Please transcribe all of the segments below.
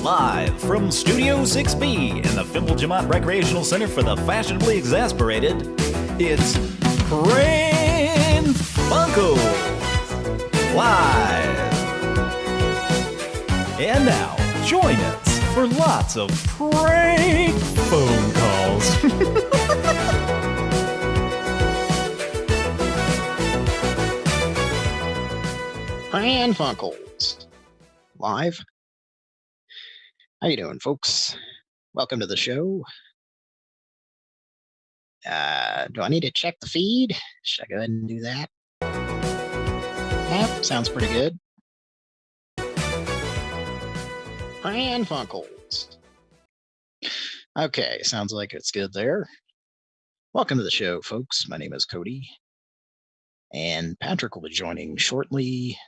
Live from Studio 6B in the Fimple Recreational Center for the Fashionably Exasperated, it's Pran Funkels Live. And now, join us for lots of prank phone calls. Pran Funkels Live. How you doing, folks? Welcome to the show. Do I need to check the feed? Should I go ahead and do that? Yep, sounds pretty good. Pran Funkels. Okay, sounds like it's good there. Welcome to the show, folks. My name is Cody, and Patrick will be joining shortly.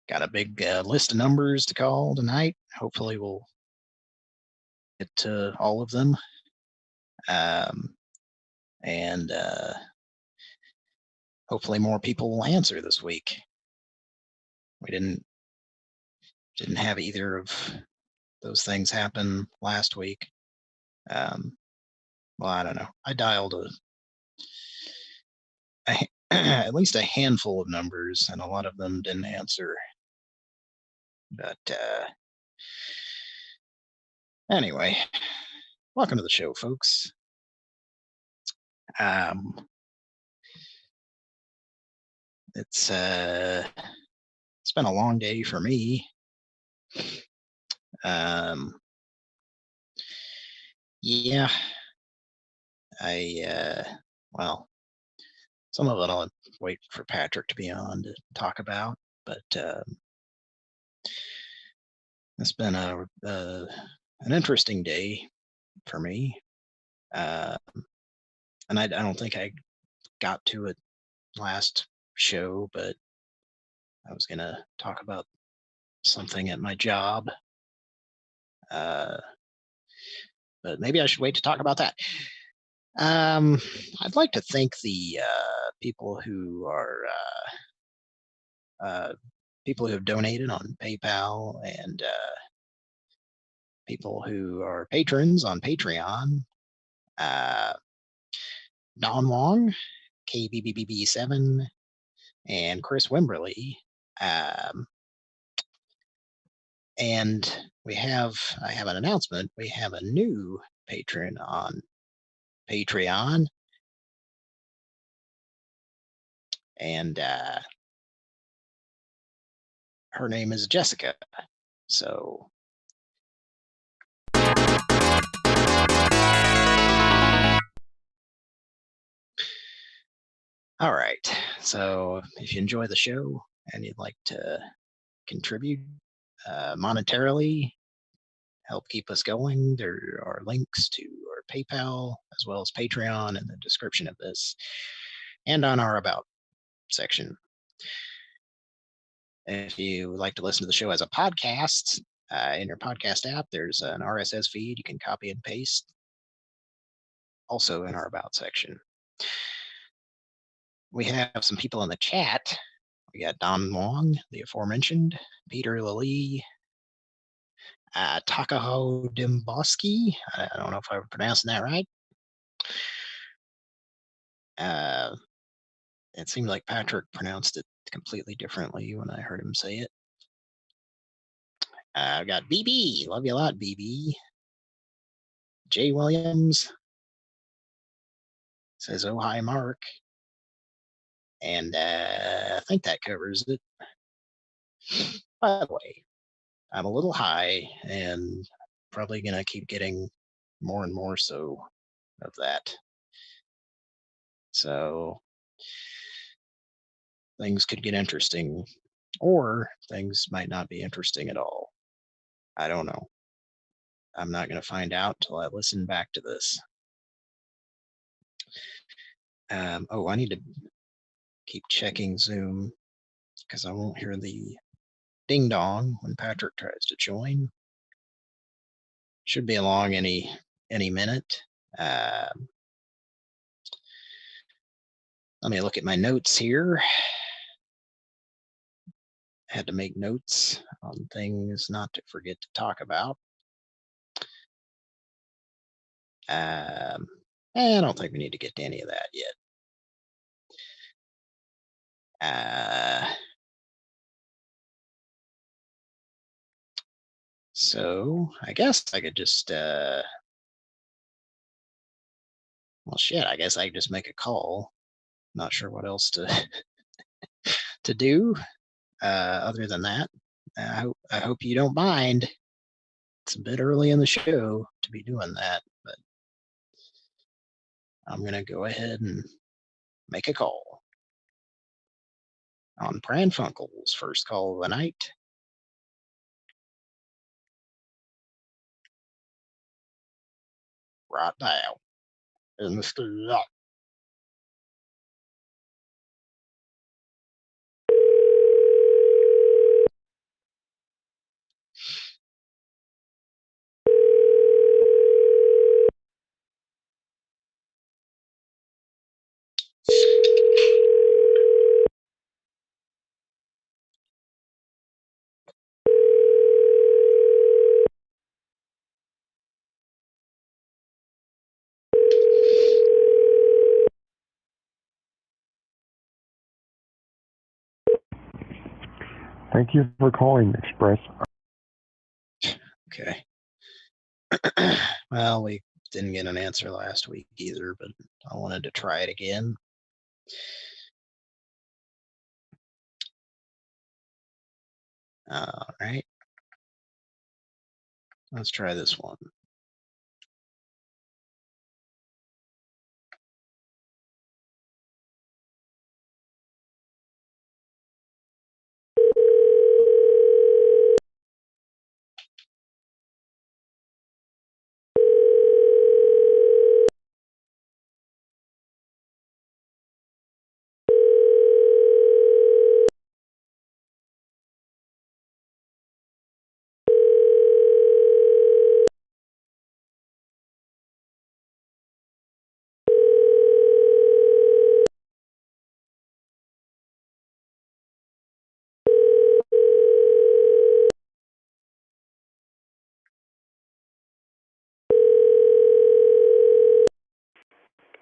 Got a big list of numbers to call tonight. Hopefully we'll get to all of them. And hopefully more people will answer this week. We didn't have either of those things happen last week. Well, I don't know. I dialed at least a handful of numbers, and a lot of them didn't answer. But anyway, welcome to the show, folks. It's been a long day for me. Yeah, well, some of it I'll wait for Patrick to be on to talk about, but it's been an interesting day for me. And I don't think I got to it last show, but I was going to talk about something at my job. But maybe I should wait to talk about that. I'd like to thank the people who have donated on PayPal, and people who are patrons on Patreon. Don Wong, KBBB7, and Chris Wimberly. And I have an announcement. We have a new patron on Patreon. And her name is Jessica. So all right. So if you enjoy the show and you'd like to contribute monetarily, help keep us going, there are links to our PayPal as well as Patreon in the description of this and on our About section. If you would like to listen to the show as a podcast, in your podcast app, there's an RSS feed you can copy and paste, also in our About section. We have some people in the chat. We got Don Wong, the aforementioned, Peter Lally, Takaho Dimboski. I don't know if I'm pronouncing that right. It seemed like Patrick pronounced it completely differently when I heard him say it. I've got BB. Love you a lot, BB. Jay Williams says, "Oh, hi, Mark." And I think that covers it. By the way, I'm a little high and probably going to keep getting more and more so of that. So things could get interesting, or things might not be interesting at all. I don't know. I'm not going to find out till I listen back to this. Oh, I need to keep checking Zoom because I won't hear the ding dong when Patrick tries to join. Should be along any minute. Let me look at my notes here. had to make notes on things not to forget to talk about. Um, I don't think we need to get to any of that yet. So I guess I could just, well, shit, I guess I could just make a call. Not sure what else to to do other than that. I hope you don't mind. It's a bit early in the show to be doing that, but I'm gonna go ahead and make a call on Pran Funkels' first call of the night. Right now in the studio. Thank you for calling Express. Okay. Well, we didn't get an answer last week either, but I wanted to try it again. All right. Let's try this one.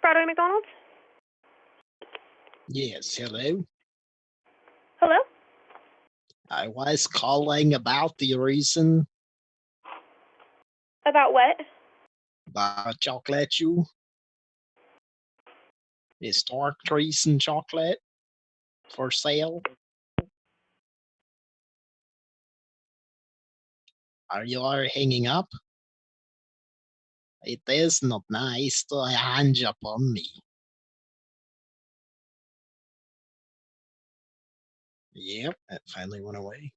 Broadway McDonald's? Yes, hello. Hello? I was calling about the reason About what? about chocolate you. Is dark reason chocolate for sale? Are you all hanging up? It is not nice to hang up on me. Yep, it finally went away.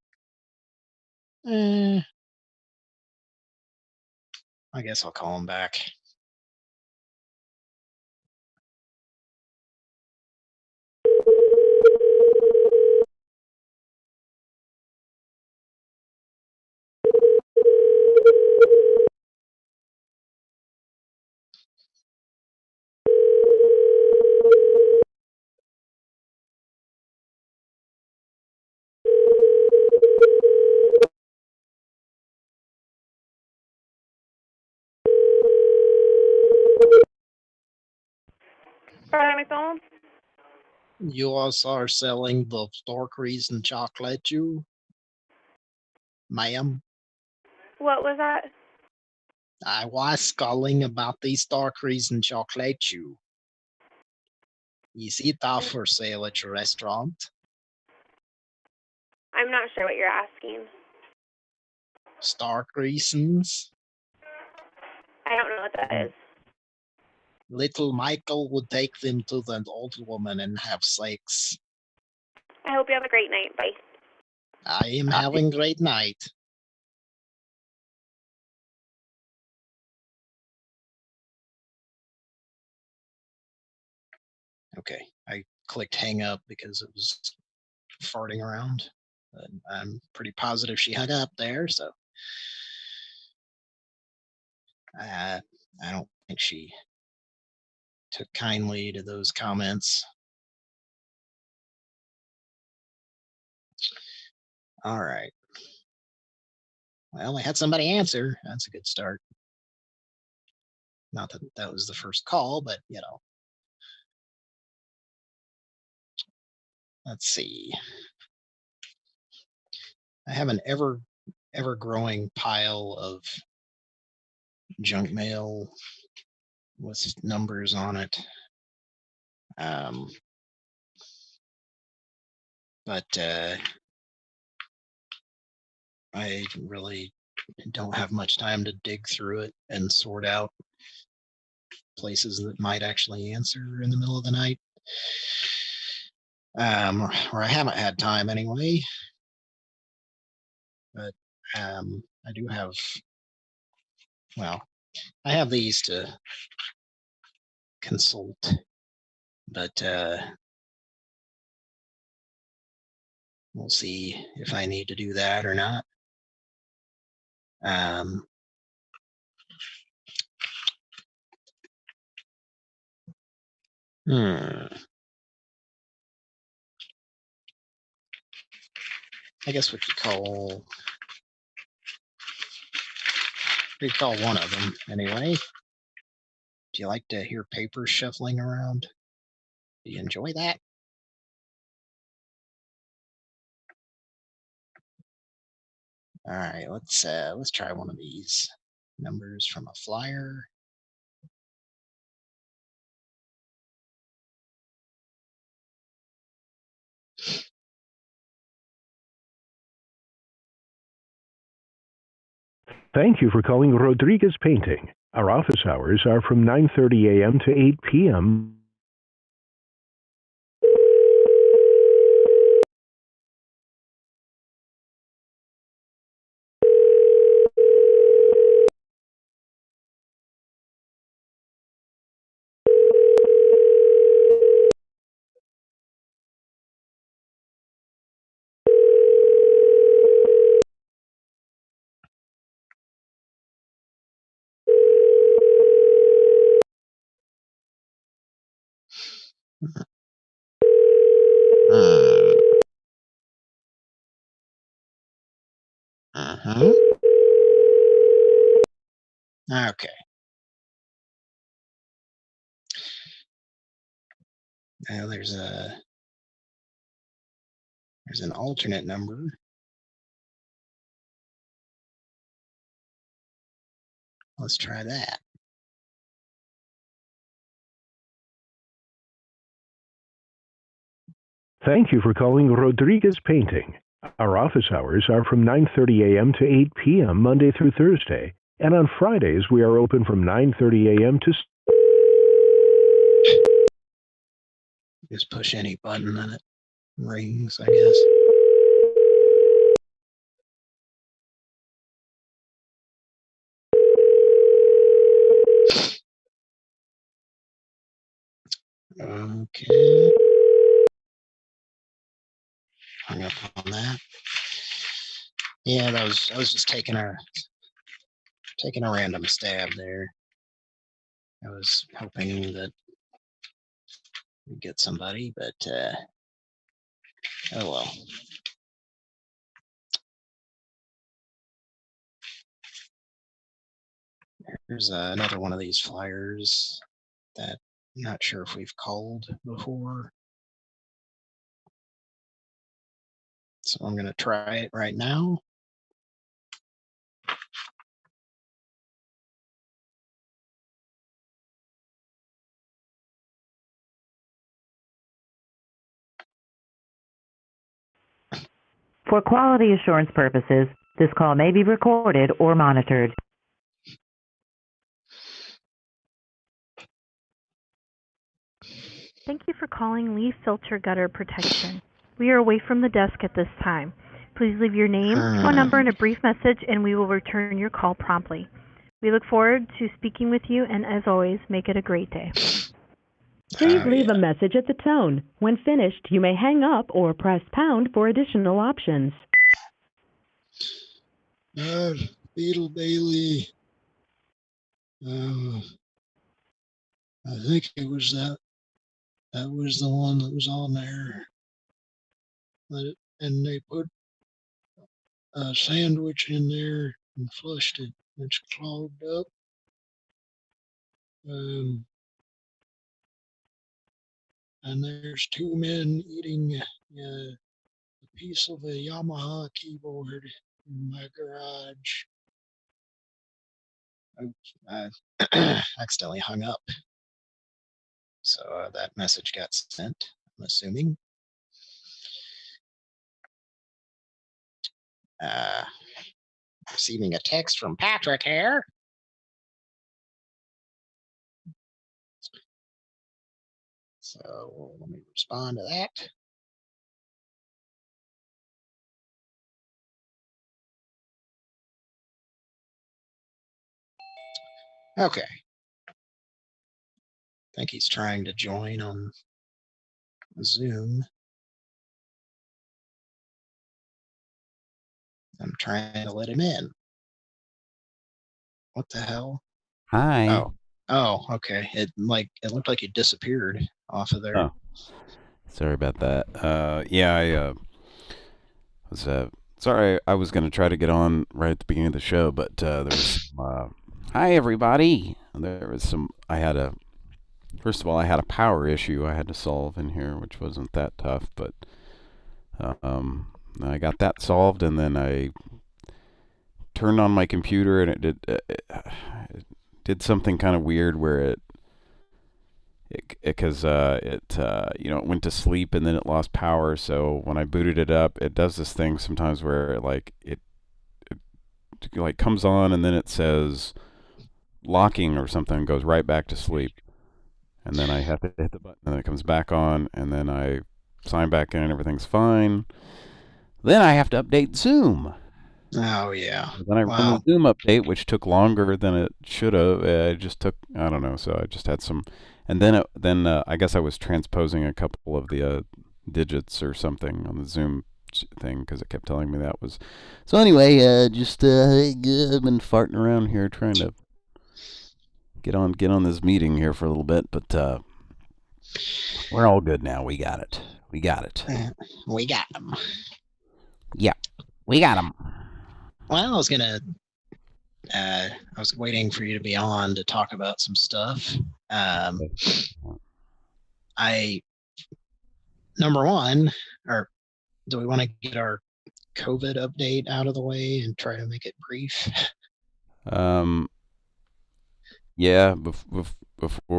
I guess I'll call him back. Broadway McDonald's? You also are selling the dark reason chocolate you, ma'am? What was that? I was calling about this dark reason chocolate you. Is it off for sale at your restaurant? I'm not sure what you're asking. Stark reasons? I don't know what that is. Little Michael would take them to the old woman and have sex. I hope you have a great night. Bye. I am having a great night. Okay, I clicked hang up because it was farting around. But I'm pretty positive she hung up there, so I don't think she took kindly to those comments. All right. Well, I had somebody answer. That's a good start. Not that that was the first call, but you know. Let's see. I have an ever growing pile of junk mail with numbers on it. But I really don't have much time to dig through it and sort out places that might actually answer in the middle of the night. Or I haven't had time anyway. But I do have, well, I have these to consult, but we'll see if I need to do that or not. I guess we could call one of them anyway. Do you like to hear papers shuffling around? Do you enjoy that? All right, let's try one of these numbers from a flyer. Thank you for calling Rodriguez Painting. Our office hours are from 9:30 a.m. to 8 p.m. Okay. Now there's an alternate number. Let's try that. Thank you for calling Rodriguez Painting. Our office hours are from 9:30 a.m. to 8 p.m. Monday through Thursday, and on Fridays we are open from 9:30 a.m. to... Just push any button and it rings, I guess. Okay. Hung up on that. Yeah, I was just taking a random stab there. I was hoping that we'd get somebody, but oh well. Here's another one of these flyers that I'm not sure if we've called before. So I'm going to try it right now. For quality assurance purposes, this call may be recorded or monitored. Thank you for calling Leaf Filter Gutter Protection. We are away from the desk at this time. Please leave your name, phone number, and a brief message, and we will return your call promptly. We look forward to speaking with you, and as always, make it a great day. Please leave a message at the tone. When finished, you may hang up or press pound for additional options. Beetle Bailey. I think it was that was the one that was on there. And they put a sandwich in there and flushed it. It's clogged up. And there's two men eating a piece of a Yamaha keyboard in my garage. I accidentally hung up. So that message got sent, I'm assuming. Receiving a text from Patrick here. So let me respond to that. Okay. I think he's trying to join on Zoom. I'm trying to let him in. What the hell? Hi. Oh, okay. It looked like it disappeared off of there. Oh, sorry about that. Yeah, I was sorry. I was gonna try to get on right at the beginning of the show, but there was some, hi everybody. There was some. First of all, I had a power issue I had to solve in here, which wasn't that tough, but I got that solved, and then I turned on my computer, and it did something kind of weird where it went to sleep and then it lost power. So when I booted it up, it does this thing sometimes where it comes on and then it says locking or something and goes right back to sleep. And then I have to hit the button and it comes back on, and then I sign back in and everything's fine. Then I have to update Zoom. Oh, yeah. Then I run the Zoom update, which took longer than it should have. It just took, I don't know, so I just had some... And then I guess I was transposing a couple of the digits or something on the Zoom thing because it kept telling me that was... So anyway, I've been farting around here trying to get on this meeting here for a little bit, but we're all good now. We got it. We got them. Yeah, we got them. Well, I was waiting for you to be on to talk about some stuff. Number one, or do we want to get our COVID update out of the way and try to make it brief? Yeah, before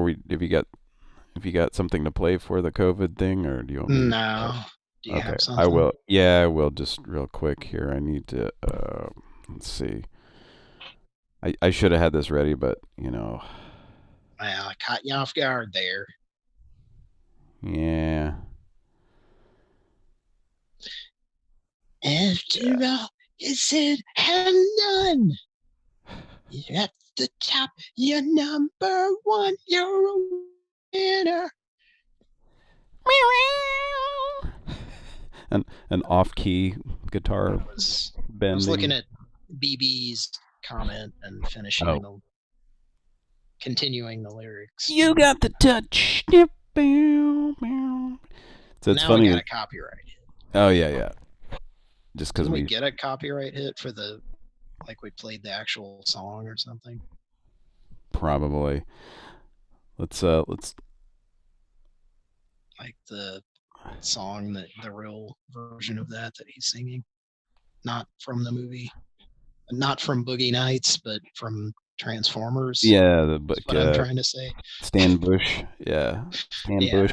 if you got something to play for the COVID thing, or do you want me No. Do you have something? I will. Yeah, I will. Just real quick here. I need to. Let's see. I should have had this ready, but Well, I caught you off guard there. Yeah. After all is said and done, you're at the top. You're number one. You're a winner. An off-key guitar bending. I was looking at BB's comment and continuing the lyrics. You got the touch. So it's now funny. We got a copyright hit. Oh yeah. Just because we get a copyright hit for we played the actual song or something. Probably. Let's like the song the real version of that he's singing, not from the movie, not from Boogie Nights, but from Transformers. Yeah, that's what I'm trying to say. Stan Bush, Bush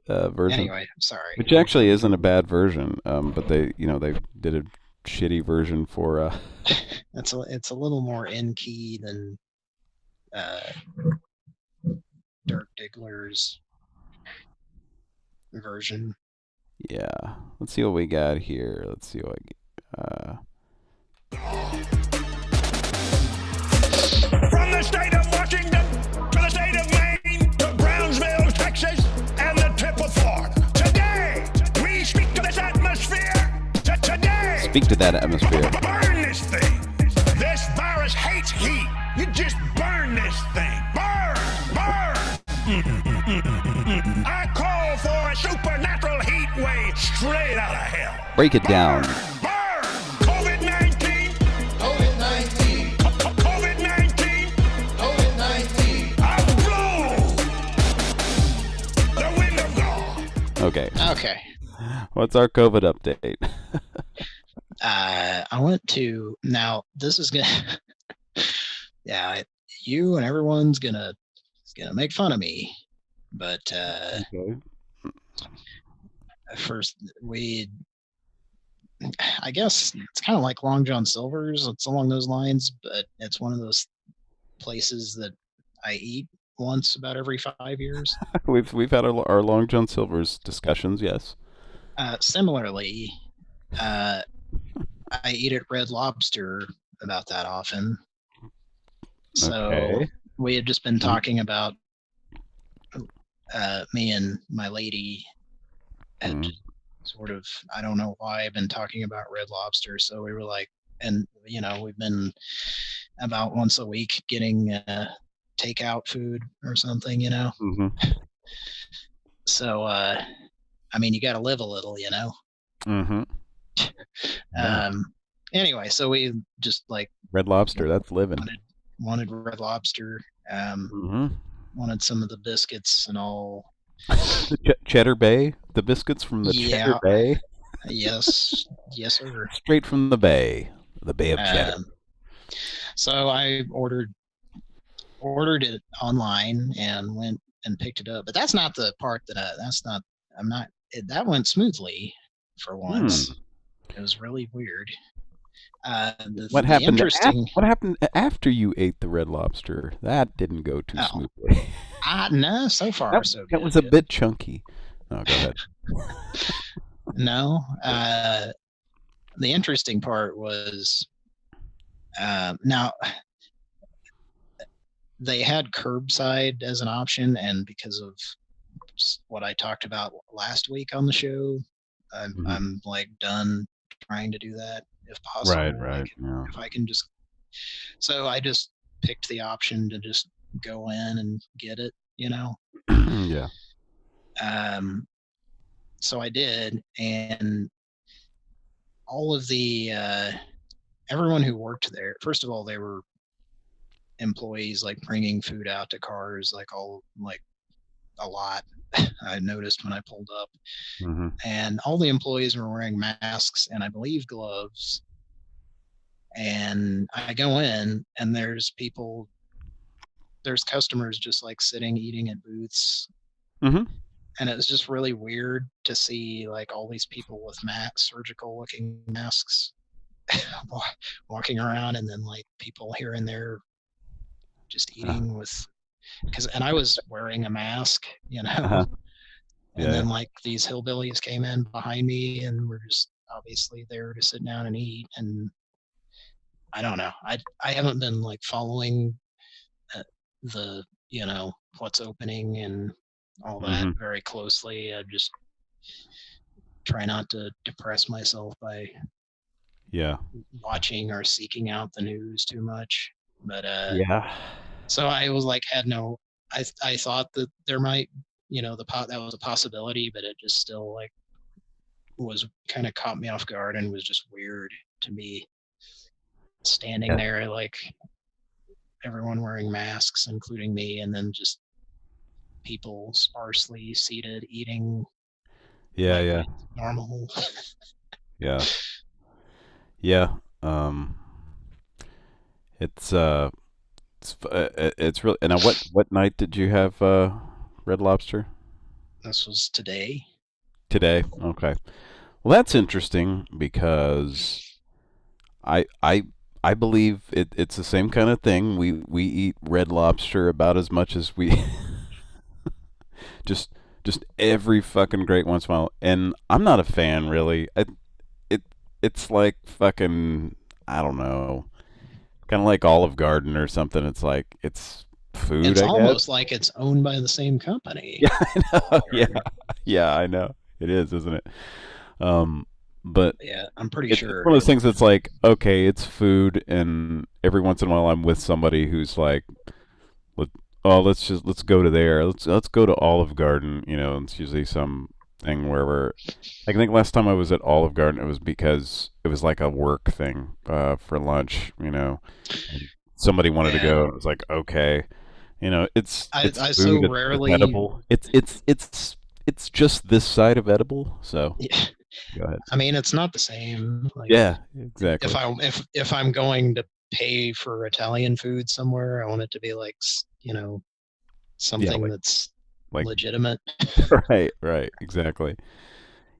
version. Anyway, I'm sorry. Which actually isn't a bad version, but they did a shitty version for. It's a little more in key than Dirk Diggler's version. Yeah, let's see what we got here. Let's see what From the state of Washington to the state of Maine to Brownsville, Texas, and the tip of Florida. Today, we speak to this atmosphere. Today, speak to that atmosphere. Burn this thing. This virus hates heat. You just burn this thing. Burn. I call for a supernatural heat wave straight out of hell. Break it down. Burn. COVID-19 Okay. Okay. What's our COVID update? I went to, now this is gonna, yeah, you and everyone's gonna make fun of me, but Okay. first I guess it's kind of like Long John Silver's. It's along those lines, but it's one of those places that I eat once about every 5 years. We've had our Long John Silver's discussions, yes. Similarly, I eat at Red Lobster about that often. So Okay. we had just been talking about me and my lady had sort of, I don't know why I've been talking about Red Lobster. So we were like, and we've been about once a week getting takeout food or something, Mm-hmm. So I mean, you got to live a little, Mm-hmm. Yeah. Anyway, so we just like Red Lobster, that's living. wanted Red Lobster, Mm-hmm. wanted some of the biscuits and all. Cheddar Bay, the biscuits from the Cheddar Bay. Yes, sir. Straight from the Bay of Cheddar. So I ordered it online and went and picked it up. But that's not the part that went smoothly for once. It was really weird. What happened after you ate the Red Lobster? That didn't go too smoothly. No, so far so good. That was a bit chunky. Oh, go ahead. No, the interesting part was now they had curbside as an option, and because of what I talked about last week on the show, I'm like done trying to do that if possible. Right. Yeah. If I can just, so I just picked the option to just go in and get it, Yeah. So I did, and all of the everyone who worked there, first of all, they were employees like bringing food out to cars, like a lot. I noticed when I pulled up, and all the employees were wearing masks and I believe gloves. And I go in, and there's customers just like sitting eating at booths. And it was just really weird to see like all these people with surgical looking masks walking around, and then like people here and there just eating and I was wearing a mask, and then like these hillbillies came in behind me and were just obviously there to sit down and eat. And I don't know, I haven't been like following the what's opening and all that very closely. I just try not to depress myself by watching or seeking out the news too much. But so I was like, I thought that there might, that was a possibility, but it just still like was kind of caught me off guard and was just weird to me standing there, like everyone wearing masks, including me, and then just people sparsely seated eating. Normal. It's really. And now, what night did you have Red Lobster? This was today. Today, okay. Well, that's interesting because I believe it's the same kind of thing. We eat Red Lobster about as much as we just every fucking great once in a while. And I'm not a fan really. It's like fucking, I don't know, kind of like Olive Garden or something. It's like it's food. It's I almost guess. like it's owned by the same company. Yeah, I know. Yeah, I know. It is, isn't it? But yeah, I'm pretty sure it's one of those things that's like, okay, it's food, and every once in a while I'm with somebody who's like, let's go to there. Let's go to Olive Garden. It's usually some thing where I think last time I was at Olive Garden, it was because it was like a work thing for lunch. And somebody wanted to go, and it was like, okay, it's I food, so it's rarely edible. it's just this side of edible. So Yeah. go ahead. I mean, it's not the same. Like, Yeah, exactly. if I'm going to pay for Italian food somewhere, I want it to be like, something like- that's like- legitimate. Right, exactly.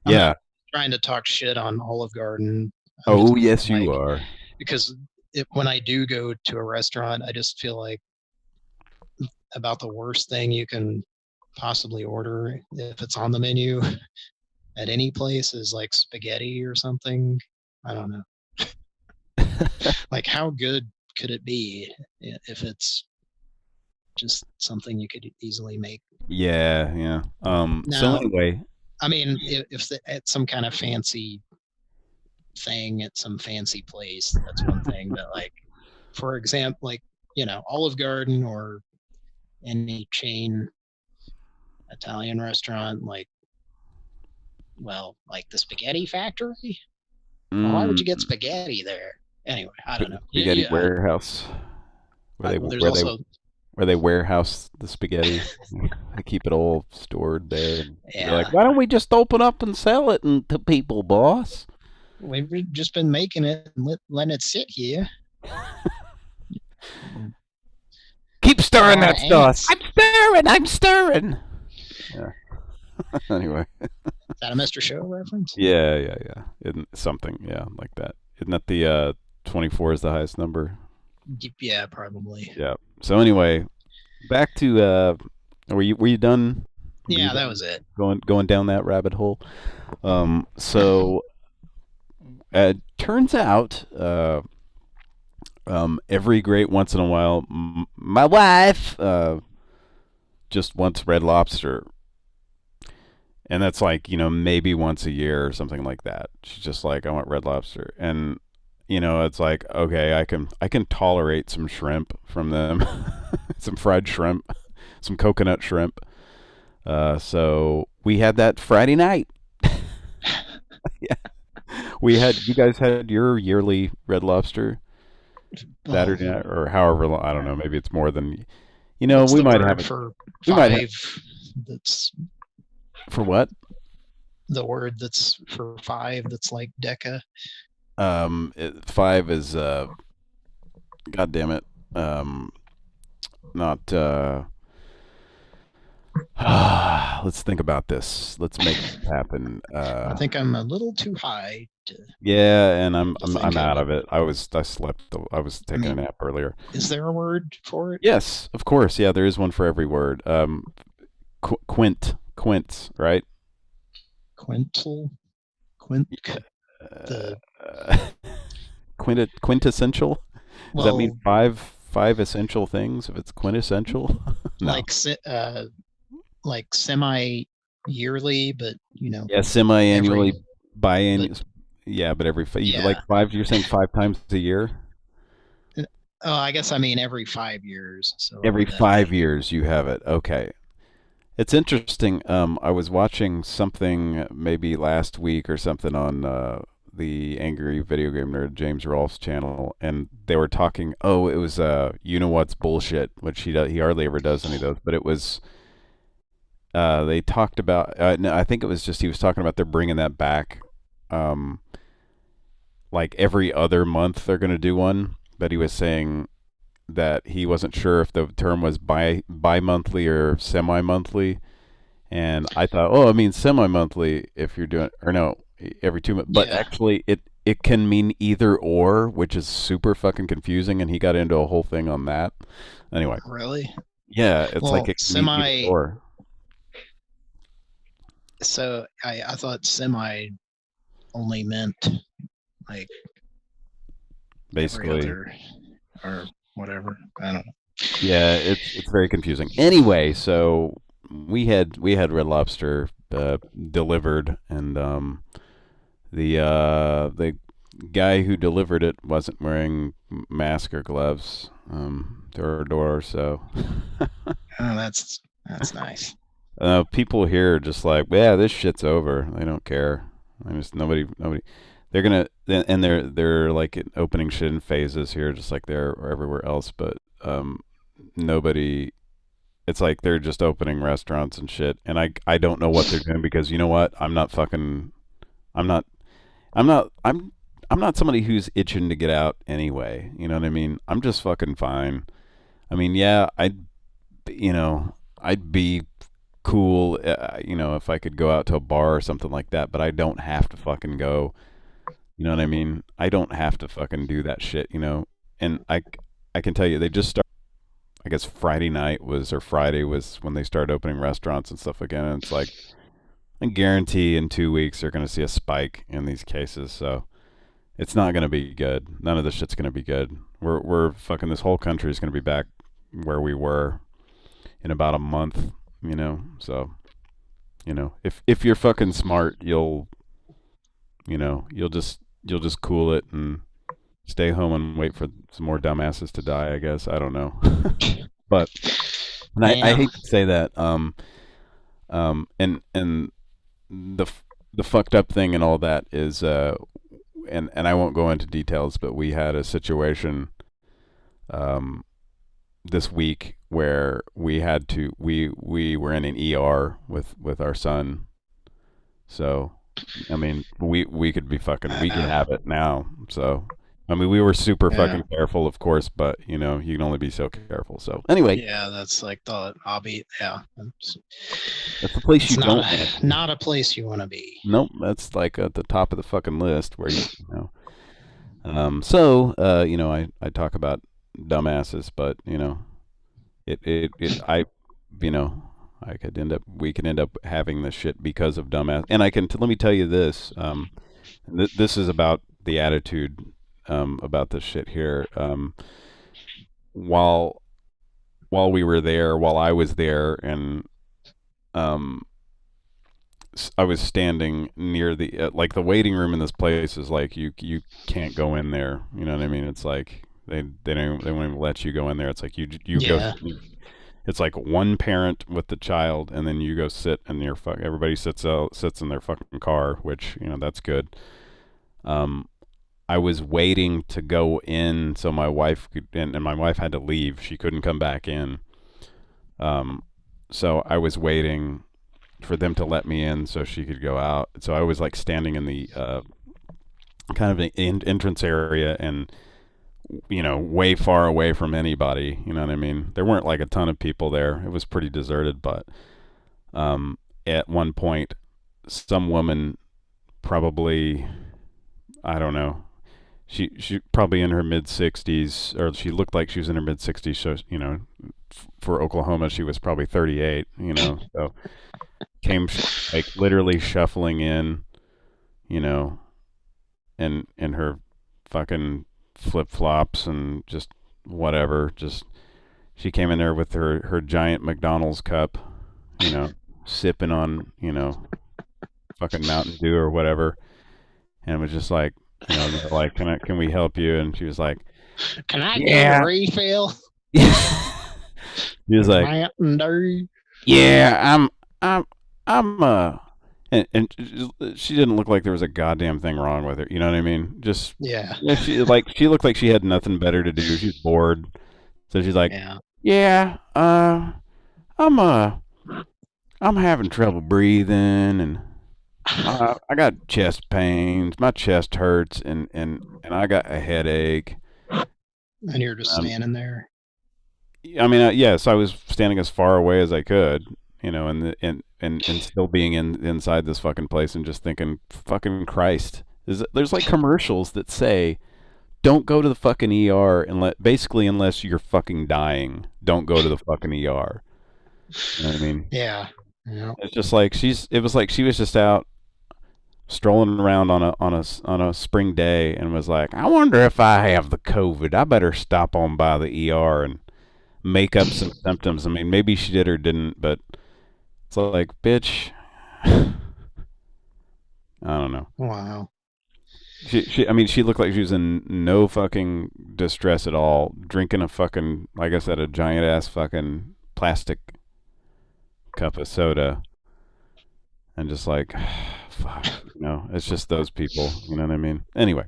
I'm Yeah. not trying to talk shit on Olive Garden. Oh, yes, you are. Because when I do go to a restaurant, I just feel like about the worst thing you can possibly order if it's on the menu at any place is like spaghetti or something. I don't know. Like, how good could it be if it's just something you could easily make? Yeah. So Now, anyway, I mean, if it's some kind of fancy thing at some fancy place, that's one thing. But like, for example, like, Olive Garden or any chain Italian restaurant, like the Spaghetti Factory. Why would you get spaghetti there? Anyway, I don't know. Spaghetti warehouse. Where they warehouse the spaghetti. They keep it all stored there. And Yeah. They're like, why don't we just open up and sell it to people, boss? We've just been making it and letting it sit here. Keep stirring that sauce. I'm stirring. Yeah. Anyway. Is that a Mr. Show reference? Yeah. Something, like that. Isn't that the 24 is the highest number? Yeah, probably. Yeah. So anyway, back to were you done? Yeah, that was it. Going down that rabbit hole. So turns out every great once in a while, my wife just wants Red Lobster. And that's like, maybe once a year or something like that. She's just like, I want Red Lobster. And, it's like, okay, I can tolerate some shrimp from them. Some fried shrimp, some coconut shrimp. So we had that Friday night. Yeah. You guys had your yearly Red Lobster Saturday night, or however long, I don't know, maybe it's more than, we might have it. For we five, might have, that's for what? The word that's for 5 that's like Deca. 5 is God damn it. Not let's think about this. Let's make it happen. I think I'm a little too high to. Yeah, and I'm out of it. I slept. I was taking a nap earlier. Is there a word for it? Yes, of course. Yeah, there is one for every word. Quint, right? Quintessential. Does that mean five essential things? If it's quintessential, no. Like semi-yearly, but Yeah, semi-annually, biannual. Yeah, but every like 5. You're saying 5 times a year. Oh, I guess I mean every 5 years. So every 5 years you have it. Okay. It's interesting. I was watching something maybe last week or something on the Angry Video Game Nerd James Rolfe's channel, and they were talking. Oh, it was You Know What's Bullshit, which he hardly ever does any of those. But it was they talked about. No, I think it was just he was talking about they're bringing that back. Like every other month they're going to do one, but he was saying that he wasn't sure if the term was bi-monthly or semi-monthly, and I thought, oh, I mean semi-monthly if you're doing, or no, every 2 months. But actually, it can mean either or, which is super fucking confusing. And he got into a whole thing on that. Anyway, really, yeah, it's like it can mean either or. So I thought semi only meant like basically or whatever. I don't know. Yeah, it's very confusing. Anyway, so we had Red Lobster delivered, and the guy who delivered it wasn't wearing mask or gloves to our door. So oh, that's nice. People here are just like, yeah, this shit's over. They don't care. Nobody. They're gonna, and they're like opening shit in phases here, just like they're everywhere else. But nobody it's like they're just opening restaurants and shit, and I don't know what they're doing because you know what? I'm not fucking, I'm not, I'm not, I'm not somebody who's itching to get out anyway. You know what I mean? I'm just fucking fine. I mean, yeah, I'd be cool, if I could go out to a bar or something like that, but I don't have to fucking go. You know what I mean? I don't have to fucking do that shit, And I can tell you, they just started. I guess Friday was when they started opening restaurants and stuff again. And it's like, I guarantee in 2 weeks they're going to see a spike in these cases. So it's not going to be good. None of this shit's going to be good. We're fucking, this whole country is going to be back where we were in about a month, So, if you're fucking smart, you'll just cool it and stay home and wait for some more dumbasses to die, I guess. I don't know. But and I hate to say that. And the fucked up thing and all that is and I won't go into details, but we had a situation this week where we were in an ER with our son. So I mean, we could be fucking, we could have it now. So I mean, we were super fucking careful, of course, but you can only be so careful. So anyway, yeah, that's like the hobby. Yeah, that's the place you don't. Not a place you want to be. Nope, that's like at the top of the fucking list where I talk about dumbasses, but we could end up having this shit because of dumbass. And let me tell you this. This is about the attitude about this shit here. While I was there, and I was standing near the like the waiting room in this place is like you can't go in there. You know what I mean? It's like they won't even let you go in there. It's like you go. It's like one parent with the child, and then you go sit in your everybody sits in their fucking car, which that's good. I was waiting to go in so my wife could, and my wife had to leave. She couldn't come back in. So I was waiting for them to let me in so she could go out. So I was like standing in the kind of an entrance area and way far away from anybody. You know what I mean? There weren't like a ton of people there. It was pretty deserted, but at one point, some woman, probably, I don't know, she probably in her mid-60s, or she looked like she was in her mid-60s, so, for Oklahoma, she was probably 38, so came like literally shuffling in, in her fucking flip-flops and just whatever. Just she came in there with her giant McDonald's cup, sipping on fucking Mountain Dew or whatever, and was just like, like, can we help you? And she was like, can I get a refill? He was like, Mountain Dew. Yeah, I'm and she didn't look like there was a goddamn thing wrong with her. You know what I mean? Just she looked like she had nothing better to do. She's bored, so she's like, I'm having trouble breathing, and I got chest pains. My chest hurts, and I got a headache. And you're just standing there. I mean, yes, I was standing as far away as I could, and still being inside this fucking place and just thinking, fucking Christ. There's like commercials that say, don't go to the fucking ER unless you're fucking dying. Don't go to the fucking ER. You know what I mean? Yeah. It's just like it was like she was just out strolling around on a spring day and was like, I wonder if I have the COVID. I better stop on by the ER and make up some symptoms. I mean, maybe she did or didn't, but it's like, bitch. I don't know. Wow. She looked like she was in no fucking distress at all, drinking a fucking, like I said, a giant ass fucking plastic cup of soda, and just like, fuck, it's just those people, you know what I mean? Anyway,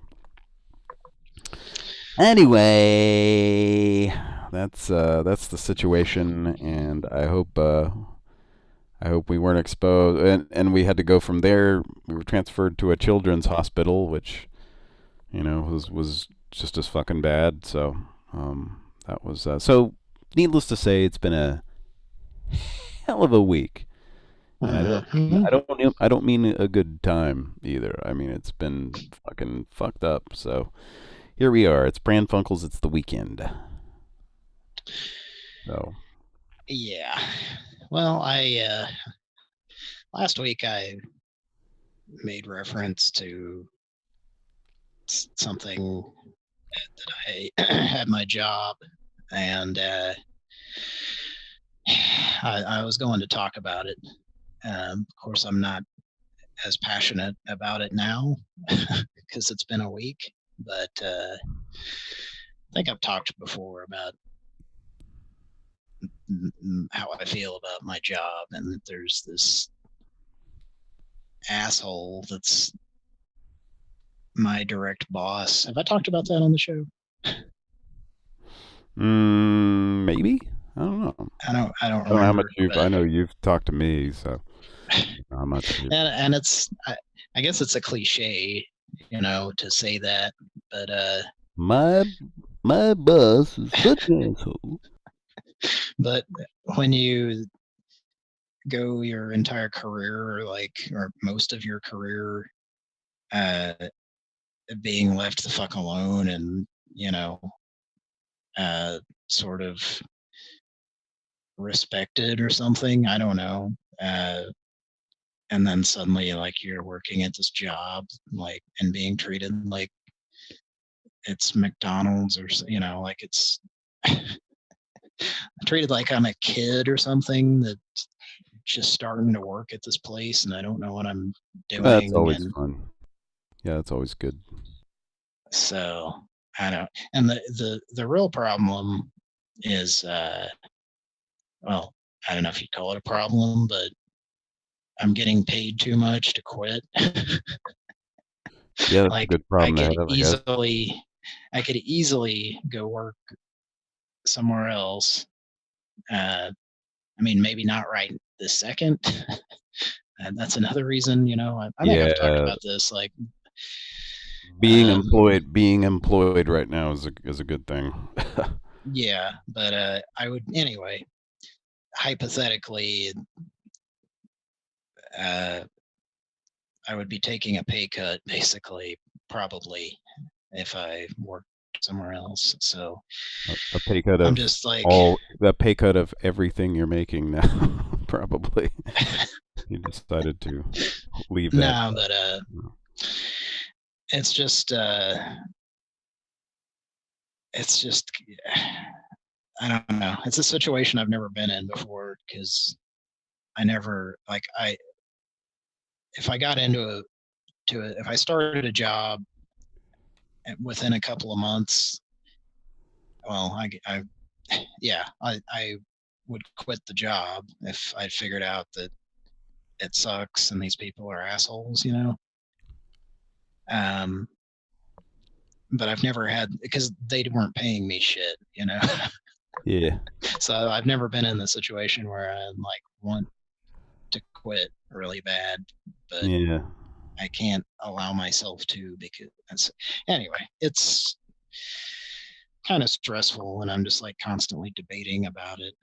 that's the situation, and I hope we weren't exposed, and we had to go from there. We were transferred to a children's hospital, which was just as fucking bad. So that was so. Needless to say, it's been a hell of a week. And I don't mean a good time either. I mean, it's been fucking fucked up. So here we are. It's Pran Funkels. It's the weekend. So Yeah. Well, last week I made reference to something that I had my job, and I was going to talk about it. Of course, I'm not as passionate about it now because it's been a week, but I think I've talked before about how I feel about my job, and that there's this asshole that's my direct boss. Have I talked about that on the show? maybe. I don't know. I don't I don't remember. know how much I know you've talked to me, so how much. And it's I guess it's a cliche, to say that, but my boss is such an asshole. But when you go your entire career, or most of your career, being left the fuck alone, and sort of respected or something, I don't know, and then suddenly you're working at this job and being treated like it's McDonald's, or like it's treated like I'm a kid or something that's just starting to work at this place, and I don't know what I'm doing. That's always fun. Yeah, it's always good. So I don't. And the real problem is, well, I don't know if you'd call it a problem, but I'm getting paid too much to quit. Yeah, that's a good problem to have, I guess. I could easily go work somewhere else. I mean, maybe not right this second. And that's another reason, I think I've talked about this. Being employed right now is a good thing. Yeah, but I would anyway. Hypothetically, I would be taking a pay cut, basically, probably, if I worked somewhere else. So a pay cut of I'm just the pay cut of everything you're making now, probably. You decided to leave that. No, but it's just I don't know. It's a situation I've never been in before, because I never if I got if I started a job within a couple of months, well, I would quit the job if I figured out that it sucks and these people are assholes, but I've never had, because they weren't paying me shit, Yeah. So I've never been in the situation where I want to quit really bad, but yeah, I can't allow myself to, because anyway, it's kind of stressful, and I'm just constantly debating about it,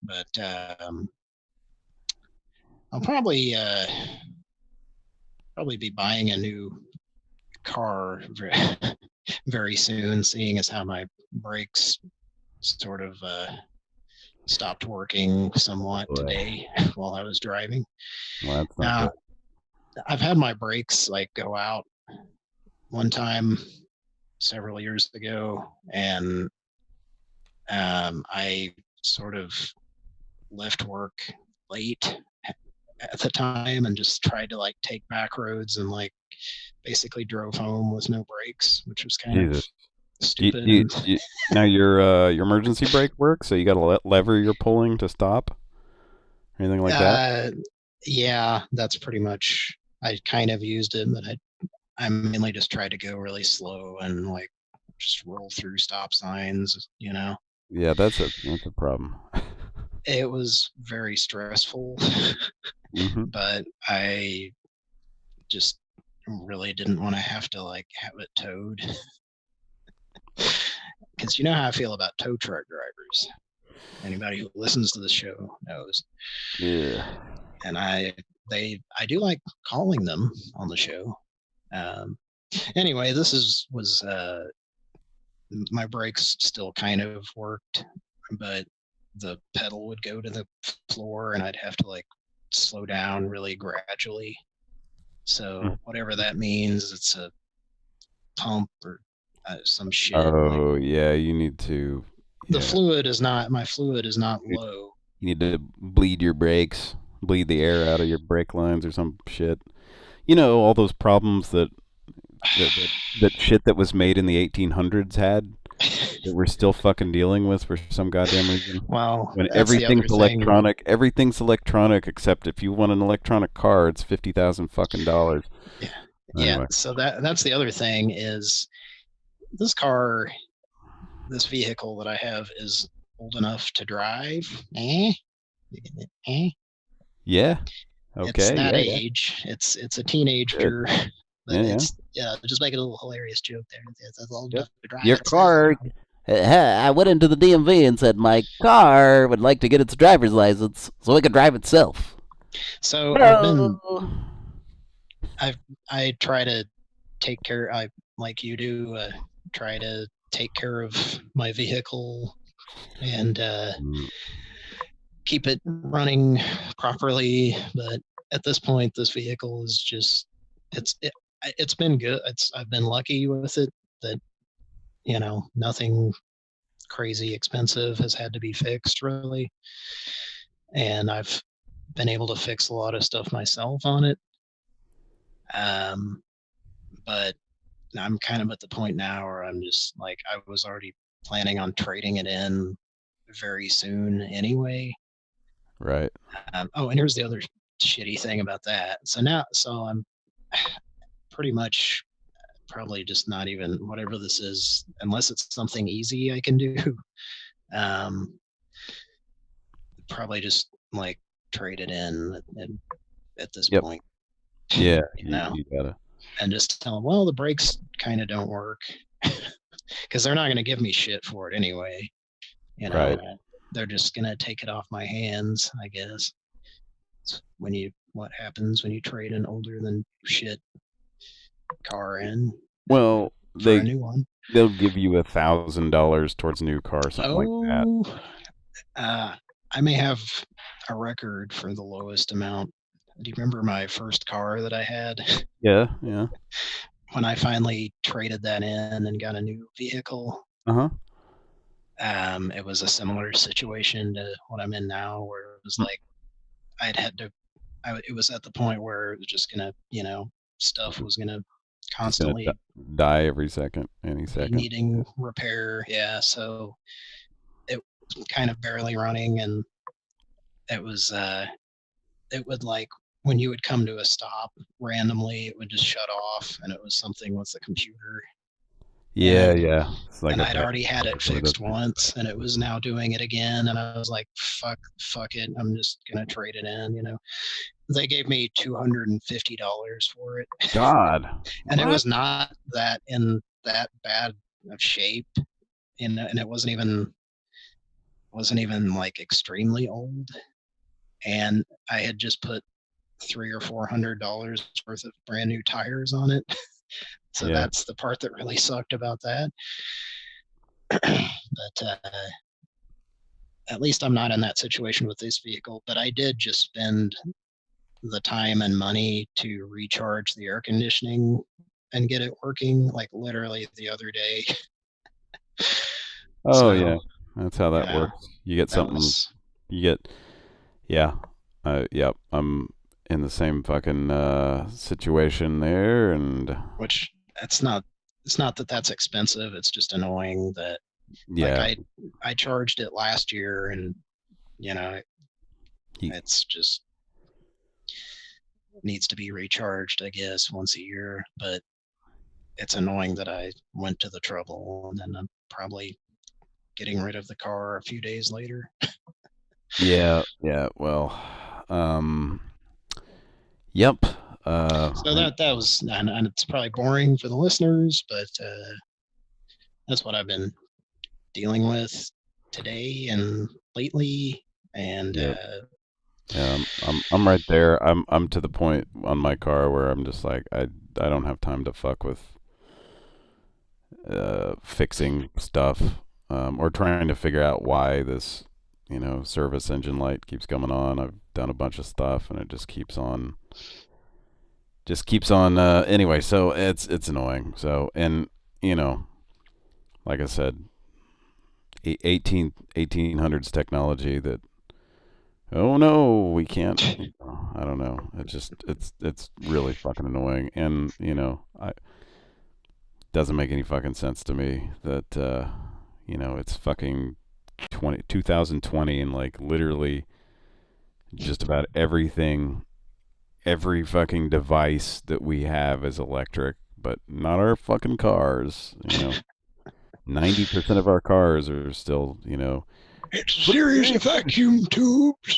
but I'll probably be buying a new car very soon, seeing as how my brakes sort of stopped working somewhat today while I was driving. Well, that's not good. I've had my brakes go out one time several years ago, and I sort of left work late at the time and just tried to take back roads, and basically drove home with no brakes, which was kind of stupid. Now your emergency brake works, so you got a lever you're pulling to stop? Anything like that? Yeah, that's pretty much. I kind of used it, but I mainly just tried to go really slow and just roll through stop signs, Yeah, that's a problem. It was very stressful, Mm-hmm. but I just really didn't want to have to like have it towed. Because you know how I feel about tow truck drivers. Anybody who listens to the show knows. Yeah. And I do like calling them on the show. Anyway, was my brakes still kind of worked, but the pedal would go to the floor and I'd have to like slow down really gradually. So whatever that means, it's a pump or some shit. Oh, yeah, you need to. The Yeah. fluid is not, my fluid is not low. You need to bleed your brakes, bleed the air out of your brake lines or some shit. You know, all those problems that shit that was made in the 1800s had that we're still fucking dealing with for some goddamn reason. Well, When that's the other everything's electronic except if you want an electronic car, it's $50,000 fucking dollars. Yeah. Anyway. Yeah. So that's the other thing is this vehicle that I have is old enough to drive. Yeah. Okay. It's that yeah, age. It's a teenager, but Yeah, it's just make it a little hilarious joke there. It's old enough to drive. Your car. I went into the DMV and said my car would like to get its driver's license so it could drive itself. So I try to take care. I like you do. Try to take care of my vehicle and keep it running properly. But at this point, this vehicle is just it's been good. I've been lucky with it that nothing crazy expensive has had to be fixed really, and I've been able to fix a lot of stuff myself on it. But I'm kind of at the point now where I'm just like I was already planning on trading it in very soon anyway. Right. And here's the other shitty thing about that. So I'm pretty much probably just not even whatever this is, unless it's something easy I can do. Probably just like trade it in at this point. Yeah, you gotta. And just tell them, well, the brakes kind of don't work, because they're not going to give me shit for it anyway. Right. They're just going to take it off my hands, I guess. It's what happens when you trade an older than shit car in. Well, for a new one. They'll give you $1,000 towards a new car, something like that. I may have a record for the lowest amount. Do you remember my first car that I had? Yeah. When I finally traded that in and got a new vehicle. It was a similar situation to what I'm in now, where it was like it was at the point where it was just gonna, stuff was gonna constantly die every second, any second, needing repair. Yeah, so it was kind of barely running, and it was it would like when you would come to a stop randomly, it would just shut off, and it was something with the computer. Yeah. It's like I'd already had it fixed once, and it was now doing it again, and I was like, fuck it, I'm just gonna trade it in. They gave me $250 for it. God. And it was not that in that bad of shape, and it wasn't even like extremely old, and I had just put $300 or $400 worth of brand new tires on it. So that's the part that really sucked about that. But at least I'm not in that situation with this vehicle. But I did just spend the time and money to recharge the air conditioning and get it working, like literally the other day. That's how that works. You get something. Yep. I'm in the same fucking situation there, and which it's not that that's expensive. It's just annoying that like I charged it last year, and it's just needs to be recharged, I guess, once a year. But it's annoying that I went to the trouble, and then I'm probably getting rid of the car a few days later. Yeah. Well, yep. So that was, and it's probably boring for the listeners, but that's what I've been dealing with today and lately. And Yep. Yeah, I'm right there. I'm to the point on my car where I'm just like I don't have time to fuck with fixing stuff or trying to figure out why this service engine light keeps coming on. I've done a bunch of stuff and it just keeps on anyway, so it's annoying. So, and like I said, 1800s technology that, oh no, we can't. I don't know. It's really fucking annoying, and doesn't make any fucking sense to me that it's fucking 2020 and like literally just about everything, every fucking device that we have is electric, but not our fucking cars. 90% of our cars are still, It's a series of vacuum tubes.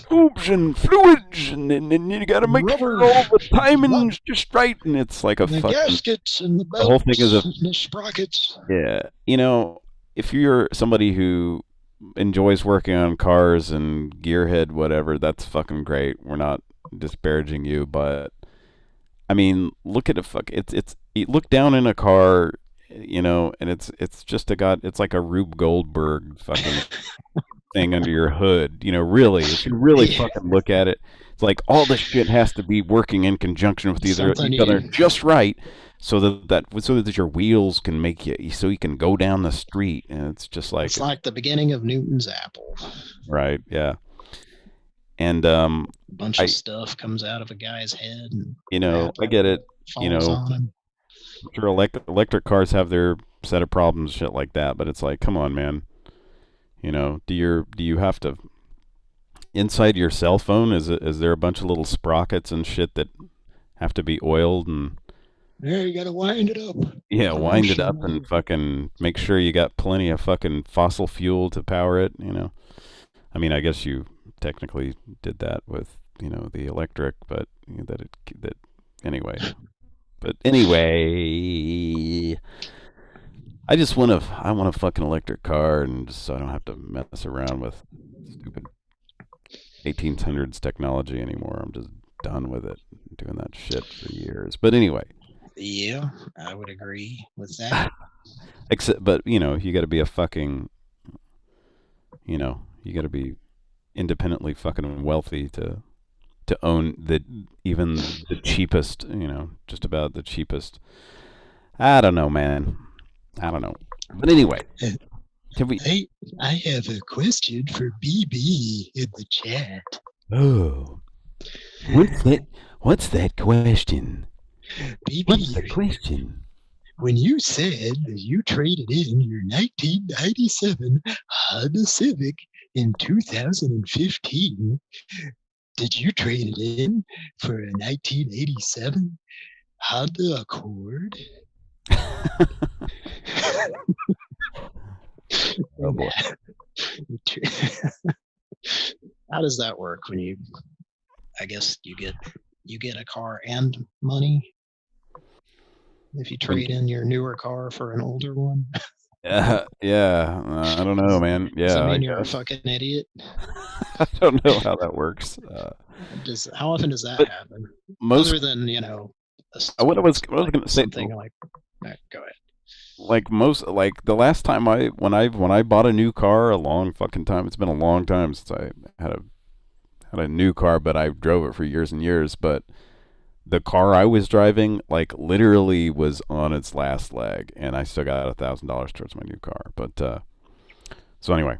Tubes and fluids, and you got to make sure all the timing's just right, and it's like a the fucking gaskets and the belts, the whole thing is and the sprockets. Yeah, if you're somebody who enjoys working on cars and gearhead, whatever, that's fucking great. We're not disparaging you, but I mean, look at you look down in a car, and it's just it's like a Rube Goldberg fucking thing under your hood. Really, if you really fucking look at it, it's like all this shit has to be working in conjunction with each other just right, so that your wheels can make you, so you can go down the street, and it's just like it's like the beginning of Newton's apple. Right? Yeah. And a bunch of stuff comes out of a guy's head. And I get it. Falls on him. I'm sure electric cars have their set of problems, shit like that. But it's like, come on, man. Do you have to inside your cell phone? Is there a bunch of little sprockets and shit that have to be oiled and? Yeah, you gotta wind it up. Yeah, wind it up and fucking make sure you got plenty of fucking fossil fuel to power it. I mean, I guess you technically did that with the electric, but anyway. But anyway, I want a fucking electric car, and just so I don't have to mess around with stupid 1800s technology anymore. I'm just done with it, doing that shit for years. But anyway. Yeah, I would agree with that. But you got to be a fucking, you got to be independently fucking wealthy to own even the cheapest, just about the cheapest. I don't know, man. I don't know. But anyway, Hey, I have a question for BB in the chat. Oh, what's that question? BB, what's the question? When you said that you traded in your 1997 Honda Civic in 2015, did you trade it in for a 1987 Honda Accord? Oh boy. How does that work when I guess you get a car and money if you trade in your newer car for an older one? Yeah, I don't know, man. Yeah, does that mean you're a fucking idiot? I don't know how that works. How often does that happen? Other than what I was going to say, something like. Go ahead. Like the last time when I bought a new car, a long fucking time. It's been a long time since I had a new car, but I drove it for years and years. But the car I was driving, like, literally was on its last leg, and I still got $1,000 towards my new car. But so anyway,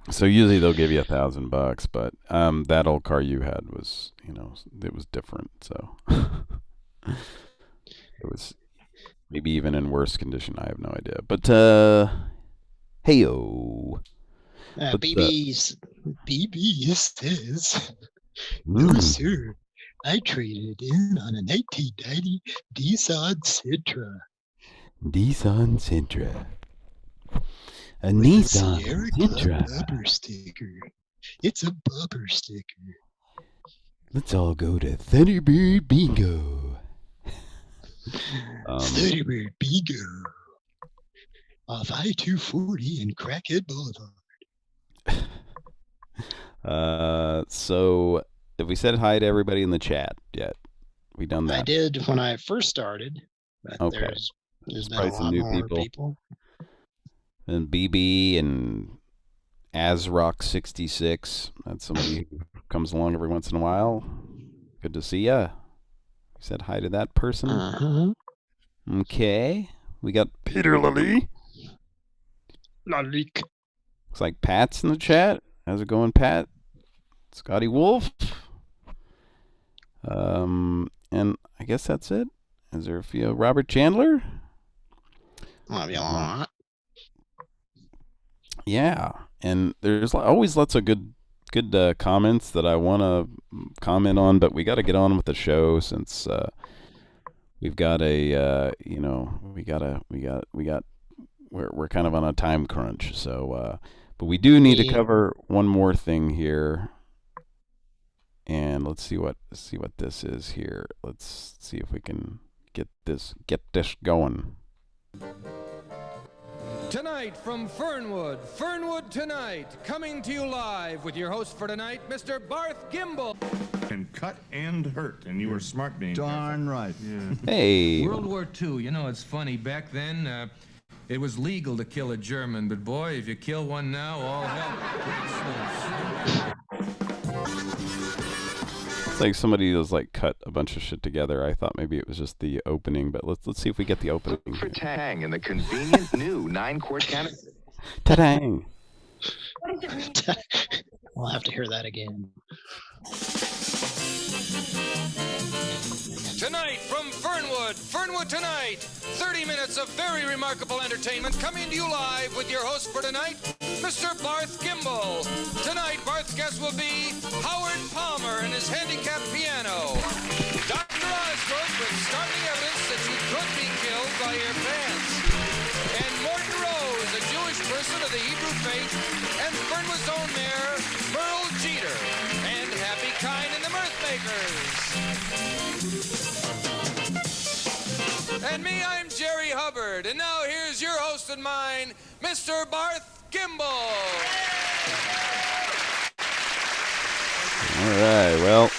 so usually they'll give you $1,000, but that old car you had was, it was different. So it was maybe even in worse condition. I have no idea. But heyo. BB says, no, sir. I traded in on a 1990 Nissan Sentra. Nissan Sentra. A Nissan Sierra Sentra. Club bumper sticker. It's a bumper sticker. Let's all go to Thunderbird Bingo. 30-bird bingo off I-240 and Crackhead Boulevard. So have we said hi to everybody in the chat yet? We done that? I did when I first started, but Okay. there's been probably a some lot new more people. And BB and AsRock66. That's somebody who comes along every once in a while. Good to see ya. We said hi to that person. Uh-huh. Okay. We got Peter Lally. Lalik. Looks like Pat's in the chat. How's it going, Pat? Scotty Wolf. And I guess that's it. Is there a few? Robert Chandler? Love you a lot. Yeah, and there's always lots of good comments that I want to comment on, but we got to get on with the show since we've got a we're kind of on a time crunch. So, but we do need to cover one more thing here, and let's see what this is here. Let's see if we can get this going. Tonight from Fernwood, Fernwood Tonight, coming to you live with your host for tonight, Mr. Barth Gimbel. And cut and hurt, and you were smart being darn right. Yeah. Hey. World War II, you know, it's funny, back then, it was legal to kill a German, but boy, if you kill one now, all hell. It's like somebody was like cut a bunch of shit together. I thought maybe it was just the opening, but let's see if we get the opening. Look for Tang in the convenient new 9-quart can. Ta-dang! We'll have to hear that again. Tonight from Fernwood, Fernwood Tonight, 30 minutes of very remarkable entertainment coming to you live with your host for tonight, Mr. Barth Gimbel. Tonight, Barth's guest will be Howard Palmer and his handicapped piano. Dr. Osgood with startling evidence that you could be killed by your pants. And Morton Rose, a Jewish person of the Hebrew faith, and Fernwood's own mayor, Merle Jeter, and Happy Kine and the Mirthmakers. And me, I'm Jerry Hubbard. And now here's your host and mine, Mr. Barth Gimbel. All right, well,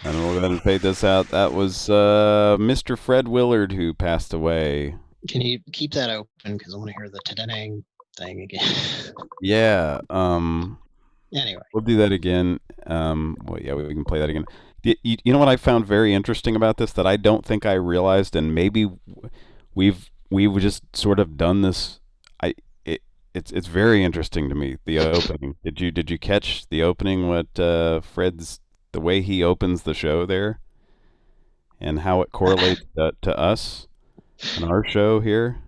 and we'll go ahead and fade this out. That was Mr. Fred Willard who passed away. Can you keep that open? Because I want to hear the ta-dang thing again. Yeah. Anyway. We'll do that again. Well, yeah, we can play that again. You know what I found very interesting about this that I don't think I realized, and maybe we've just sort of done this. It's very interesting to me, the opening. Did you catch the opening? What Fred's, the way he opens the show there, and how it correlates to us and our show here.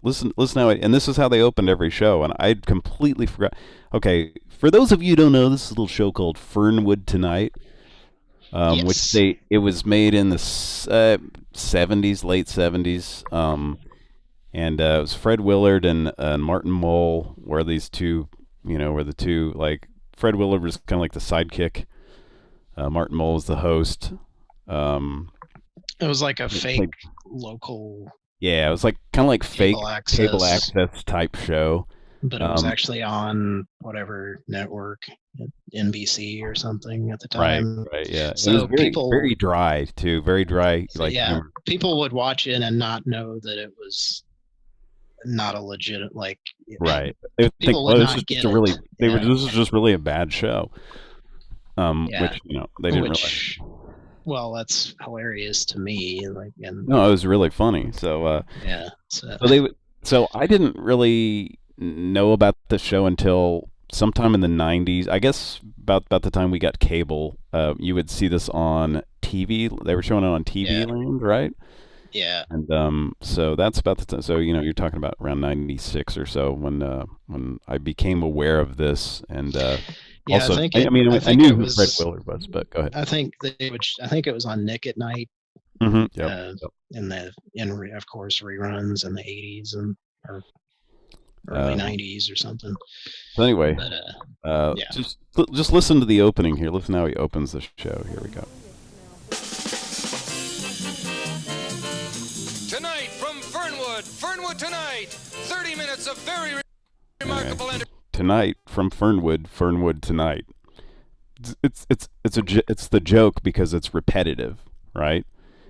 Listen how and this is how they opened every show, and I completely forgot. Okay, for those of you who don't know, this is a little show called Fernwood Tonight. Yes. Which it was made in the 70s, late 70s, and it was Fred Willard and Martin Mull were these two, were the two, like, Fred Willard was kind of like the sidekick, Martin Mull was the host. It was like a fake local. Yeah, it was like kind of like fake cable access type show. But it was actually on whatever network, NBC or something at the time. Right, yeah. So it was people very dry too, very dry. So yeah, people would watch it and not know that it was not a legit like. Right. They would think, well, this is just a really. This is just really a bad show. Which they didn't realize. Well, that's hilarious to me. No, it was really funny. So yeah. So I didn't really know about the show until sometime in the 90s. I guess about the time we got cable. You would see this on TV. They were showing it on TV Land, right? Yeah. And so that's about the time. So you're talking about around 96 or so when I became aware of this. And also, I knew who Fred Willard was, but go ahead. I think it was on Nick at Night. Mm-hmm. Yep. In of course reruns in the 80s early 90s or something. So anyway, But, yeah. just listen to the opening here. Listen how he opens the show. Here we go. Tonight from Fernwood Tonight, 30 minutes of very remarkable entertainment. Tonight from Fernwood Tonight. It's the joke because it's repetitive, right?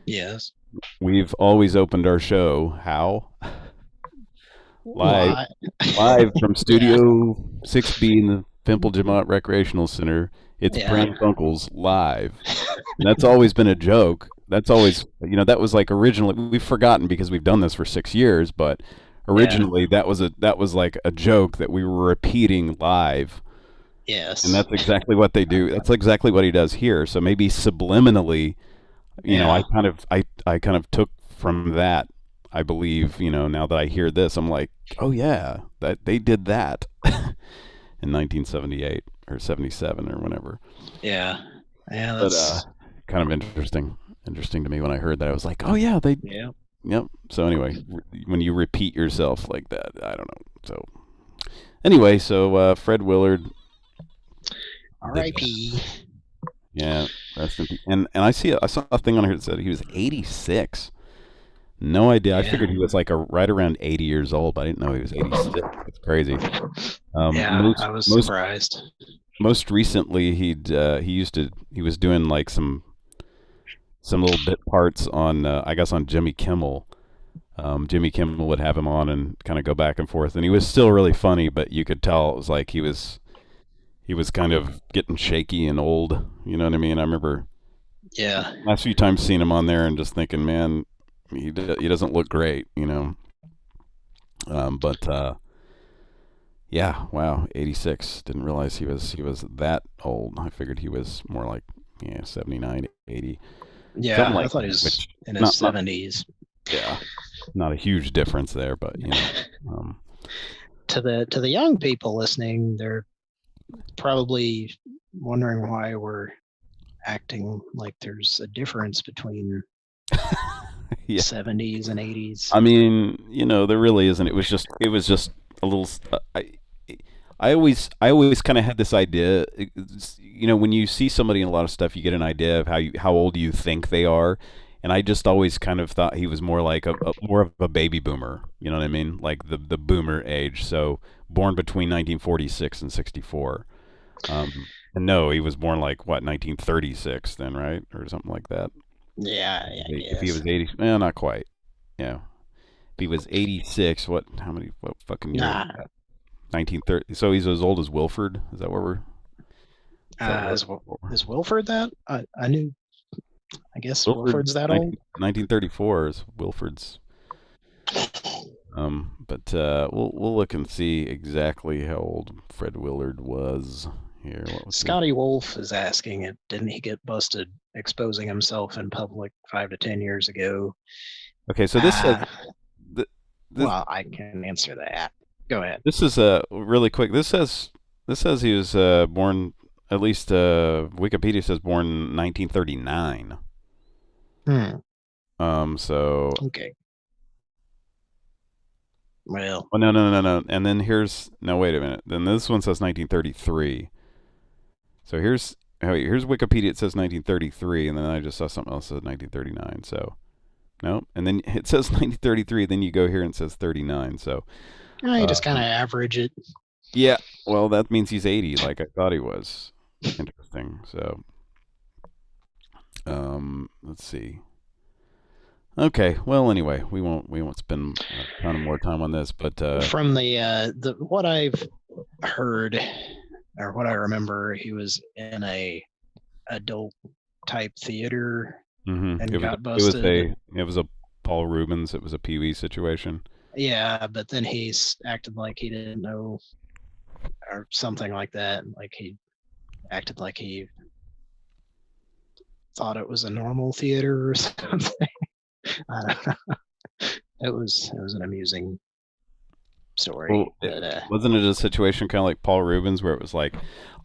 Yes. We've always opened our show how? Live from Studio 6B in the Pimple Jamont Recreational Center. It's Pran Funkels live. And that's always been a joke. That's always, that was like originally, we've forgotten because we've done this for 6 years, but originally that was like a joke that we were repeating live. Yes. And that's exactly what they do. That's exactly what he does here. So maybe subliminally, I kind of took from that. I believe, now that I hear this, I'm like, oh yeah, that they did that in 1978 or 77 or whenever. Yeah. Yeah, that's kind of interesting to me when I heard that. I was like, oh yeah, they. Yeah. Yep. So anyway, when you repeat yourself like that, I don't know. So anyway, Fred Willard. R.I.P. Yeah, rest in peace. And I saw a thing on here that said he was 86. No idea. Yeah. I figured he was like right around 80 years old, but I didn't know he was 86. It's crazy. I was surprised. Most recently, he was doing like some little bit parts on I guess on Jimmy Kimmel. Jimmy Kimmel would have him on and kind of go back and forth, and he was still really funny, but you could tell it was like he was kind of getting shaky and old. You know what I mean? I remember. Yeah. Last few times seeing him on there and just thinking, man, he doesn't look great, yeah, wow, 86. Didn't realize he was that old. I figured he was more like 79, 80. Yeah, I thought he was in his 70s. Yeah, not a huge difference there, but to the young people listening, they're probably wondering why we're acting like there's a difference between 70s and 80s. I mean, there really isn't. It was just a little. I always kind of had this idea. When you see somebody in a lot of stuff, you get an idea of how old you think they are, and I just always kind of thought he was more like more of a baby boomer. You know what I mean? Like the boomer age. So born between 1946 and 64. And no, he was born like 1936 then, right, or something like that. Yeah. If he was 80, not quite. Yeah. If he was 86, what fucking year? Nah. 1930. So he's as old as Wilford. Is that where we're? Is Wilford that? I knew. I guess Wilford's that old. 1934 is Wilford's. But we'll look and see exactly how old Fred Willard was here. Scotty Wolf is asking, didn't he get busted exposing himself in public 5 to 10 years ago? Okay, so this says. Well, I can answer that. Go ahead. This is really quick. This says he was born. At least Wikipedia says born in 1939. So. Okay. Well. Oh, no. And then wait a minute. Then this one says 1933. So here's Wikipedia. It says 1933, and then I just saw something else that said 1939. So. No, and then it says 1933. Then you go here and it says 39. So. You just kind of average it. Yeah, well, that means he's 80, like I thought he was. Interesting. So, let's see. Okay. Well, anyway, we won't spend a ton of more time on this, but from the what I've heard or what I remember, he was in a adult type theater and got busted. It was a Paul Rubens. It was a Pee Wee situation. Yeah, but then he acted like he didn't know or something like that. Like he acted like he thought it was a normal theater or something. I don't know. It was an amusing story. Well, but, wasn't it a situation kind of like Paul Rubens where it was like,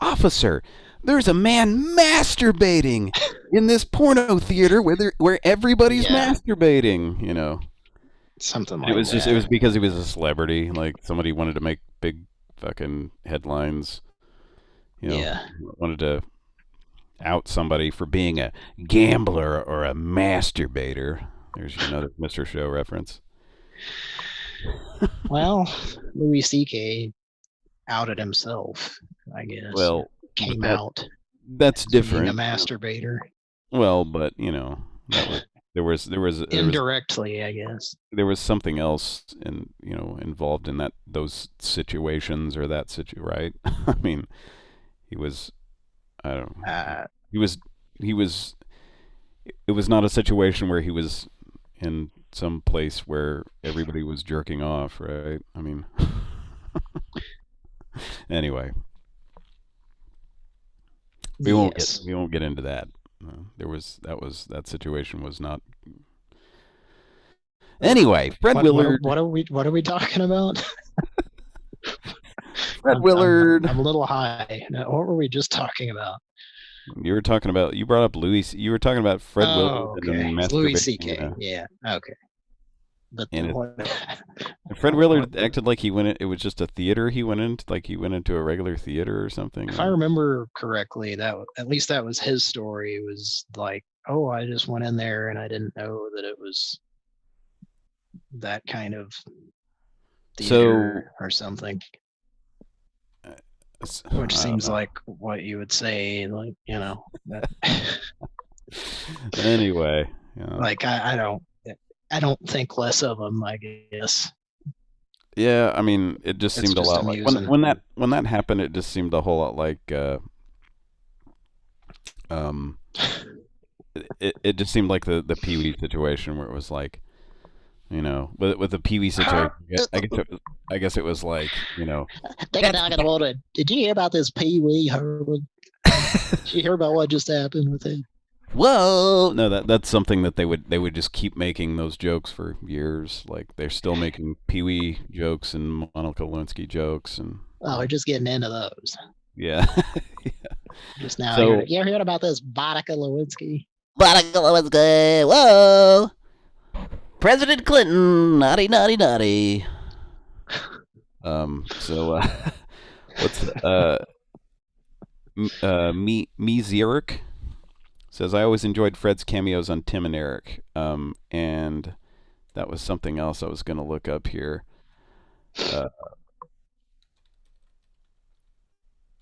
officer, there's a man masturbating in this porno theater where everybody's masturbating, Something like It was that. just, it was because he was a celebrity. Like, somebody wanted to make big fucking headlines. You know, Yeah. wanted to out somebody for being a gambler or a masturbator. There's another Mr. Show reference. Well, Louis C.K. outed himself, I guess. Well, came out. That's different. Being a masturbator. Well, but you know, there was indirectly, I guess. There was something else involved in those situations or right? I mean, he was, I don't know. He was. It was not a situation where he was in some place where everybody was jerking off, right? I mean, anyway, we won't get into that. That situation was not. Anyway, Fred Willard. What are we talking about? Fred Willard. I'm a little high. Now, what were we just talking about? You were talking about. You brought up Louis. You were talking about Fred Willard. Okay. And Louis C.K. Yeah. Okay. But Fred Willard acted like he went in, it was just a theater he went into, like he went into a regular theater or something. If I remember correctly, at least that was his story. It was like, oh, I just went in there and I didn't know that it was that kind of theater or something. Which seems like what you would say, like, you know. That anyway. Like, I don't think less of him, I guess. Yeah, I mean, it just seemed a lot like when that happened. It just seemed a whole lot like it just seemed like the Pee Wee situation where it was like, you know, with the Pee Wee situation. I guess it was like, you know. Did you hear about this Pee Wee Herman? Did you hear about what just happened with him? Whoa! No, that's something that they would just keep making those jokes for years. Like they're still making Pee Wee jokes and Monica Lewinsky jokes and. Oh, we're just getting into those. Yeah. Yeah. Just now, you heard about this Monica Lewinsky? Monica Lewinsky, whoa! President Clinton, naughty, naughty, naughty. So, what's me Zurich says I always enjoyed Fred's cameos on Tim and Eric, and that was something else I was going to look up here.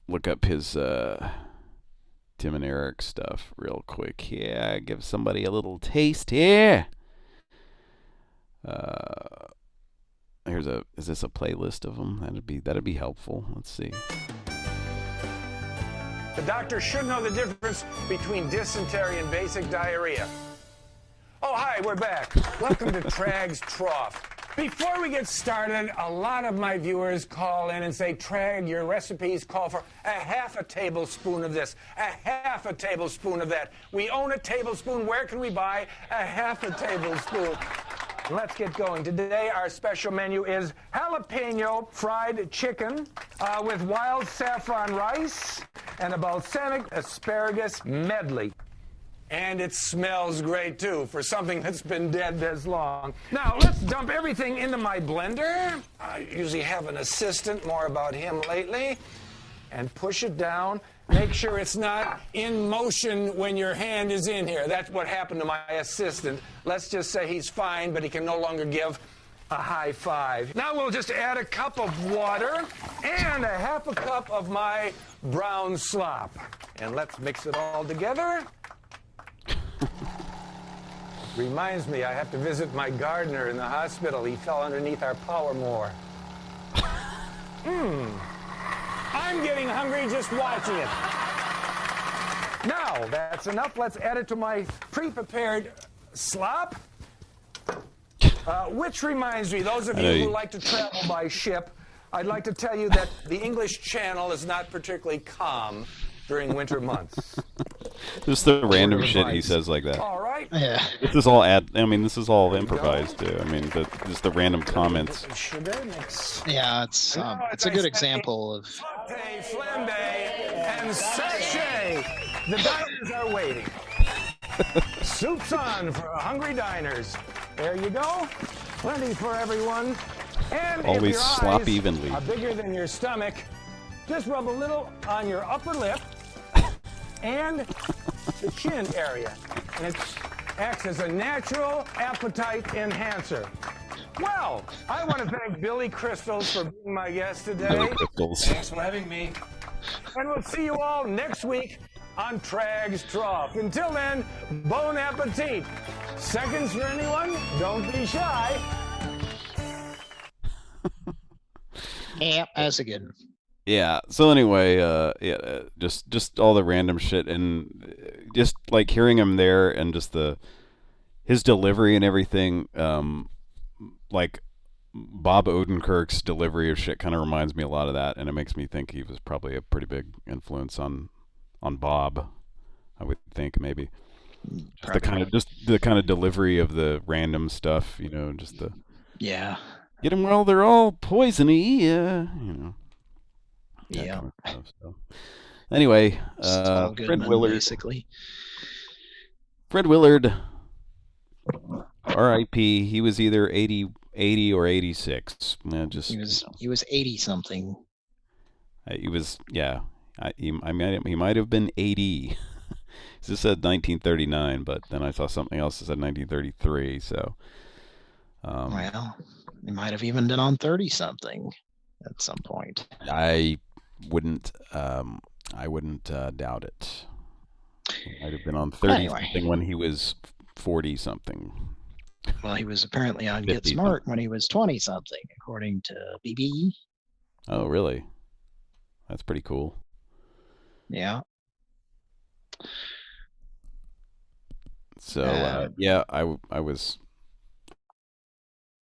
Look up his Tim and Eric stuff real quick. Yeah, give somebody a little taste here. Is this a playlist of them? That'd be helpful. Let's see. The doctor should know the difference between dysentery and basic diarrhea. Oh, hi, we're back. Welcome to Trag's Trough. Before we get started, a lot of my viewers call in and say, Trag, your recipes call for a half a tablespoon of this, a half a tablespoon of that. We own a tablespoon. Where can we buy a half a tablespoon? Let's get going. Today, our special menu is jalapeno fried chicken with wild saffron rice and a balsamic asparagus medley. And it smells great, too, for something that's been dead this long. Now, let's dump everything into my blender. I usually have an assistant, more about him lately. And push it down. Make sure it's not in motion when your hand is in here. That's what happened to my assistant. Let's just say he's fine, but he can no longer give a high five. Now we'll just add a cup of water and a half a cup of my brown slop. And let's mix it all together. Reminds me, I have to visit my gardener in the hospital. He fell underneath our power mower. I'm getting hungry just watching it. Now, that's enough. Let's add it to my pre-prepared slop. Which reminds me, those of you who like to travel by ship, I'd like to tell you that the English Channel is not particularly calm during winter months. Just the random shit he says like that. All right. Yeah. This is all this is all improvised too. I mean, just the random comments. Sugar mix. Yeah, it's a good example of. Saute, flambe, and sachet. The diners are waiting. Soup's on for hungry diners. There you go. plenty for everyone. And Always if your slop eyes evenly. are bigger than your stomach, just rub a little on your upper lip and the chin area. And it acts as a natural appetite enhancer. Well, I want to thank Billy Crystals for being my guest today. Billy Crystals. Thanks for having me. And we'll see you all next week on Trag's Trough. Until then, bon appetit. Seconds for anyone? Don't be shy. Yeah, that's a good one. Yeah. So anyway, just all the random shit, and just like hearing him there, and just his delivery and everything. Like Bob Odenkirk's delivery of shit kind of reminds me a lot of that, and it makes me think he was probably a pretty big influence on Bob. I would think maybe just the kind of delivery of the random stuff, just the get them while they're all poisony, that kind of stuff. So anyway, Fred Willard, basically. Fred Willard, R.I.P. He was either 80 or 86. He was 80 something. He was he might have been 80. This said 1939, but then I saw something else that said 1933. So, well, he might have even been on 30 something at some point. I wouldn't doubt it. He might have been on 30 something when he was 40 something. Well, he was apparently on Get Smart when he was 20 something, according to BB. Oh, really? That's pretty cool. Yeah. So I was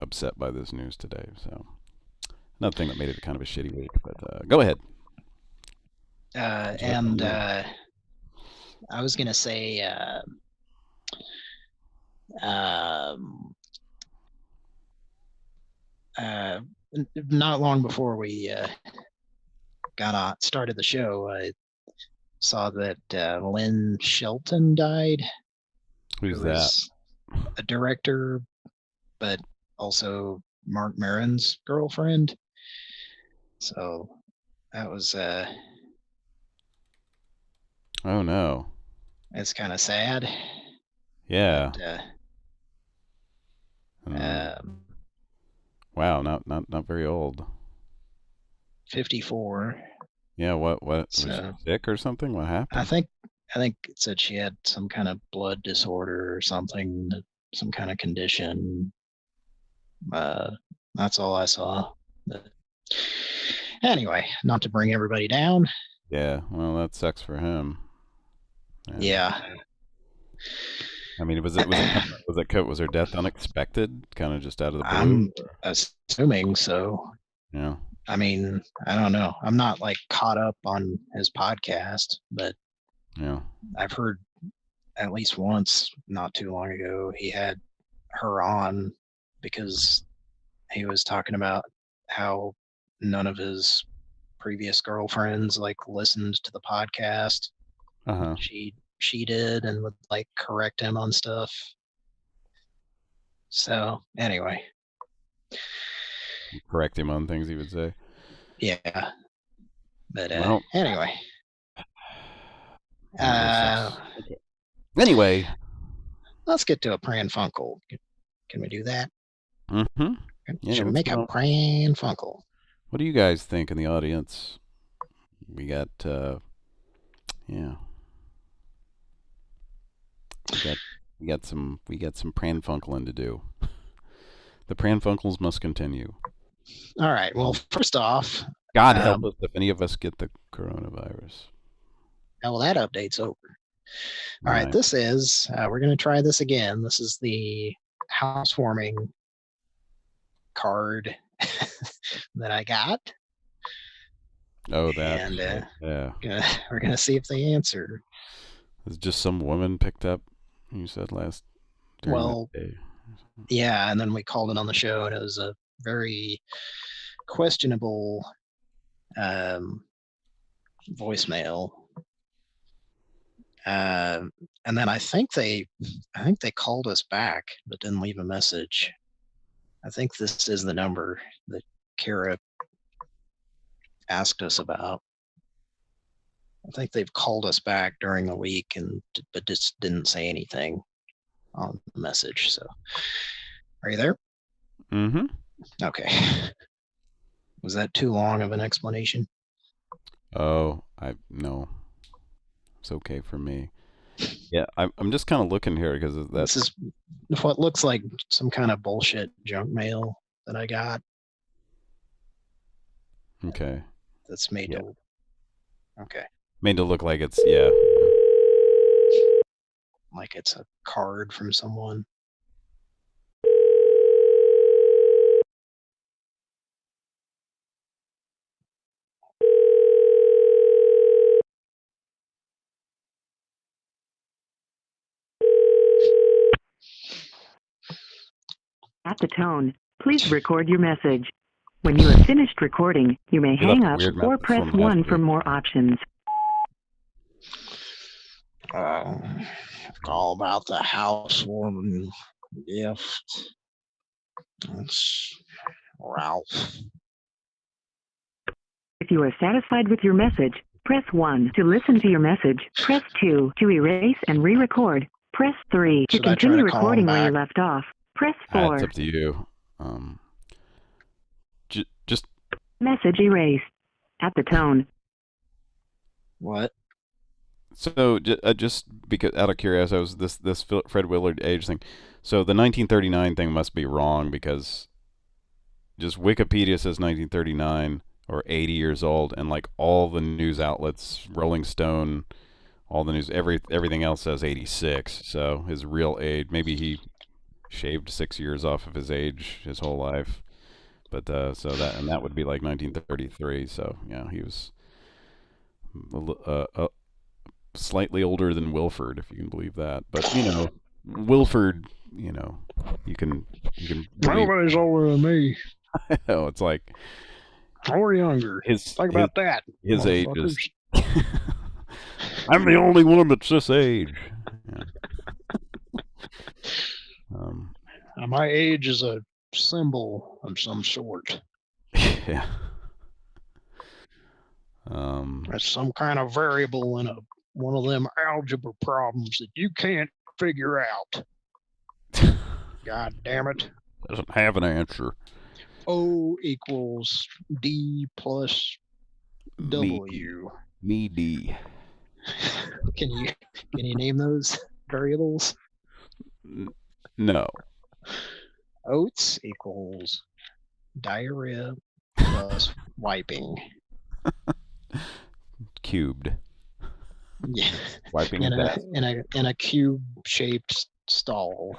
upset by this news today. So another thing that made it kind of a shitty week. But go ahead. I was gonna say, not long before we started the show, I saw that Lynn Shelton died. Who's that? A director, but also Mark Maron's girlfriend. So that was oh no. It's kind of sad. Yeah. But, wow, not very old. 54. Yeah, what was she sick or something? What happened? I think it said she had some kind of blood disorder or something, some kind of condition. That's all I saw. But anyway, not to bring everybody down. Yeah, well, that sucks for him. Yeah. I mean, was her death unexpected? Kind of just out of the blue? I'm assuming so. Yeah. I mean, I don't know. I'm not like caught up on his podcast, but yeah, I've heard at least once not too long ago he had her on because he was talking about how none of his previous girlfriends like listened to the podcast. Uh-huh. She did and would like correct him on stuff. So anyway. Correct him on things he would say. Yeah. But anyway. Anyway. Let's get to a Pran Funkel. Can we do that? Mm-hmm. Yeah, should we make a Pran Funkel? What do you guys think in the audience? We got we got some Pran Funkeling to do. The Pran Funkels must continue. All right. Well, first off, God help us if any of us get the coronavirus. Well, that update's over. All right. This is we're going to try this again. This is the housewarming card that I got. Oh, that. And yeah. We're going to see if they answer. It's just some woman picked up. You said last. Well, yeah, and then we called it on the show, and it was a very questionable voicemail. And then I think they called us back, but didn't leave a message. I think this is the number that Kara asked us about. I think they've called us back during the week but just didn't say anything on the message. So, are you there? Mm-hmm. Okay. Was that too long of an explanation? Oh, no. It's okay for me. Yeah, I'm just kind of looking here because This is what looks like some kind of bullshit junk mail that I got. Okay. That's made to. Okay. Made to look like it's like it's a card from someone. At the tone, please record your message. When you have finished recording, you may hang up or press 1 for more options. All about the housewarming gift. That's Ralph. If you are satisfied with your message, press 1 to listen to your message. Press 2 to erase and re-record. Press 3 to continue recording where you left off. Press 4. It's up to you. Just message erased. At the tone. What? So just because out of curiosity, I was this Fred Willard age thing. So the 1939 thing must be wrong because just Wikipedia says 1939 or 80 years old, and like all the news outlets, Rolling Stone, all the news, everything else says 86. So his real age, maybe he shaved 6 years off of his age his whole life. But so that would be like 1933. So yeah, he was slightly older than Wilford, if you can believe that. But Wilford, you can. Nobody's older than me. I know, it's like or younger. Think about that. His age is. I'm the only one that's this age. Yeah. My age is a symbol of some sort. Yeah. That's some kind of variable in one of them algebra problems that you can't figure out. God damn it. Doesn't have an answer. O equals D plus W. Me D. Can you name those variables? No. Oats equals diarrhea plus wiping. Cubed. Yeah. Wiping in a cube-shaped stall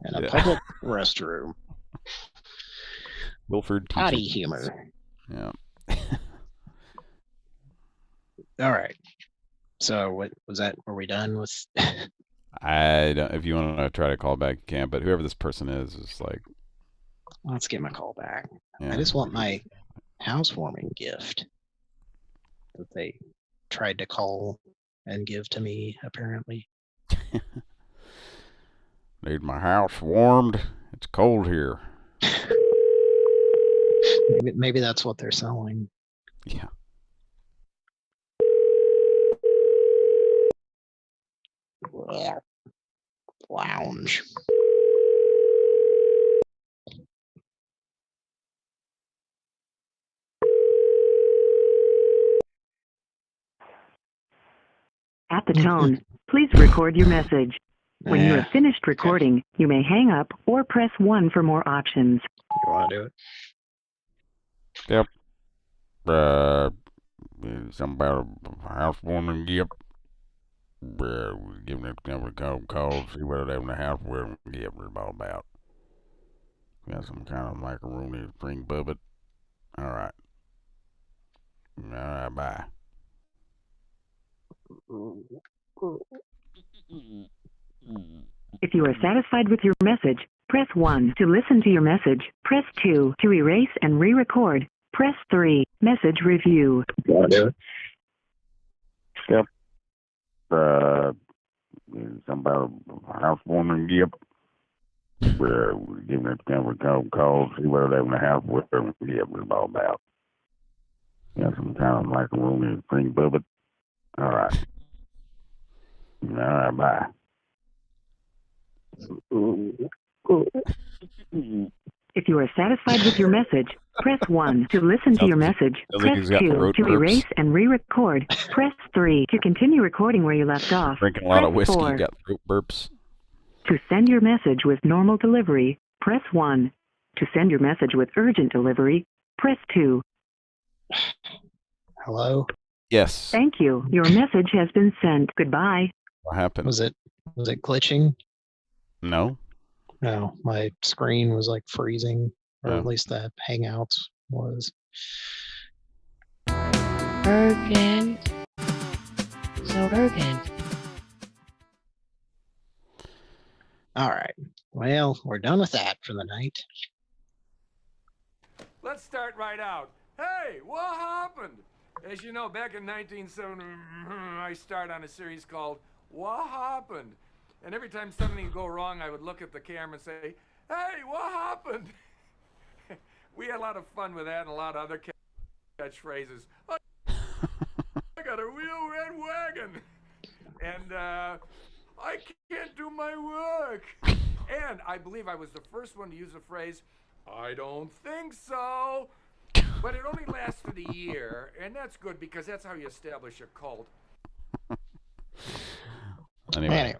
in a public restroom. Wilford potty humor. Yeah. All right. So what was that? Were we done with? I don't. If you want to try to call back, you can. But whoever this person is like. Let's get my call back. Yeah. I just want my housewarming gift that they tried to call and give to me, apparently. Need my house warmed. It's cold here. Maybe that's what they're selling. Yeah. Lounge. At the tone, please record your message. When you have finished recording, you may hang up or press 1 for more options. You want to do it? Yep. Something about a housewarming gift. Giving it a call, see what having a housewarming gift is all about. Got some kind of macaroni spring bubbit. All right. All right, bye. If you are satisfied with your message, press 1 to listen to your message. Press 2 to erase and re-record. Press 3. Message review. Yep. Something about a housewarming gift. We're giving it kind of a call, see what they want to have with them. Yeah, we're all about. Yeah, some kind of macaroni and cream bubbit. All right. All right, bye. If you are satisfied with your message, press 1 to listen to your message. Press 2 to erase and re-record. Press 3 to continue recording where you left off. Drinking a lot of Press whiskey, 4 you got throat burps. to send your message with normal delivery. Press 1 to send your message with urgent delivery. Press 2. Hello? Yes. Thank you. Your message has been sent. Goodbye. What happened? Was it glitching? No. No, my screen was like freezing, or Oh. at least the Hangouts was. Urgent. So urgent. All right. Well, we're done with that for the night. Let's start right out. Hey, what happened? As you know, back in 1970, I started on a series called What Happened? And every time something would go wrong, I would look at the camera and say, hey, what happened? We had a lot of fun with that and a lot of other catchphrases. I got a real red wagon. And I can't do my work. And I believe I was the first one to use the phrase, I don't think so. But it only lasted a year, and that's good because that's how you establish a cult. Anyway.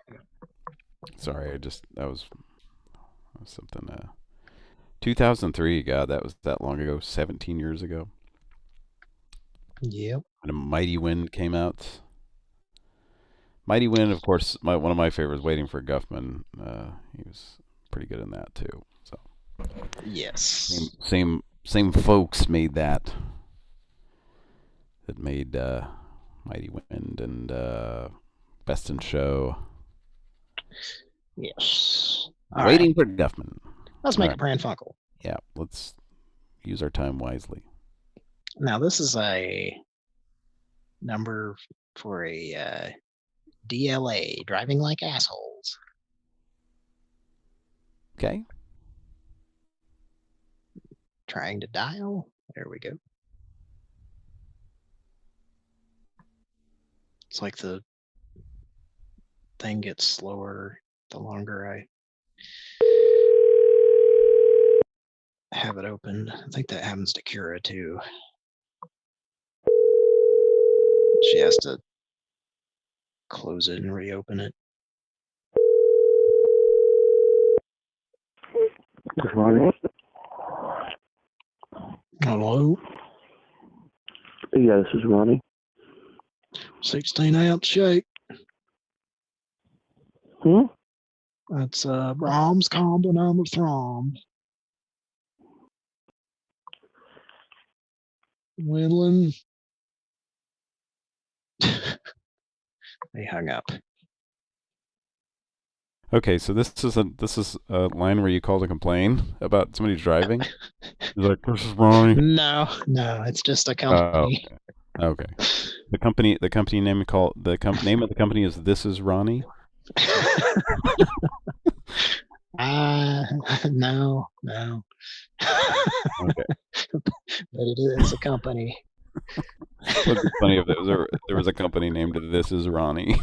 Sorry, that was something. 2003, God, that was that long ago, 17 years ago. Yep. And A Mighty Wind came out. Mighty Wind, of course, one of my favorites, Waiting for Guffman. He was pretty good in that too. So. Yes. Same folks made that. That made Mighty Wind and Best in Show. Yes. Waiting for Guffman. Let's make a Pran Funkel. Yeah, let's use our time wisely. Now, this is a number for a DLA, driving like assholes. Okay. Trying to dial. There we go. It's like the thing gets slower the longer I have it open. I think that happens to Kira too. She has to close it and reopen it. Hello? Yeah, this is Ronnie. 16-ounce shake. That's Brahms combo number throm. Whittling. They hung up. Okay, so this is a line where you call to complain about somebody driving. You're like, this is Ronnie. No, it's just a company. Oh, okay. The company name name of the company is This Is Ronnie. No. Okay. But it is a company. It would be funny if there was a company named This Is Ronnie.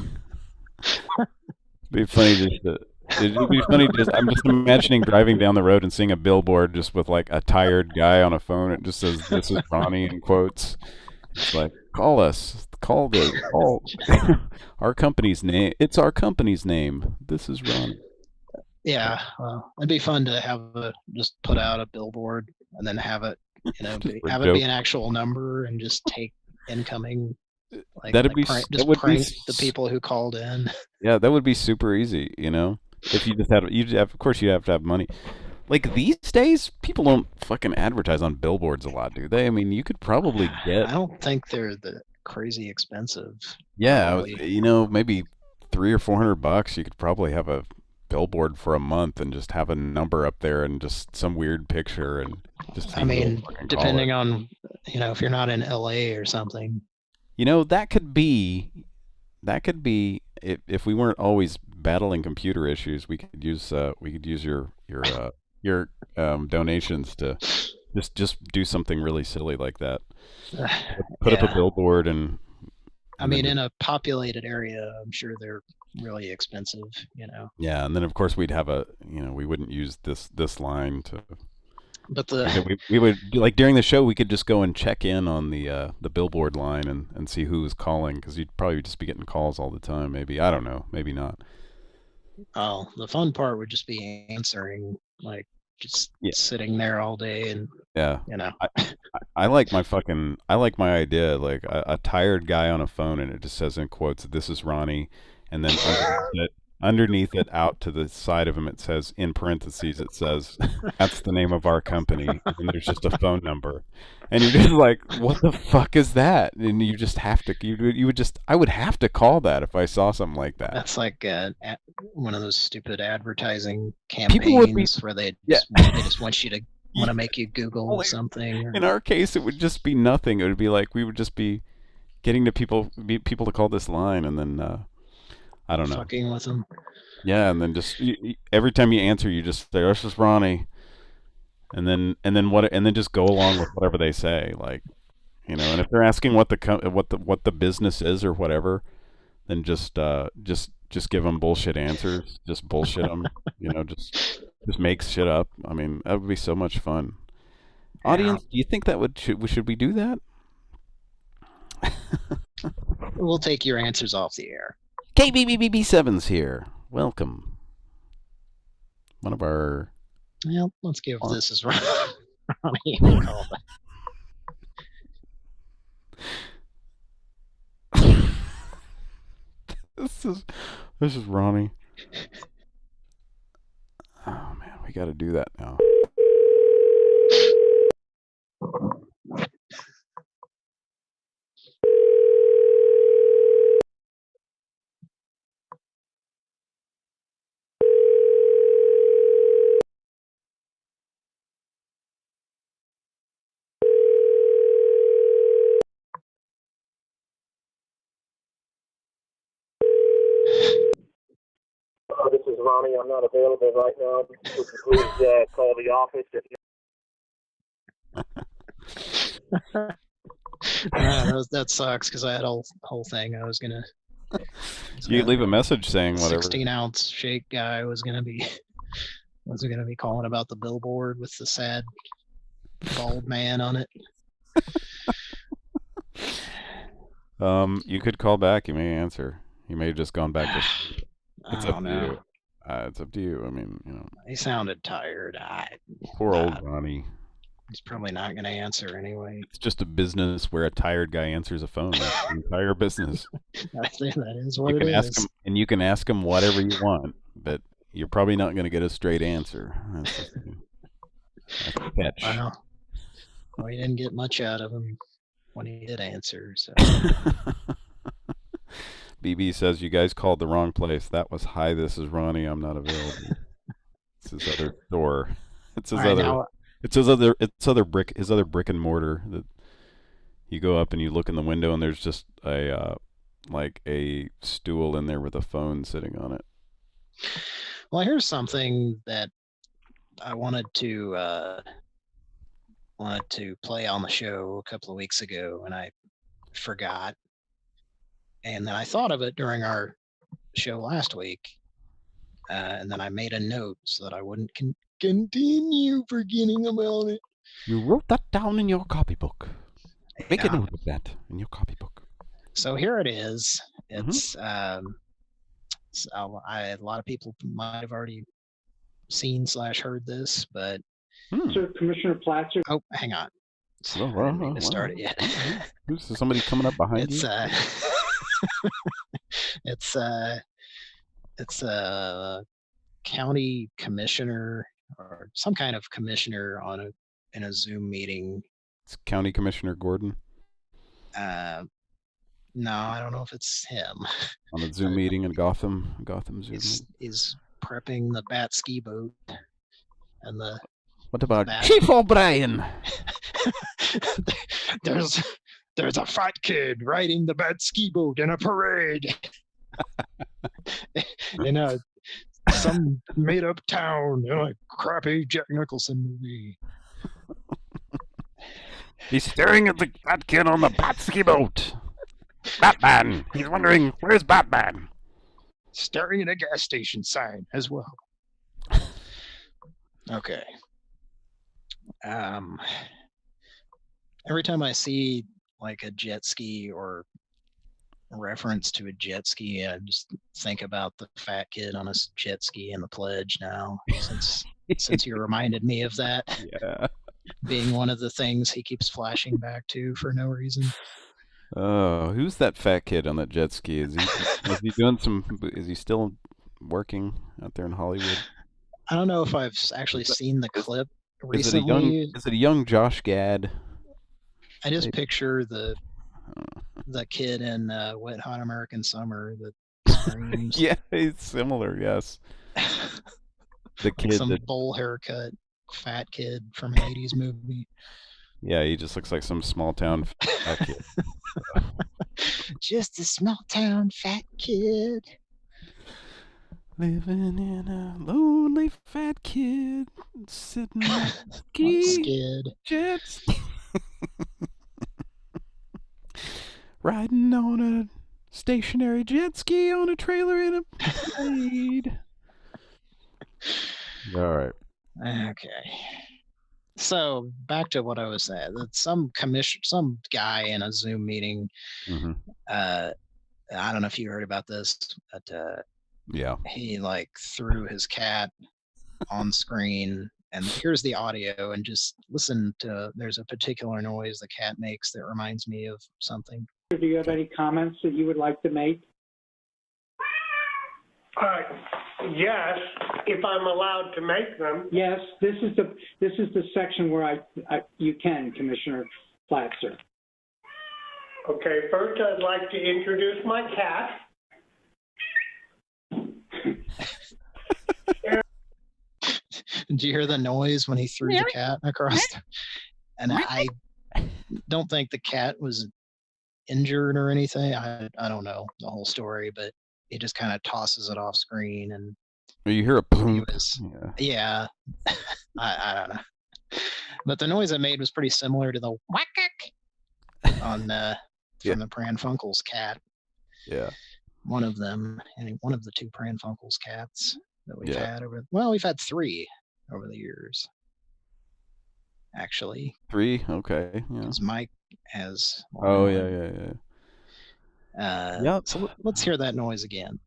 It'd be funny I'm just imagining driving down the road and seeing a billboard just with like a tired guy on a phone. It just says "This is Ronnie" in quotes. It's like, call our company's name. It's our company's name. This is Ronnie. Yeah, well, it'd be fun to have just put out a billboard and then have it, have it be an actual number and just take incoming. Prank the people who called in. Yeah, that would be super easy. If you just had, of course, you have to have money. Like these days, people don't fucking advertise on billboards a lot, do they? I mean, you could probably get. I don't think they're crazy expensive. Yeah, maybe $300 or $400. You could probably have a billboard for a month and just have a number up there and just some weird picture and just. I mean, depending on if you're not in LA or something. That could be if we weren't always battling computer issues, we could use your donations to just do something really silly like that. Put up a billboard and I mean, in a populated area, I'm sure they're really expensive, Yeah, and then of course we'd have we wouldn't use this line to. But we would like during the show we could just go and check in on the billboard line and see who was calling, because you'd probably just be getting calls all the time. Maybe, I don't know, maybe not. Oh, the fun part would just be answering, like just sitting there all day and I like my idea, like a tired guy on a phone, and it just says in quotes, "This is Ronnie," and then underneath it, out to the side of him, it says, in parentheses, it says, "That's the name of our company," and there's just a phone number, and you're just like, "What the fuck is that?" And you just have to, I would have to call that if I saw something like that. That's like one of those stupid advertising campaigns where they just want you to want to make you Google something. In our case, it would just be nothing. It would be like we would just be getting people to call this line, and then I don't know, fucking with them. Yeah, and then just every time you answer, you just say, "This is Ronnie," and then just go along with whatever they say, like, and if they're asking what the business is or whatever, then just give them bullshit answers, just bullshit them, just make shit up. I mean, that would be so much fun. Yeah. Audience, do you think that should we do that? We'll take your answers off the air. KBBB7's here. Welcome. One of our... Well, let's give this as Ronnie a call. This is Ronnie. Oh, man, we got to do that now. This is Ronnie. I'm not available right now. Would you please call the office if you... That sucks, because I had a whole thing I was gonna. You leave a message saying whatever. 16-ounce shake guy was gonna be calling about the billboard with the sad bald man on it. You could call back. You may answer. You may have just gone back. It's up to you. It's up to you. I mean, He sounded tired. Poor old Ronnie. He's probably not going to answer anyway. It's just a business where a tired guy answers a phone. That's the entire business. That is what it is. Ask him, and you can ask him whatever you want, but you're probably not going to get a straight answer. That's the catch. Well, he didn't get much out of him when he did answer. So. BB says, "You guys called the wrong place. That was hi. This is Ronnie. I'm not available." It's his other store. It's his other brick and mortar that you go up and you look in the window and there's just a stool in there with a phone sitting on it. Well, here's something that I wanted to play on the show a couple of weeks ago, and I forgot. And then I thought of it during our show last week, and then I made a note so that I wouldn't continue forgetting about it. You wrote that down in your copybook. Make a note of that in your copybook. So here it is. It's a lot of people might have already seen / heard this, but Sir, Commissioner Platzer. Oh, hang on. I didn't mean to start it yet. Is somebody coming up behind you? It's a county commissioner or some kind of commissioner in a Zoom meeting. It's County Commissioner Gordon. No, I don't know if it's him. On a Zoom meeting in Gotham Zoom. He's prepping the bat ski boat and the. What about Chief O'Brien? There's a fat kid riding the bat ski boat in a parade. in some made-up town in a crappy Jack Nicholson movie. He's staring at the fat kid on the Batski boat. Batman. He's wondering, where's Batman? Staring at a gas station sign as well. Okay. Every time I see like a jet ski or reference to a jet ski, I just think about the fat kid on a jet ski in The Pledge now, since you reminded me of that. Yeah. Being one of the things he keeps flashing back to for no reason. Oh, who's that fat kid on that jet ski? Is he doing is he still working out there in Hollywood? I don't know if I've actually seen the clip recently. Is it a young Josh Gad? I just picture the kid in Wet Hot American Summer that screams. Yeah, he's similar, yes. The kid, like some bowl haircut fat kid from an 80s movie. Yeah, he just looks like some small town fat kid. Just a small town fat kid. Living in a lonely fat kid sitting on jet ski. Riding on a stationary jet ski on a trailer in a parade. All right. Okay. So back to what I was saying. That some guy in a Zoom meeting. Mm-hmm. I don't know if you heard about this, but yeah, he like threw his cat on screen, and here's the audio, and just listen to. There's a particular noise the cat makes that reminds me of something. Do you have any comments that you would like to make? Yes, if I'm allowed to make them. Yes, this is the section where you can, Commissioner Platzer. Okay, first I'd like to introduce my cat. Did you hear the noise when he threw the cat across? And I don't think the cat was injured or anything. I don't know the whole story, but he just kind of tosses it off screen, and you hear a boom. Yeah. I don't know, but the noise it made was pretty similar to the whack on from the Pran Funkels cat. Yeah, one of them, and one of the two Pran Funkels cats that we've had we've had 3 over the years. Actually, 3. Okay, yeah. Because Mike has. Oh yeah. Yep. So let's hear that noise again.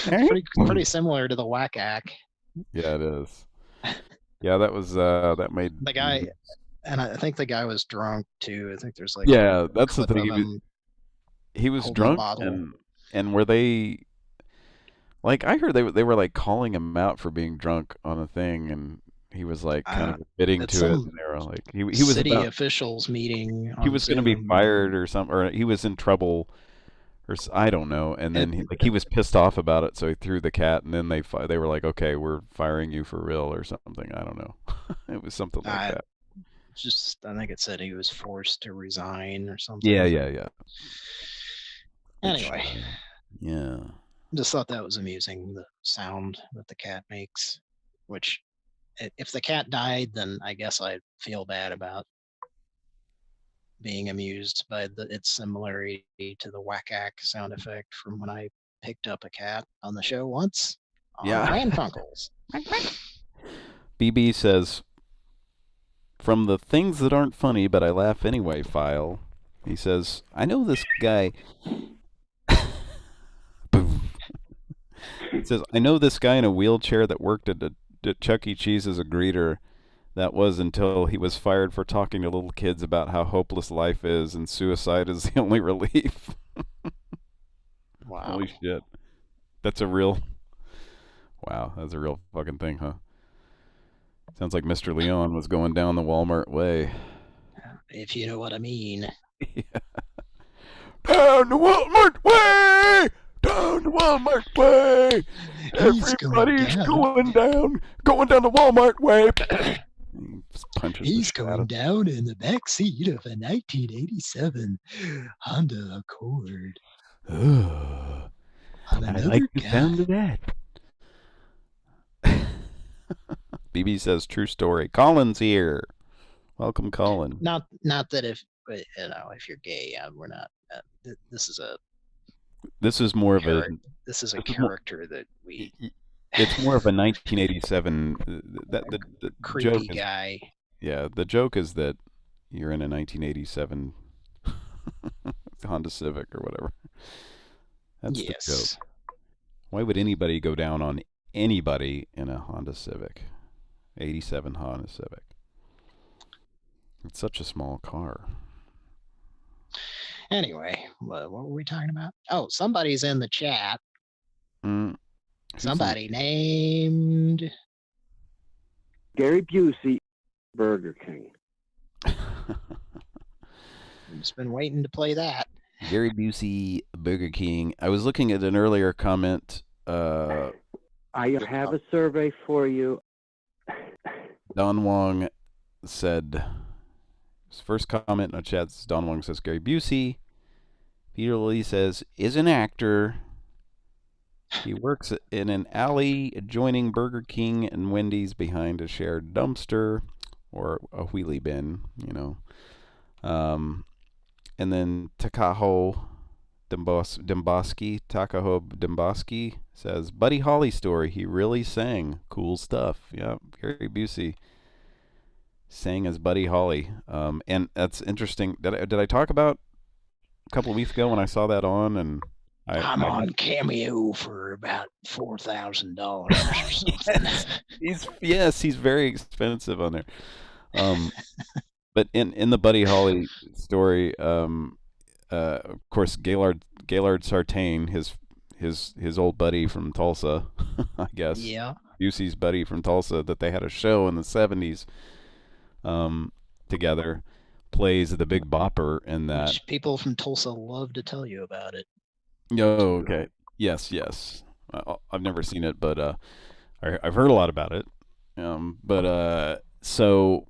pretty similar to the whack-ack. Yeah, it is. Yeah, that was that made the guy, and I think the guy was drunk too. I think there's like that's the thing. He was drunk, and were they? Like I heard they were like calling him out for being drunk on a thing, and he was like kind of admitting to it. And they were like he was city officials meeting. He was going to be fired or something, or he was in trouble, or I don't know. And then he was pissed off about it, so he threw the cat. And then they were like, okay, we're firing you for real or something. I don't know. It was something like that. I think it said he was forced to resign or something. Yeah. Anyway. Yeah. Just thought that was amusing, the sound that the cat makes, which if the cat died, then I guess I'd feel bad about being amused by its similarity to the whack-ack sound effect from when I picked up a cat on the show once on Pran Funkels. BB says, from the things that aren't funny but I laugh anyway file, he says, I know this guy... It says, I know this guy in a wheelchair that worked at Chuck E. Cheese as a greeter. That was until he was fired for talking to little kids about how hopeless life is and suicide is the only relief. Wow. Holy shit. That's a real... Wow, that's a real fucking thing, huh? Sounds like Mr. Leon was going down the Walmart way. If you know what I mean. Yeah. Down the Walmart way! Down the Walmart way! Everybody's going down the Walmart way! He punches punches He's the shit going out of down in the back seat of a 1987 Honda Accord. Ugh. On I another like the guy. sound of that. BB says true story. Colin's here. Welcome, Colin. Not that if if you're gay, we're not. This is a. This is more of a. This is a character that we. It's more of a 1987. The creepy joke is, guy. Yeah, the joke is that you're in a 1987 Honda Civic or whatever. That's the joke. Why would anybody go down on anybody in a Honda Civic? 87 Honda Civic. It's such a small car. Anyway, what were we talking about? Oh, somebody's in the chat. Somebody named Gary Busey, Burger King. I've just been waiting to play that. Gary Busey, Burger King. I was looking at an earlier comment. I have a survey for you. Don Wong said, his first comment in the chat, Don Wong says, Gary Busey. Peter Lee says, is an actor. He works in an alley adjoining Burger King and Wendy's behind a shared dumpster or a wheelie bin, you know. And then Takaho Demboski says, Buddy Holly story. He really sang. Cool stuff. Yeah, Gary Busey sang as Buddy Holly. And that's interesting. Did I talk about a couple of weeks ago when I saw that on? And I'm on Cameo for about $4,000 or something. He's very expensive on there. But in the Buddy Holly story, of course, Gaylord Sartain, his old buddy from Tulsa, I guess. Yeah. Busey's buddy from Tulsa, that they had a show in the 70s together, plays the Big Bopper in that. Which people from Tulsa love to tell you about it. Oh, okay. Yes. I've never seen it, but I've heard a lot about it. So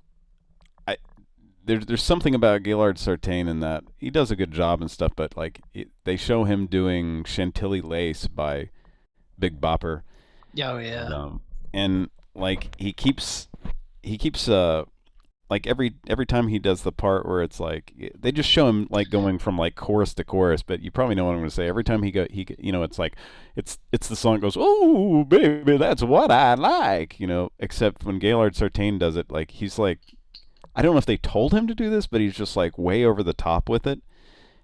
there's something about Gaylord Sartain in that he does a good job and stuff, but like they show him doing Chantilly Lace by Big Bopper. Oh yeah. And like he keeps like every time he does the part where it's like they just show him like going from like chorus to chorus, but you probably know what I'm going to say. Every time he it's like it's the song that goes, oh baby, that's what I like, except when Gaylord Sartain does it, like he's like, I don't know if they told him to do this, but he's just like way over the top with it.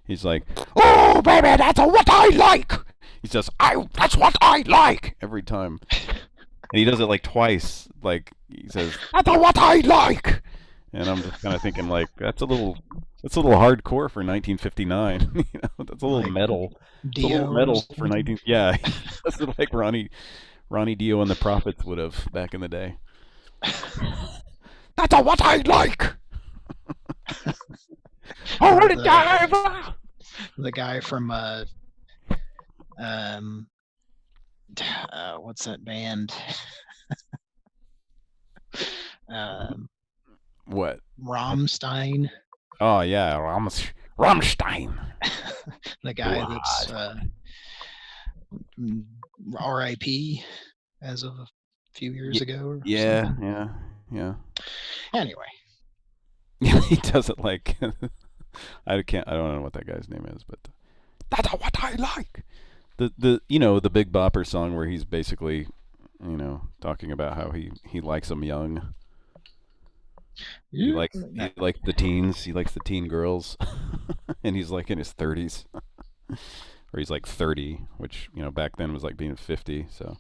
He's like, oh baby, that's what I like. He says, that's what I like every time. And he does it like twice. Like he says, that's what I like. And I'm just kind of thinking, like, that's a little hardcore for 1959. That's a little metal. It's a little metal for 19. Yeah, that's like Ronnie Dio and the Prophets would have back in the day. That's what I like. The guy from what's that band? What? Rammstein. Oh yeah, Rammstein. The guy that's R.I.P. as of a few years ago. Yeah. Anyway. Yeah, he does it like I don't know what that guy's name is, but that's what I like. The Big Bopper song where he's basically, talking about how he likes them young. He likes the teens. He likes the teen girls, and he's like in his 30s, or he's like 30, which back then was like being 50. So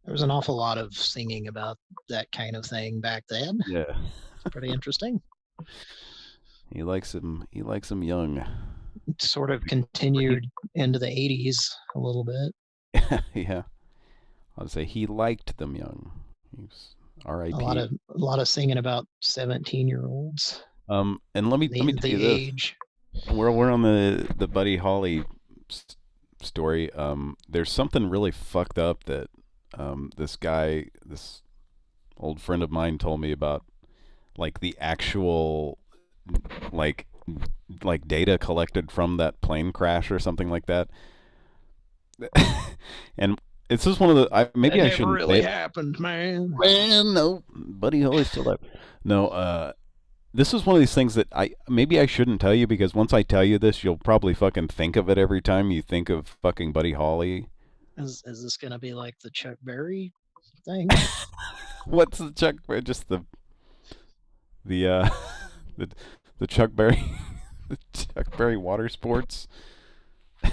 there was an awful lot of singing about that kind of thing back then. Yeah, it's pretty interesting. He likes them young. It sort of continued into the 80s a little bit. Yeah, I'll say he liked them young. He's R.I.P. A lot of singing about 17-year-olds. And let me tell you this. We're on the Buddy Holly story. There's something really fucked up that this guy, this old friend of mine told me about, like, the actual, like data collected from that plane crash or something like that. And it's just one of the, maybe that I never shouldn't really say it. happened, man. Man, no, Buddy Holly's still alive. No, this is one of these things that maybe I shouldn't tell you, because once I tell you this, you'll probably fucking think of it every time you think of fucking Buddy Holly. Is this gonna be like the Chuck Berry thing? What's the Chuck? Just the the Chuck Berry the Chuck Berry water sports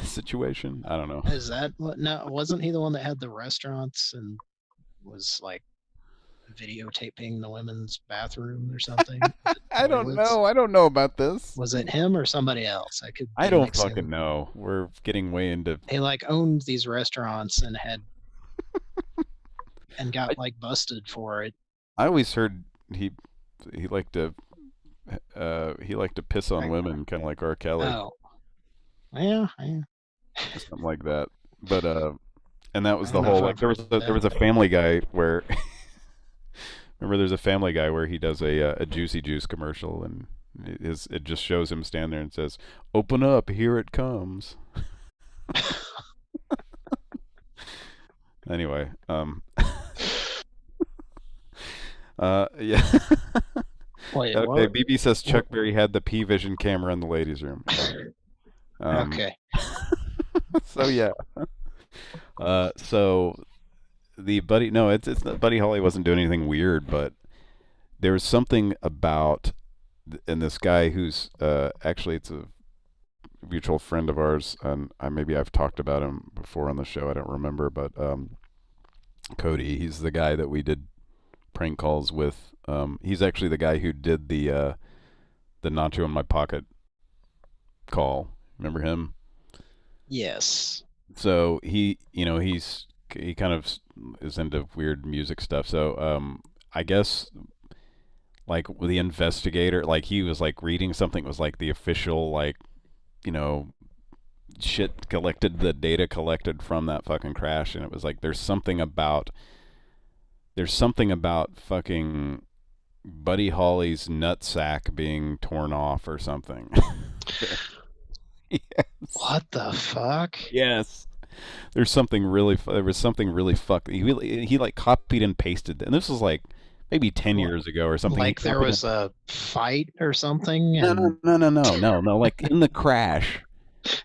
situation? I don't know. Is that what? No, wasn't he the one that had the restaurants and was like videotaping the women's bathroom or something? I don't know. I don't know about this. Was it him or somebody else? I don't fucking know. We're getting way into. He like owned these restaurants and had and got like busted for it. I always heard he liked to piss on women, kind of like R. Kelly. Oh, yeah. Something like that. But and that was the whole, like, there was a Family Guy where remember, there's a Family Guy where he does a Juicy Juice commercial, and it just shows him stand there and says, "Open up, here it comes." Anyway, yeah. Wait, okay, what? BB says Chuck Berry had the P-Vision camera in the ladies' room. Okay. So yeah. So the Buddy, no, it's not, Buddy Holly wasn't doing anything weird, but there was something about, and this guy who's actually, it's a mutual friend of ours, and maybe I've talked about him before on the show, I don't remember, but Cody, he's the guy that we did prank calls with. He's actually the guy who did the Nacho in my pocket call. Remember him? Yes. So he kind of is into weird music stuff. So I guess, like, the investigator, like, he was like reading something, it was like the official, like, shit collected, the data collected from that fucking crash, and it was like there's something about fucking Buddy Holly's nutsack being torn off or something. Yes. What the fuck? Yes. There was something really fucked. He like copied and pasted, and this was like maybe 10 years ago or something. Like there was a fight or something? No. Like in the crash.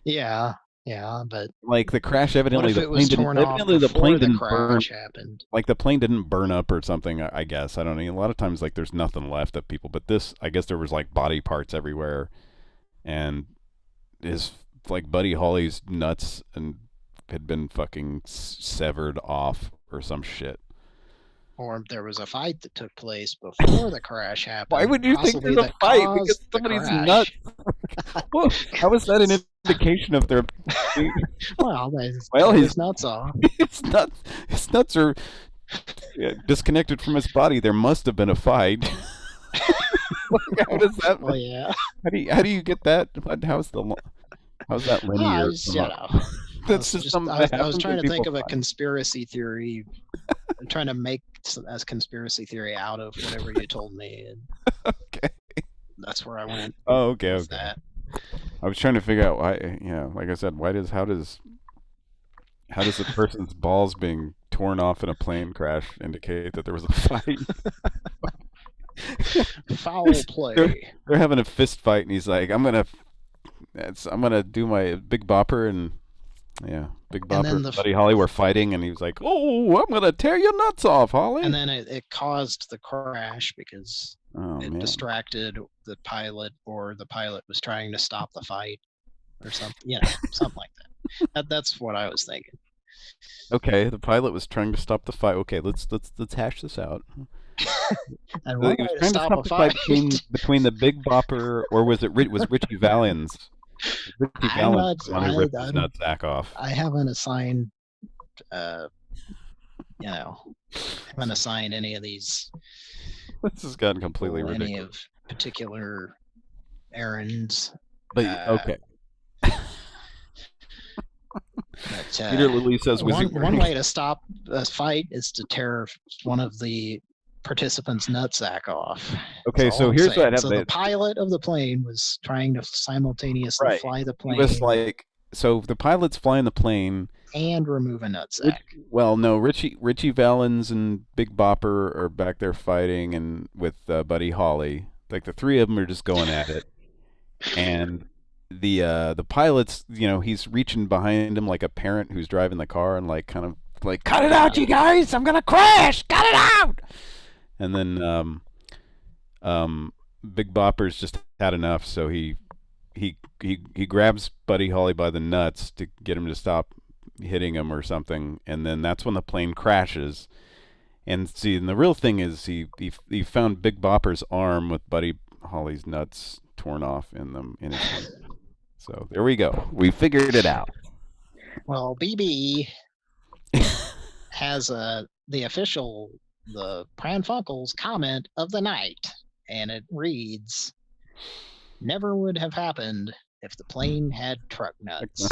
Yeah, but like the crash, evidently what if it was torn off the before plane the didn't crash burn. happened? Like the plane didn't burn up or something. I guess, I don't know. A lot of times, like, there's nothing left of people, but this, I guess, there was like body parts everywhere, and his, like, Buddy Holly's nuts and had been fucking severed off or some shit. Or there was a fight that took place before the crash happened. Why would you think there's a fight? Because somebody's nuts. Well, how is that an indication of their? Well, his nuts off. His nuts are disconnected from his body. There must have been a fight. How does that? Well, yeah. How do you get that? How's that linear? That's just something. I was trying to think of a conspiracy theory. I'm trying to make a conspiracy theory out of whatever you told me. And okay. That's where I went. Oh, okay. That. I was trying to figure out why. Yeah, like I said, how does the person's balls being torn off in a plane crash indicate that there was a fight? Foul play. They're having a fist fight, and he's like, I'm gonna do my Big Bopper, and yeah, Big Bopper and Buddy Holly were fighting, and he was like, "Oh, I'm gonna tear your nuts off, Holly." And then it caused the crash because it distracted the pilot, or the pilot was trying to stop the fight, or something. Something like that. That's what I was thinking. Okay, the pilot was trying to stop the fight. Okay, let's hash this out. And he was trying to stop the fight between the Big Bopper, or was Richie Valens? Richie Valens the one who ripped his nutsack off. I haven't assigned, haven't assigned any of these. This has gotten completely ridiculous. Any of particular errands. But okay. Peter Lilly says one way to stop a fight is to tear one of the participant's nutsack off. Okay, That's all so I'm here's saying. what So the pilot of the plane was trying to simultaneously Right. fly the He plane was like, so the pilot's flying the plane. and remove a nutsack. No, Richie Valens and Big Bopper are back there fighting, and with Buddy Holly, like the three of them are just going at it, and the pilot's, he's reaching behind him like a parent who's driving the car and like kind of like, cut it out, you guys, I'm gonna crash, cut it out, and then Big Bopper's just had enough, so he grabs Buddy Holly by the nuts to get him to stop hitting him or something, and then that's when the plane crashes. And see, and the real thing is he found Big Bopper's arm with Buddy Holly's nuts torn off in his hand. So there we go. We figured it out. Well, BB has the Pran Funkels comment of the night, and it reads, "Never would have happened if the plane had truck nuts."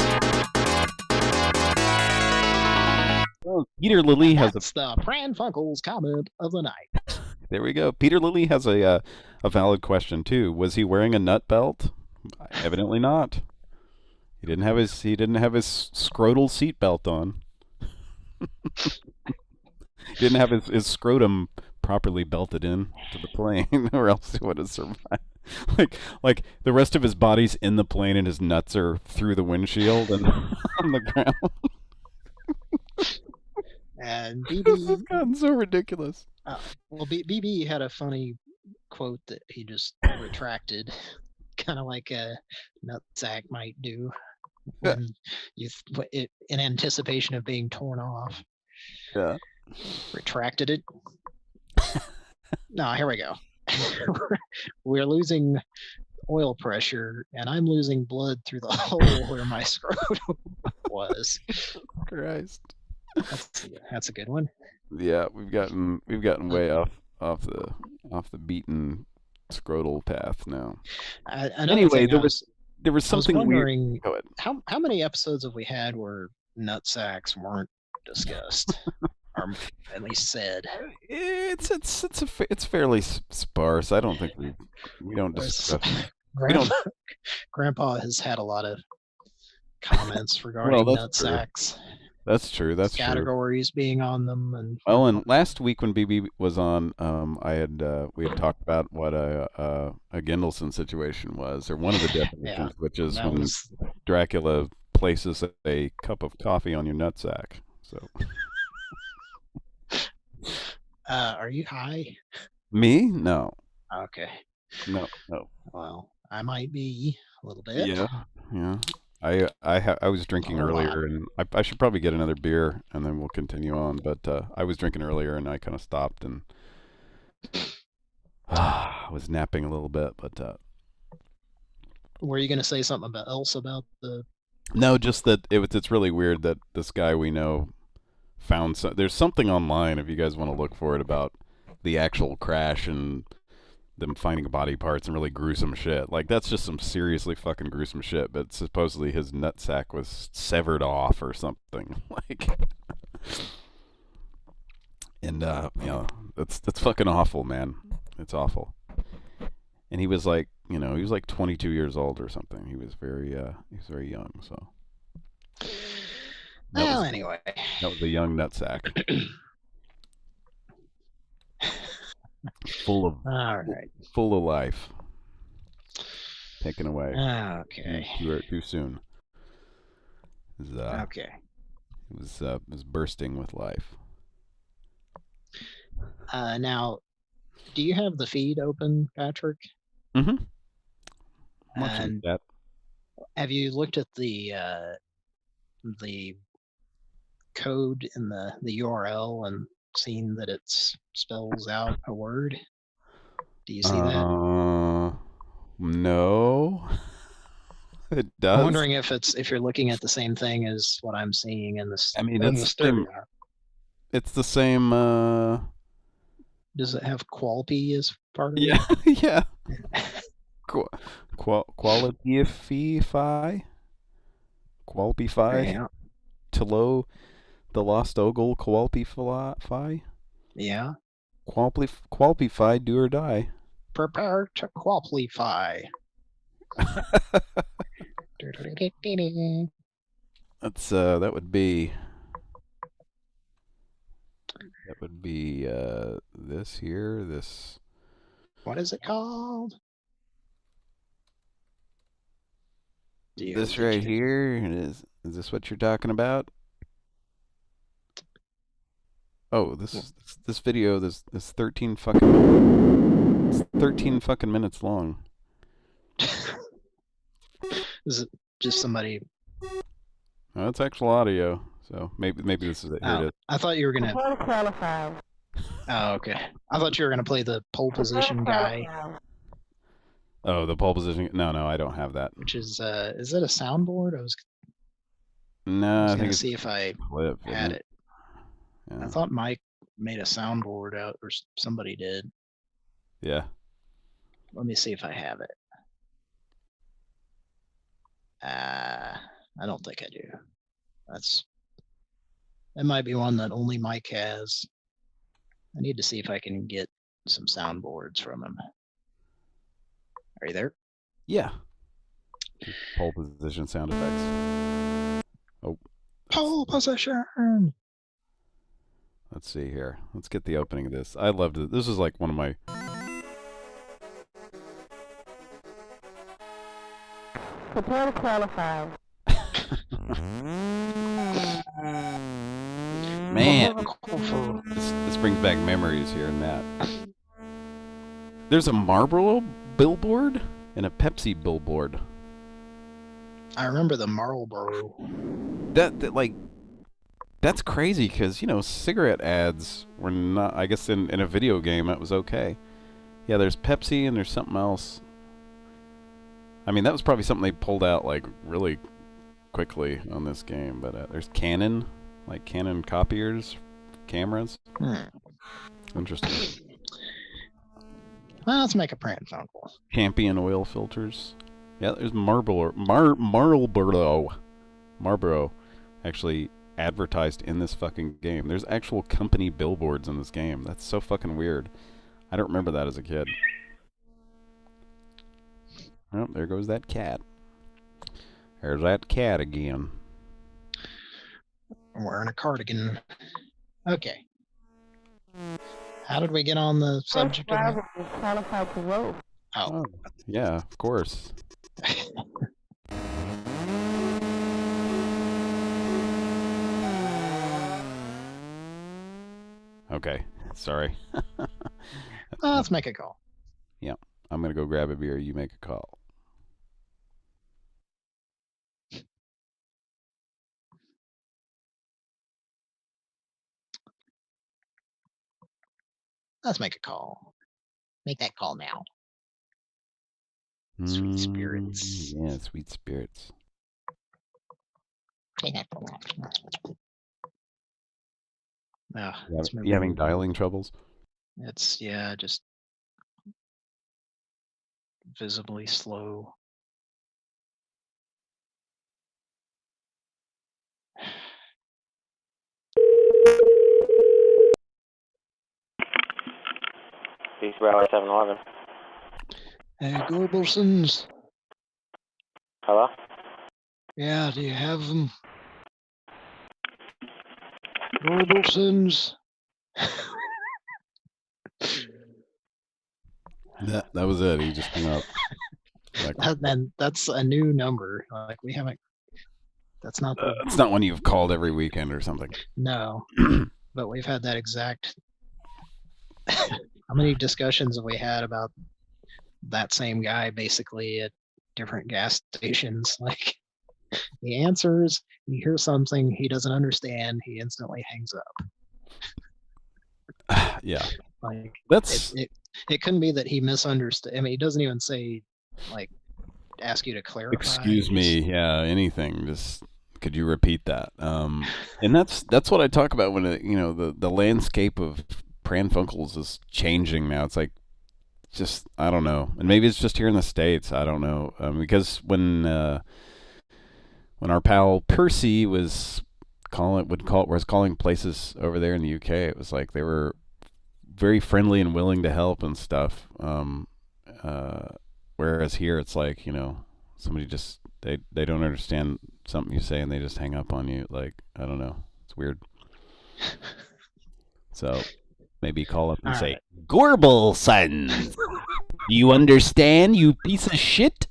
Well, Peter Lilly has That's the Pran Funkels comment of the night. There we go. Peter Lilly has a valid question too. Was he wearing a nut belt? Evidently not. He didn't have his scrotal seat belt on. He didn't have his scrotum properly belted in to the plane, or else he would have survived. Like the rest of his body's in the plane and his nuts are through the windshield and on the ground. And This BB has gotten so ridiculous. BB had a funny quote that he just retracted, kind of like a nutsack might do when in anticipation of being torn off. Yeah. Retracted it. No, here we go. We're losing oil pressure, and I'm losing blood through the hole where my scrotum was. Christ. That's a good one. Yeah, we've gotten way off the beaten scrotal path now. Anyway, there was something wondering, weird. How many episodes have we had where nutsacks weren't discussed, or at least said? It's fairly sparse. I don't think we don't discuss. Grandpa has had a lot of comments regarding nutsacks. That's true. That's categories true. being on them, and and last week when BB was on, we had talked about what a Gendelson situation was, or one of the definitions, which is when Dracula places a cup of coffee on your nutsack. So, are you high? Me? No. Okay. No. Well, I might be a little bit. Yeah. I was drinking earlier, and I should probably get another beer, and then we'll continue on. But I was drinking earlier, and I kind of stopped, and I was napping a little bit. But were you going to say something else about the? No, just that it's really weird that this guy we know found there's something online, if you guys want to look for it, about the actual crash and them finding body parts and really gruesome shit. Like, that's just some seriously fucking gruesome shit, but supposedly his nutsack was severed off or something. Like, and that's fucking awful, man. It's awful. And he was like, he was like 22 years old or something. He was very young, so. Anyway. That was a young nutsack. Full of life. Taken away. Okay. Too soon. Okay. It was bursting with life. Now, do you have the feed open, Patrick? Mm-hmm. And that. Have you looked at the code in the URL and seen that it spells out a word? Do you see that? No. It does. I'm wondering if you're looking at the same thing as what I'm seeing in this. I mean, it's the same. Does it have Qualpy as part of it? Yeah. Qualify. Yeah. Tilo, the Lost Ogle, Qualpify. Yeah. Qualify, do or die. Prepare to qualify. That's that would be this here, this. What is it called? This right here is this what you're talking about? Oh, this video, this 13 fucking minutes long. Is it just somebody? No, it's actual audio. So maybe this is it. Here it is. I thought you were gonna. Oh, okay. I thought you were gonna play the pole position guy. Oh, the pole position. No, I don't have that. Which is that a soundboard? I was gonna see if I had it. Yeah. I thought Mike made a soundboard out, or somebody did. Yeah. Let me see if I have it. I don't think I do. That might be one that only Mike has. I need to see if I can get some soundboards from him. Are you there? Yeah. Pole position sound effects. Oh. Pole position. Let's see here. Let's get the opening of this. I loved it. This is like one of my. Prepare to qualify. Man, this brings back memories here and that. There's a Marlboro billboard and a Pepsi billboard. I remember the Marlboro. That's crazy because, cigarette ads were not, I guess in a video game that was okay. Yeah, there's Pepsi and there's something else. I mean, that was probably something they pulled out really quickly on this game, but there's Canon, Canon copiers, cameras. Interesting. Well, let's make a Pran Funkel. Champion oil filters. Yeah, there's Marlboro actually advertised in this fucking game. There's actual company billboards in this game. That's so fucking weird. I don't remember that as a kid. Oh, there goes that cat. There's that cat again. I'm wearing a cardigan. Okay. How did we get on the subject of that? Oh. Yeah, of course. Okay, sorry. Let's make a call. Yeah, I'm going to go grab a beer. You make a call. Let's make a call. Make that call now. Sweet spirits. Yeah, sweet spirits. Make that call now. You having dialing troubles? It's, just visibly slow. East Valley 7-Eleven. Hey, Gorbelsons. Hello? Yeah, do you have them? Gorbelsons. That was it. He just hung up. And that's a new number. We haven't. That's not. It's not one you've called every weekend or something. No, but we've had that exact. How many discussions have we had about that same guy basically at different gas stations? He answers, you hear something he doesn't understand, he instantly hangs up. Yeah. That's it couldn't be that he misunderstood. I mean, he doesn't even say ask you to clarify. Excuse me, yeah, anything. Just could you repeat that? And that's what I talk about when the landscape of Pran Funkels is changing now. It's just I don't know, and maybe it's just here in the States. I don't know, because when our pal Percy was calling places over there in the UK, it was they were very friendly and willing to help and stuff. Whereas here it's like, somebody just they don't understand something you say and they just hang up on you. Like, I don't know, it's weird. So maybe call up and say, right. Gorble sons, you understand, you piece of shit?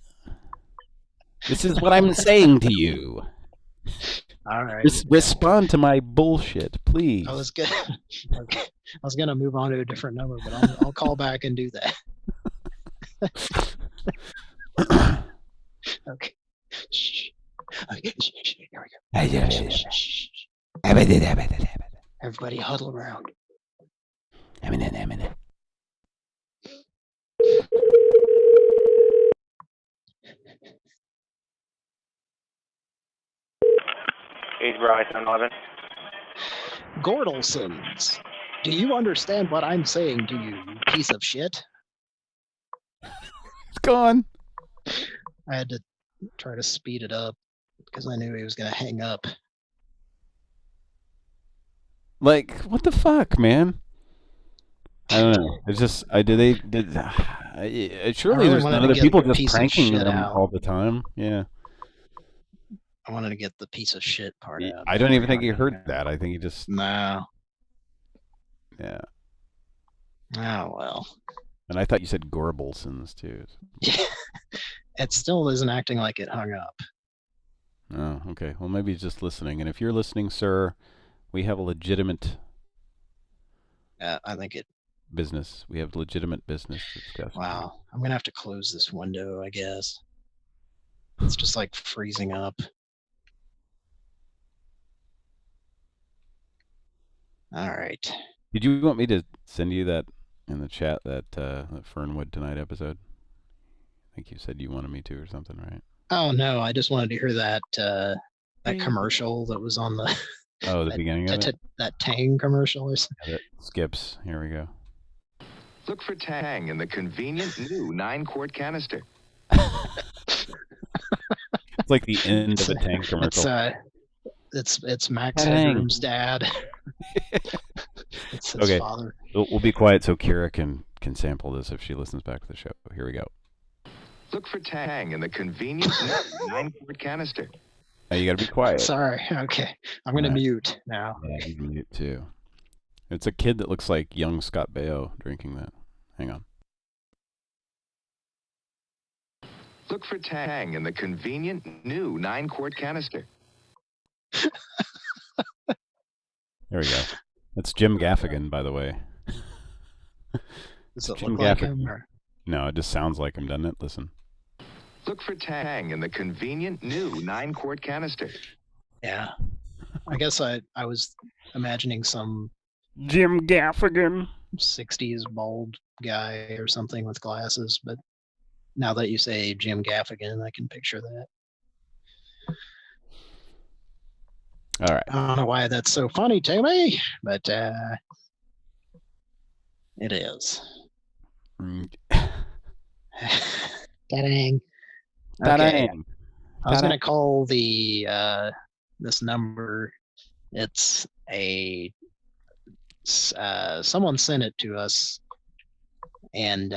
This is what I'm saying to you. All right. Respond to my bullshit, please. I was gonna move on to a different number, but I'll call back and do that. Okay. Shh. Okay. Shh. Here we go. Shh. Everybody huddle around. Bryce, 11. Gordelsons, do you understand what I'm saying to you, you piece of shit? It's gone. I had to try to speed it up because I knew he was going to hang up. Like, what the fuck, man? I don't know. It's just, surely there's other people just pranking them all the time. Yeah. I wanted to get the piece of shit part out. I don't even think he heard that. I think he just... No. Yeah. Oh, well. And I thought you said Gorbelsons, too. Yeah. It still isn't acting like it hung up. Oh, okay. Well, maybe he's just listening. And if you're listening, sir, we have a legitimate... I think it... business. We have legitimate business to discuss. Wow. I'm going to have to close this window, I guess. It's just like freezing up. All right. Did you want me to send you that in the chat, that Fernwood Tonight episode? I think you said you wanted me to or something, right? Oh, no. I just wanted to hear that that commercial that was on the... Oh, the beginning of it? That Tang commercial or something. It skips. Here we go. Look for Tang in the convenient new 9-quart canister. It's like the end of a Tang commercial. It's Max Headroom's dad. It's his father. We'll be quiet so Kira can sample this if she listens back to the show. Here we go. Look for Tang in the convenient 9-quart canister. Oh, you gotta be quiet. Sorry. Okay. I'm gonna mute now. Yeah, you can mute too. It's a kid that looks like young Scott Baio drinking that. Hang on. Look for Tang in the convenient new 9-quart canister. There we go. That's Jim Gaffigan, by the way. Does it Jim look like him? Or? No, it just sounds like him, doesn't it? Listen. Look for Tang in the convenient new 9-quart canister. Yeah. I guess I was imagining some Jim Gaffigan 60s bald guy or something with glasses, but now that you say Jim Gaffigan, I can picture that. All right. I don't know why that's so funny to me, but it is. Ta-dang. Okay. I was going to call the this number. It's a someone sent it to us, and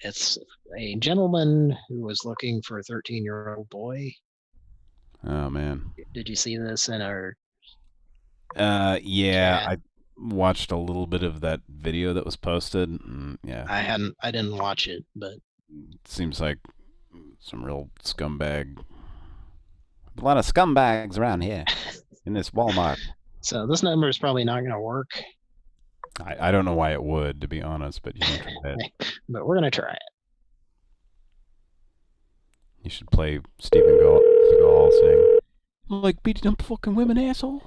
it's a gentleman who was looking for a 13-year-old boy. Oh man. Did you see this in our yeah, I watched a little bit of that video that was posted. Yeah. I didn't watch it, but it seems like some real scumbag. A lot of scumbags around here in this Walmart. So this number is probably not going to work. I don't know why it would, to be honest, but you can try it. But we're going to try it. You should play Stephen Seagal saying, like beating up fucking women, asshole.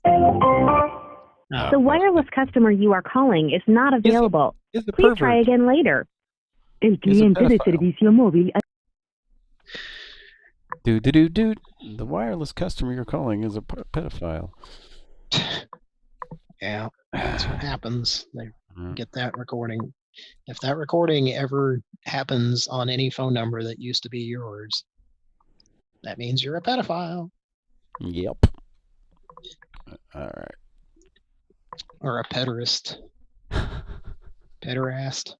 The wireless customer you are calling is not available. Please try again later. El cliente de servicio móvil. Dude. The wireless customer you're calling is a pedophile. Yeah, that's what happens. They get that recording. If that recording ever happens on any phone number that used to be yours, that means you're a pedophile. Yep. All right. Or a pederast. Pederast.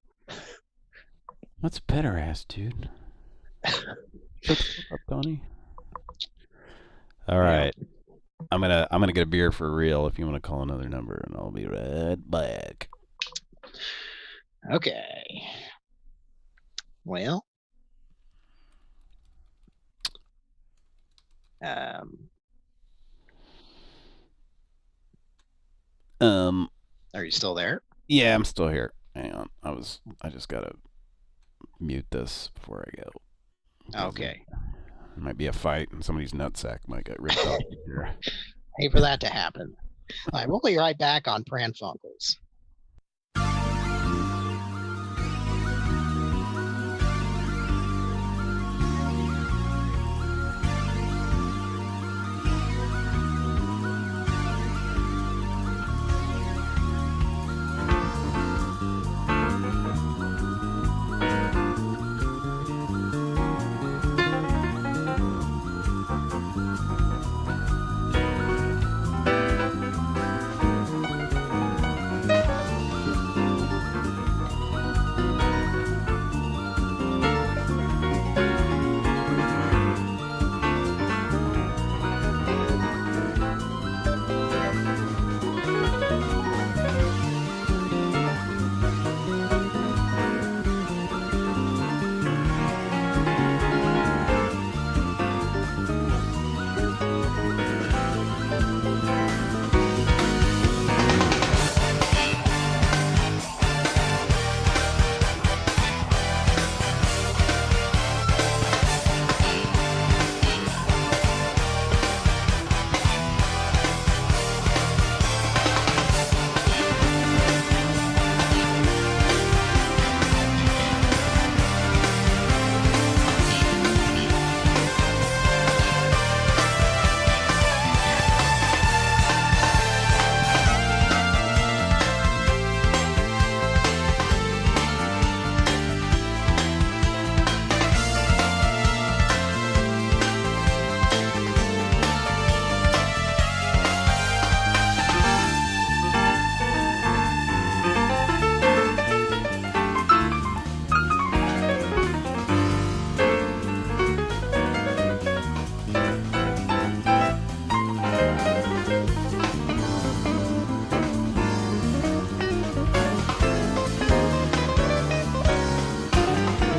What's pederast, dude? Shut the fuck up, Donnie. All right. I'm gonna get a beer for real if you want to call another number, and I'll be right back. Okay. Well. Are you still there? Yeah, I'm still here. Hang on. I just gotta mute this before I go. Okay. There might be a fight, and somebody's nutsack might get ripped off here. Hate for that to happen. All right, we'll be right back on Pran Funkels.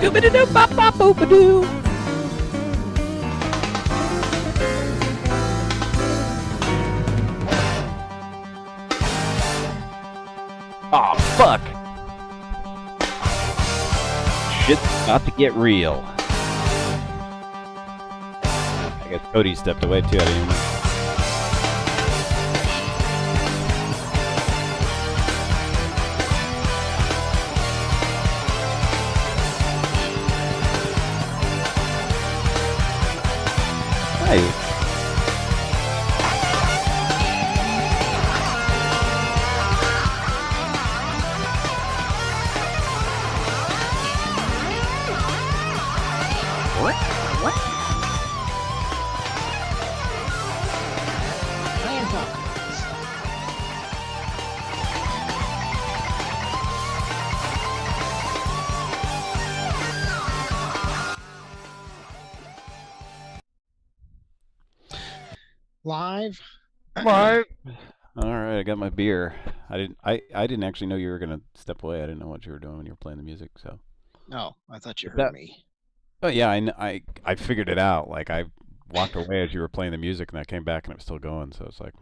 Doobity-doo-bop-bop-boop-a-doo. Aw, fuck. Shit's about to get real. I guess Cody stepped away too. I didn't even know. Live. Live. All right, I got my beer. I didn't actually know you were gonna step away. I didn't know what you were doing when you were playing the music. So. No, I thought you heard me. Oh yeah, I figured it out. Like I walked away as you were playing the music, and I came back and it was still going. So it's like,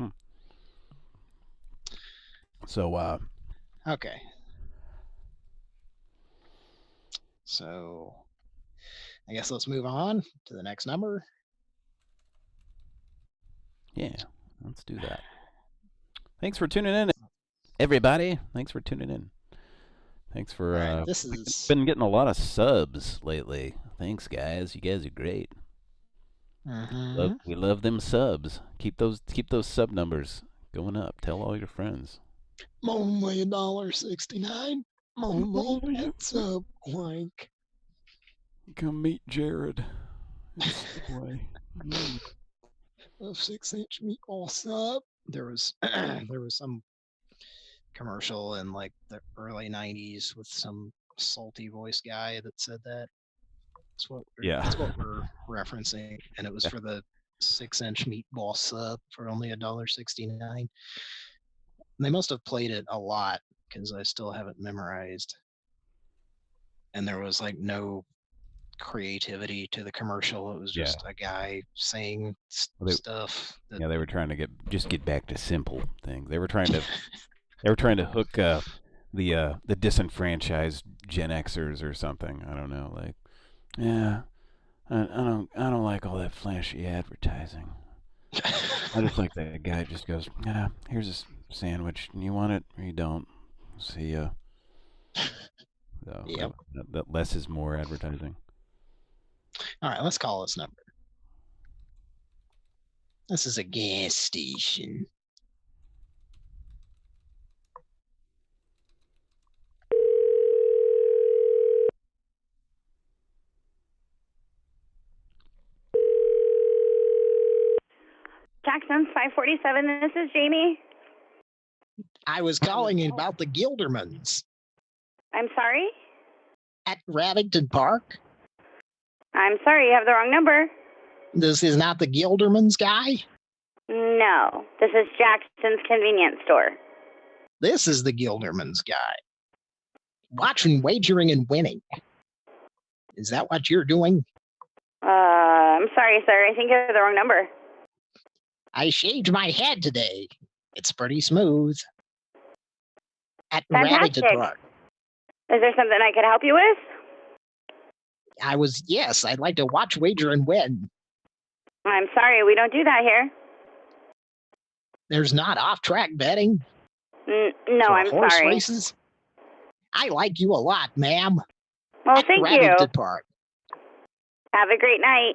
So. Okay. So, I guess let's move on to the next number. Yeah, let's do that. Thanks for tuning in, everybody. Thanks for tuning in. Thanks for been getting a lot of subs lately. Thanks, guys. You guys are great. We love them subs. Keep those sub numbers going up. Tell all your friends. Only $1.69. Only at Sub Blank. Come meet Jared. A 6-inch meatball sub. There was some commercial in like the early 90s with some salty voice guy that said that. That's what we're referencing, and it was for the 6-inch meatball sub for only $1.69. They must have played it a lot because I still have it memorized. And there was like no creativity to the commercial. It was just a guy saying stuff. They were trying to get back to simple things. They were trying to hook the disenfranchised Gen Xers or something. I don't know. Like, yeah, I don't like all that flashy advertising. I just like that guy just goes, here's a sandwich. You want it or you don't? See ya. So Yep. that less is more advertising. All right, let's call this number. This is a gas station. Jackson 547, this is Jamie. I was calling about the Gildermans. I'm sorry? At Ravington Park. I'm sorry, you have the wrong number. This is not the Gildermans guy? No, this is Jackson's convenience store. This is the Gildermans guy. Watching, wagering, and winning. Is that what you're doing? I'm sorry, sir. I think you have the wrong number. I shaved my head today. It's pretty smooth. At Fantastic. Ravington Park. Is there something I could help you with? Yes, I'd like to watch, wager, and win. I'm sorry, we don't do that here. There's not off-track betting? No, for I'm horse sorry. races? I like you a lot, ma'am. Well, thank you. Ravington Park. Have a great night.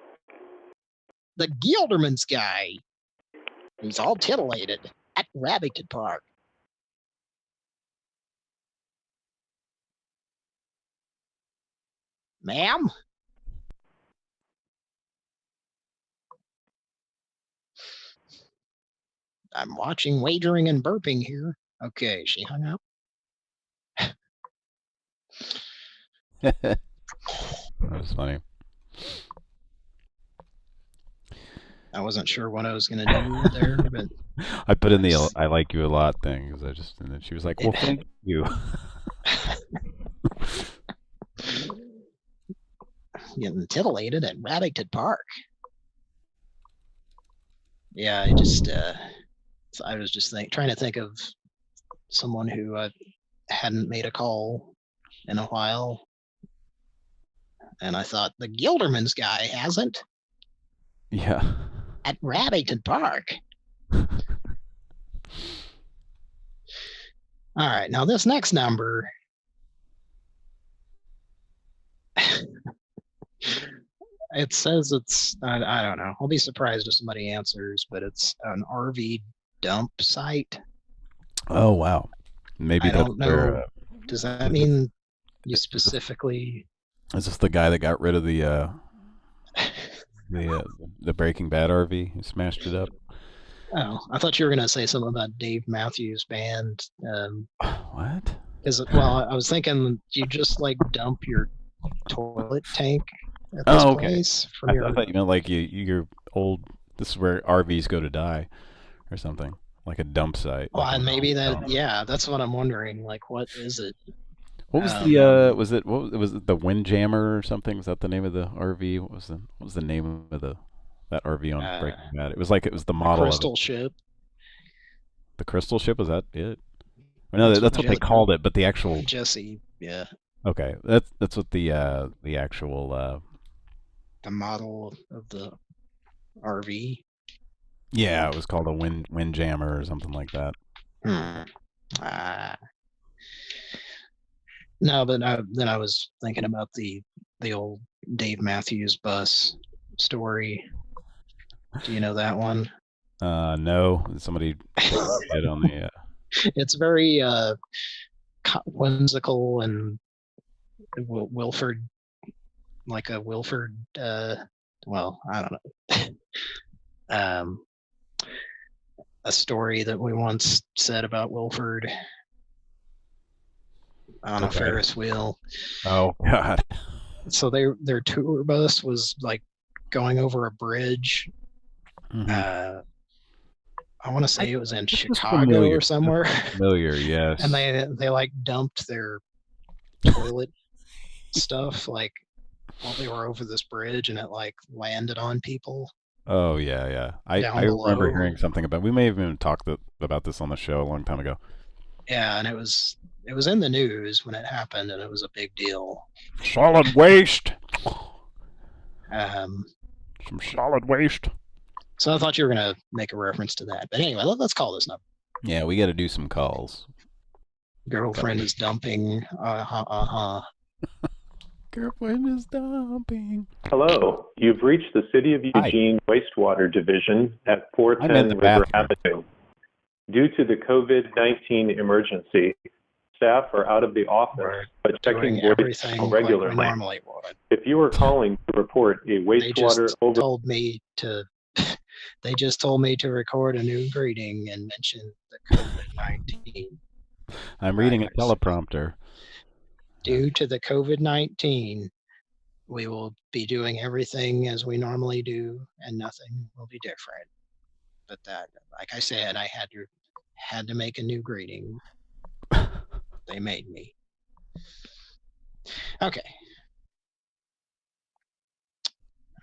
The Gildermans guy. He's all titillated at Ravington Park. Ma'am? I'm watching, wagering, and burping here. Okay, she hung up. That was funny. I wasn't sure what I was going to do there, but I put in the "I like you a lot" thing because and then she was like, "Well, thank you." Getting titillated at Ravington Park. Yeah, I was just trying to think of someone who hadn't made a call in a while, and I thought the Gildermans guy hasn't. Yeah. At Ravington Park. All right, now this next number. It says it's, I don't know. I'll be surprised if somebody answers, but it's an RV dump site. Oh, wow. Maybe I don't know. Does that mean you specifically? Is this the guy that got rid of the Breaking Bad RV? He smashed it up. Oh, I thought you were gonna say something about Dave Matthews Band. What? Well, I was thinking you just like dump your toilet tank at this place from I thought you meant like you're old. This is where RVs go to die, or something like a dump site. Well, like and maybe that. Yeah, that's what I'm wondering. Like, what is it? What was the was it the Windjammer or something? Was that the name of the RV? What was the name of that RV on Breaking Bad? It was the model. Crystal Ship. The Crystal Ship, was that it? No, that's what they called it, but the actual Jesse, yeah. Okay, that's what the actual the model of the RV. Yeah, it was called a Windjammer or something like that. No, but then I was thinking about the old Dave Matthews Bus story. Do you know that one? No. Somebody did on the. It's very whimsical and Wilford, like a Wilford. Well, I don't know. A story that we once said about Wilford on a Ferris wheel. Oh God! So their tour bus was like going over a bridge. I want to say it was in Chicago or somewhere. Familiar, yes. And they like dumped their toilet stuff like while they were over this bridge, and it like landed on people. Oh yeah. I remember hearing something about. We may have even talked about this on the show a long time ago. Yeah, and it was in the news when it happened, and it was a big deal. Solid waste. Some solid waste. So I thought you were gonna make a reference to that, but anyway, let's call this number. Yeah, we got to do some calls. Girlfriend is dumping. Girlfriend is dumping. Hello, you've reached the City of Eugene Wastewater Division at 410 River Avenue. Due to the COVID-19 emergency, staff are out of the office, but checking voicemail regularly. Normally would. If you are calling to report a wastewater They just told me to record a new greeting and mention the COVID-19. I'm reading a teleprompter. Due to the COVID-19, we will be doing everything as we normally do, and nothing will be different. But that, like I said, I had to make a new greeting. They made me. Okay.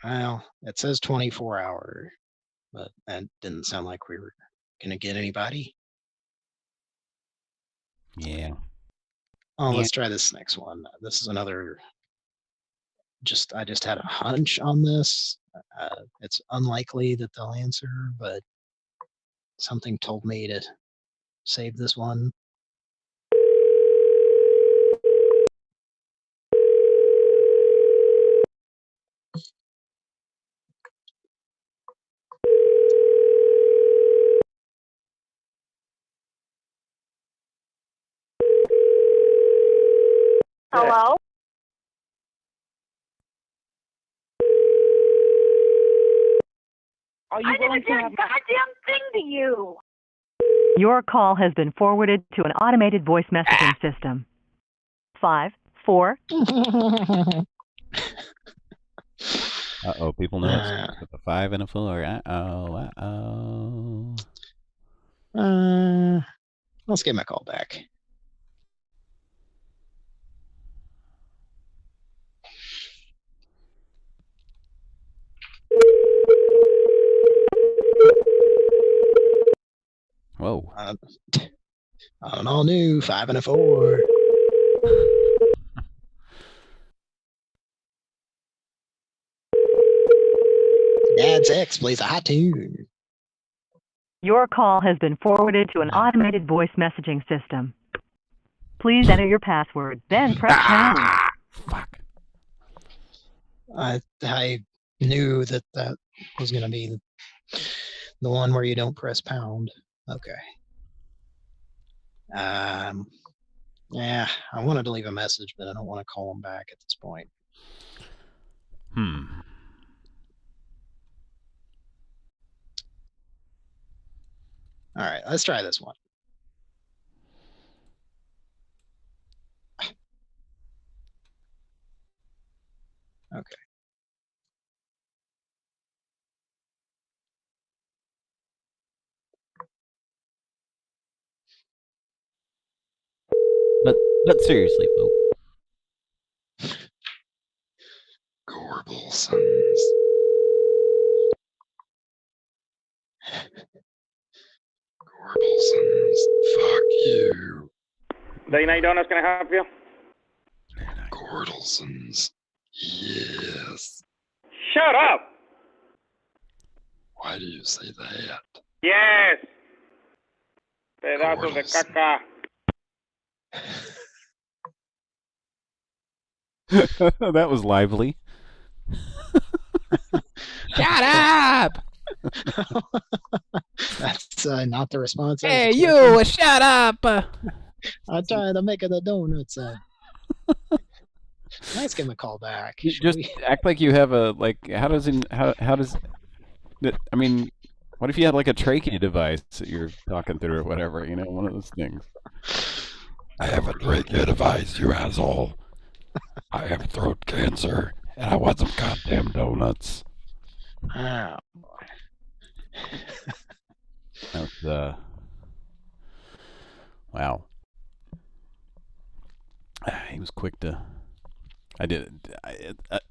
Well, it says 24 hour, but that didn't sound like we were going to get anybody. Yeah. Oh, let's try this next one. This is another. I just had a hunch on this. It's unlikely that they'll answer, but something told me to save this one. Hello? Are you I never going did to a have goddamn thing to you. Your call has been forwarded to an automated voice messaging system. 5, 4. Uh-oh, people know it's with a 5 and a 4. Let's give him a call back. Whoa. On all new 5 and a 4. Dad X plays a hot tune. Your call has been forwarded to an automated voice messaging system. Please enter your password, then press pound. Fuck. I knew that was going to be the one where you don't press pound. Okay. Yeah, I wanted to leave a message, but I don't want to call him back at this point. All right, let's try this one. Okay. But seriously, folks. Gorbelsons. Gorbelsons. Fuck you. Day Night Donuts, can I help you? Gordelsons. Yes. Shut up! Why do you say that? Yes! Pedazo de caca. That was lively. Shut up! That's not the response. Hey, you! Shut up! I'm trying to make the donuts. Let's give him a call back. Just act like you have a How does? I mean, what if you had like a trachea device that you're talking through or whatever? You know, one of those things. I haven't yet advised you, asshole. I have throat cancer, and I want some goddamn donuts. Oh. That's, wow. He was quick to...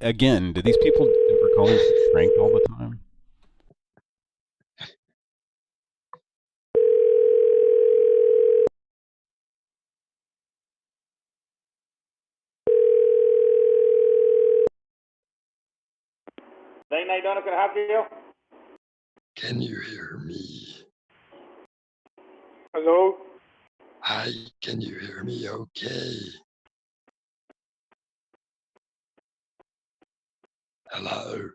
Again, do these people ever call him Frank all the time? Late night donut can help you? Can you hear me? Hello? Hi, can you hear me okay? Hello?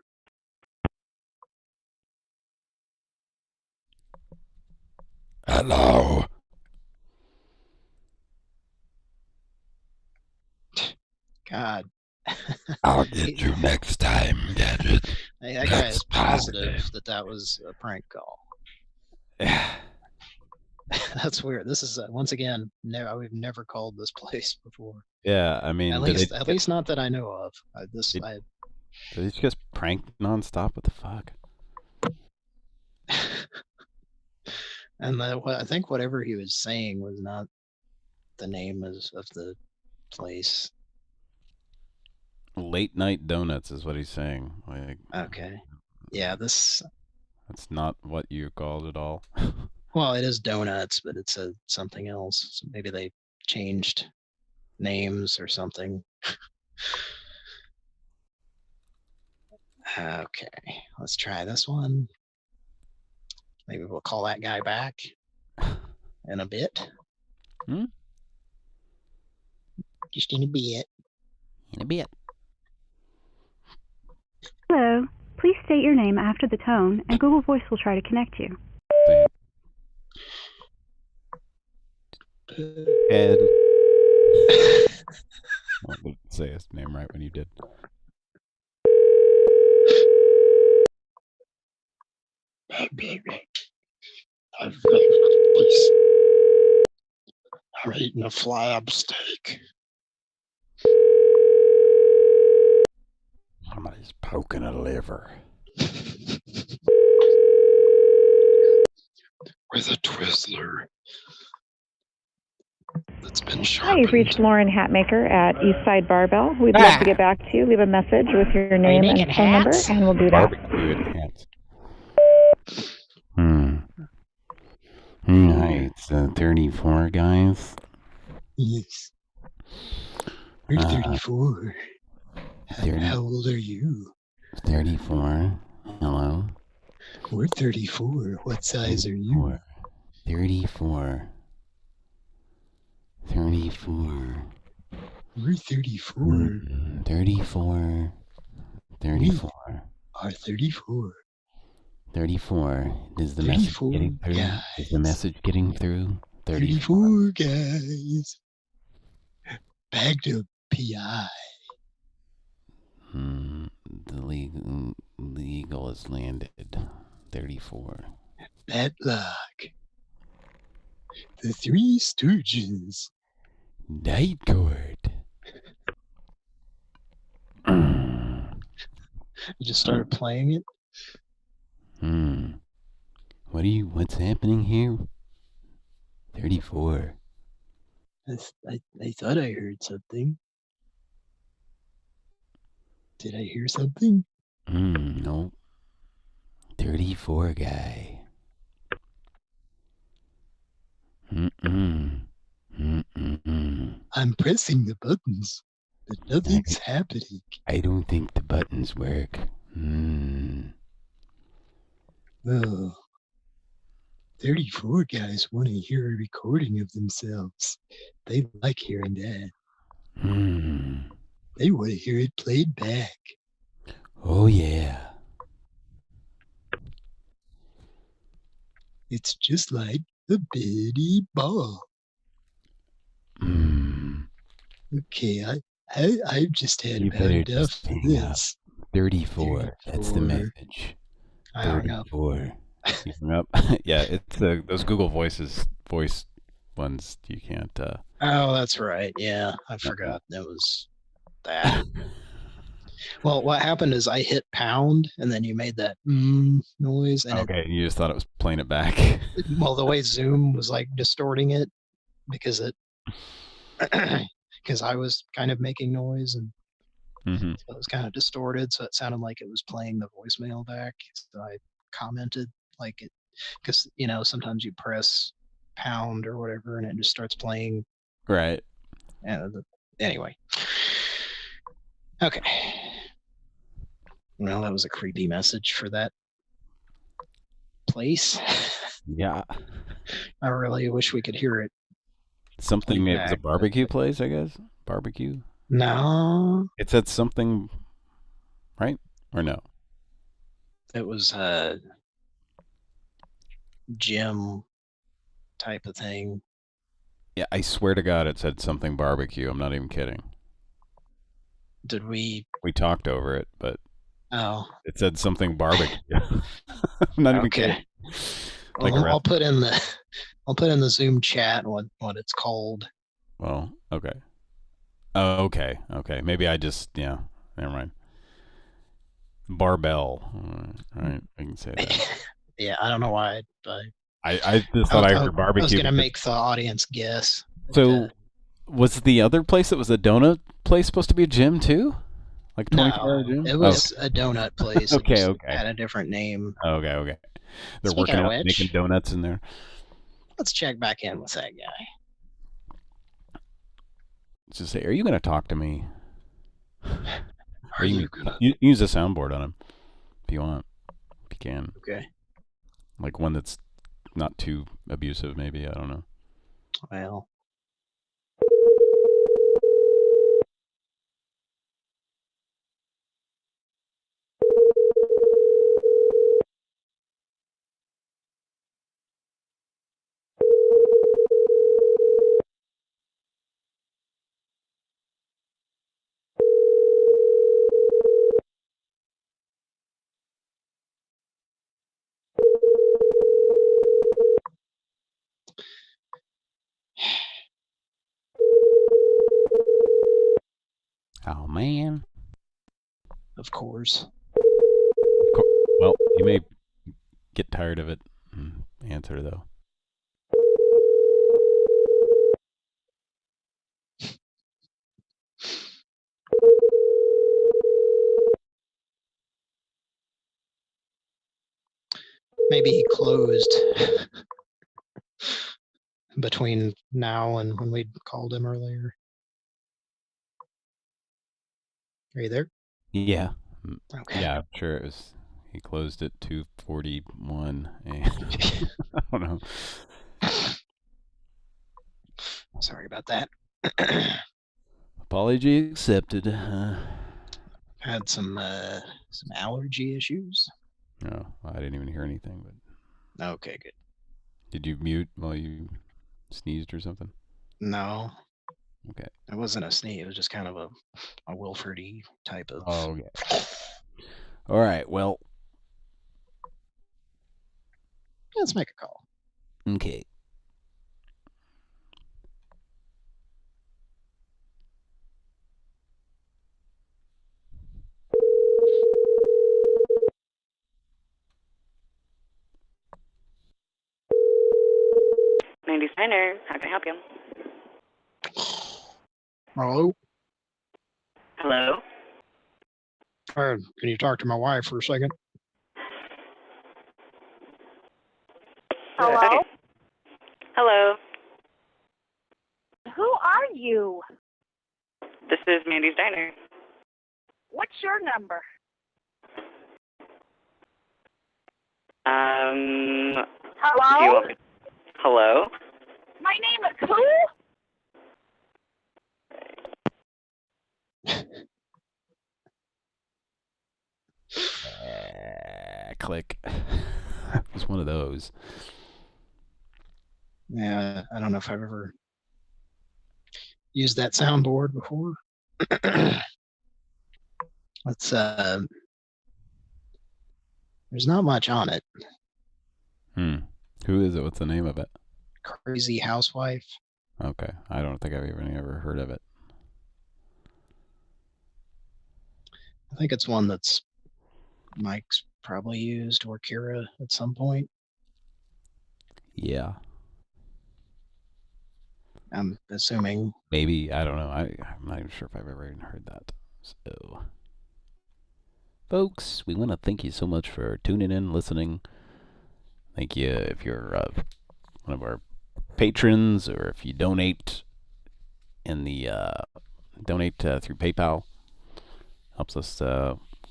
Hello? God. I'll get you next time, Gadget. Hey, that guy is positive that was a prank call. That's weird. This is once again, we've never called this place before. Yeah, I mean, at least not that I know of. Did he just prank nonstop? What the fuck? And I think whatever he was saying was not the name of the place. Late night donuts is what he's saying. Like, okay. Yeah, that's not what you called it all. Well, it is donuts, but it's something else. So maybe they changed names or something. Okay, let's try this one. Maybe we'll call that guy back in a bit. Just in a bit. In a bit. Hello. Please state your name after the tone, and Google Voice will try to connect you. Ed. Well, I didn't say his name right when you did. I'm eating a flab steak. Somebody's poking a liver. With a Twizzler. That's been Hi, sharpened. you've reached Lauren Hatmaker at Eastside Barbell. We'd love to get back to you. Leave a message with your name and phone number, and we'll do that. Hi, it's 34, guys. Yes. We're 34. How old are you? 34. Hello? We're 34. What size are you? 34. 34. We're 34. 34. 34. Are 34. 34. Is the message getting through? Guys. Is the message getting through? 34 guys. Bagged a PI. The legal has landed. 34. Bad luck. The Three Stooges. Night Court. You just started playing it? What's happening here? 34. I thought I heard something. Did I hear something? No. 34 guy. I'm pressing the buttons, but nothing's happening. I don't think the buttons work. Oh. 34 guys want to hear a recording of themselves. They like hearing that. They want to hear it played back. Oh, yeah. It's just like the Betty Ball. Okay, I've just had You about better enough just of hang this. up. 34. That's the message. I hung up. 34. You hung up? Yeah, it's those Google voice ones you can't. Oh, that's right. Yeah, I forgot. That was that. Well, what happened is I hit pound, and then you made that noise, and okay, you just thought it was playing it back. Well, the way Zoom was like distorting it because I was kind of making noise, and so it was kind of distorted, so it sounded like it was playing the voicemail back. So I commented like it, because sometimes you press pound or whatever, and it just starts playing. Right. Anyway. Okay. Well, that was a creepy message for that place. Yeah. I really wish we could hear it. Something, it was a barbecue place, I guess? Barbecue? No. It said something, right? Or no? It was a gym type of thing. Yeah, I swear to God it said something barbecue. I'm not even kidding. Did we? We talked over it, but it said something barbecue. I'm not even kidding. Like well, I'll put in the Zoom chat what it's called. Well, okay. Oh, okay. Maybe I just never mind. Barbell. All right, I can say that. Yeah, I don't know why, I just thought I heard barbecue. I was gonna make the audience guess. So, was the other place that was a donut place supposed to be a gym too? Like 24-hour gym? It was a donut place. Okay. It had a different name. Okay. They're Speaking working of out which, making donuts in there. Let's check back in with that guy. Just say, are you going to talk to me? Are you gonna use a soundboard on him if you want? If you can. Okay. Like one that's not too abusive, maybe. I don't know. Well. Oh, man. Of course. Well, you may get tired of it and answer, though. Maybe he closed between now and when we called him earlier. Are you there? Yeah. Okay. Yeah, I'm sure it was. He closed at 2:41. And I don't know. Sorry about that. Apology accepted. Had some allergy issues. No, I didn't even hear anything. But okay, good. Did you mute while you sneezed or something? No. Okay. It wasn't a sneeze. It was just kind of a Wilford-y type of. Oh, okay. All right. Well, let's make a call. Okay. Mandy's Diner. How can I help you? Hello? Hello? Can you talk to my wife for a second? Hello? Okay. Hello? Who are you? This is Mandy's Diner. What's your number? Hello? Do you want me... Hello? My name is who? Click. It was one of those. Yeah, I don't know if I've ever used that soundboard before. Let's there's not much on it. Who is it? What's the name of it? Crazy Housewife. Okay, I don't think I've even ever heard of it. I think it's one that's Mike's probably used, or Kira at some point. Yeah. I'm assuming. Maybe, I don't know. I'm not even sure if I've ever even heard that. So, folks, we want to thank you so much for tuning in, listening. Thank you if you're one of our patrons, or if you donate in the through PayPal. Helps us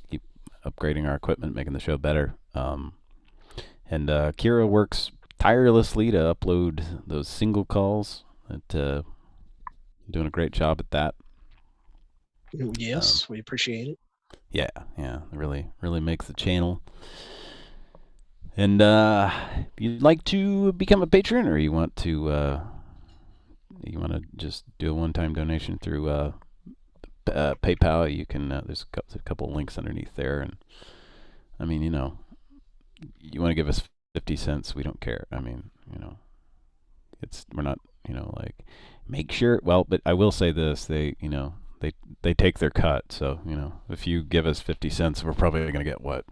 keep upgrading our equipment, making the show better. And Kira works tirelessly to upload those single calls. Doing a great job at that. Yes, we appreciate it. Yeah, it really makes the channel. And if you'd like to become a patron, or you want to just do a one-time donation through PayPal, you can. There's a couple links underneath there, and I mean, you want to give us 50 cents, we don't care. I mean, we're not, like, make sure. Well, but I will say this: they take their cut. So if you give us 50 cents, we're probably going to get what,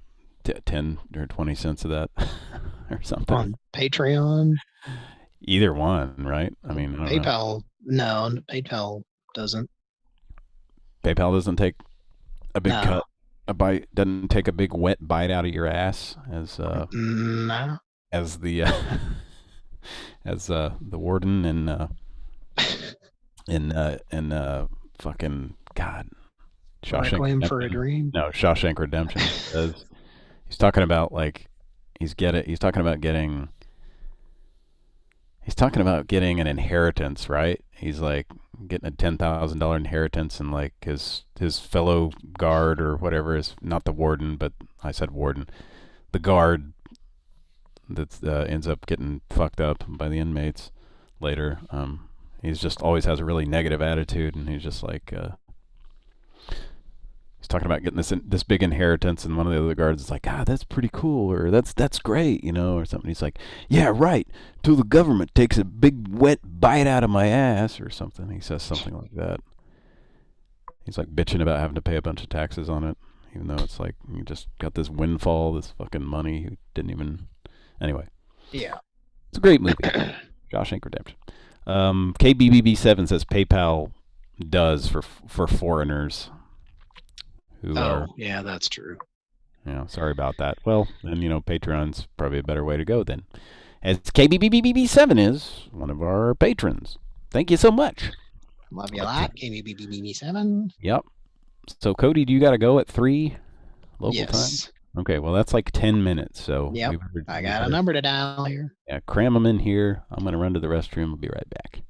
10 or 20 cents of that, or something. On Patreon. Either one, right? I mean, I don't PayPal. know. No, PayPal doesn't. PayPal doesn't take a big cut. Doesn't take a big wet bite out of your ass as no. as the as the warden in fucking God, Requiem for a Dream. No, Shawshank Redemption. He's talking about, like, he's talking about getting an inheritance, right? He's like getting a $10,000 inheritance, and like his fellow guard or whatever is not the warden, but I said warden, the guard that ends up getting fucked up by the inmates later. He's just always has a really negative attitude, and he's just like he's talking about getting this big inheritance, and one of the other guards is like, that's pretty cool, or that's great, or something. He's like, yeah, right, till the government takes a big wet bite out of my ass, or something. He says something like that. He's like bitching about having to pay a bunch of taxes on it, even though it's like you just got this windfall, this fucking money. You didn't even. Anyway. Yeah. It's a great movie. Shawshank Redemption. KBBB7 says PayPal does for foreigners. Yeah, that's true. Yeah, sorry about that. Well, then, Patreon's probably a better way to go then. As KBBB7 is one of our patrons. Thank you so much. Love you a lot, KBBB7. Yep. So, Cody, do you got to go at 3 local time? Okay, well, that's like 10 minutes. So yep, I got a number to dial here. Yeah, cram them in here. I'm going to run to the restroom. I'll be right back.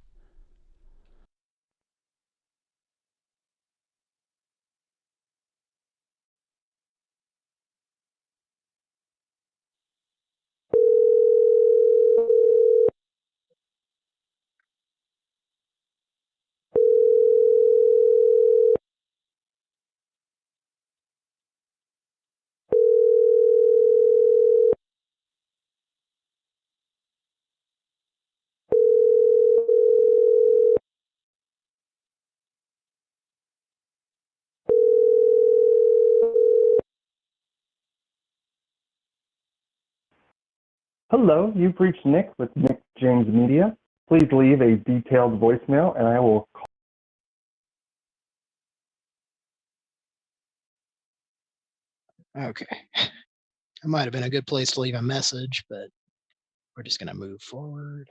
Hello, you've reached Nick with Nick James Media. Please leave a detailed voicemail and I will call. Okay. That might have been a good place to leave a message, but we're just going to move forward.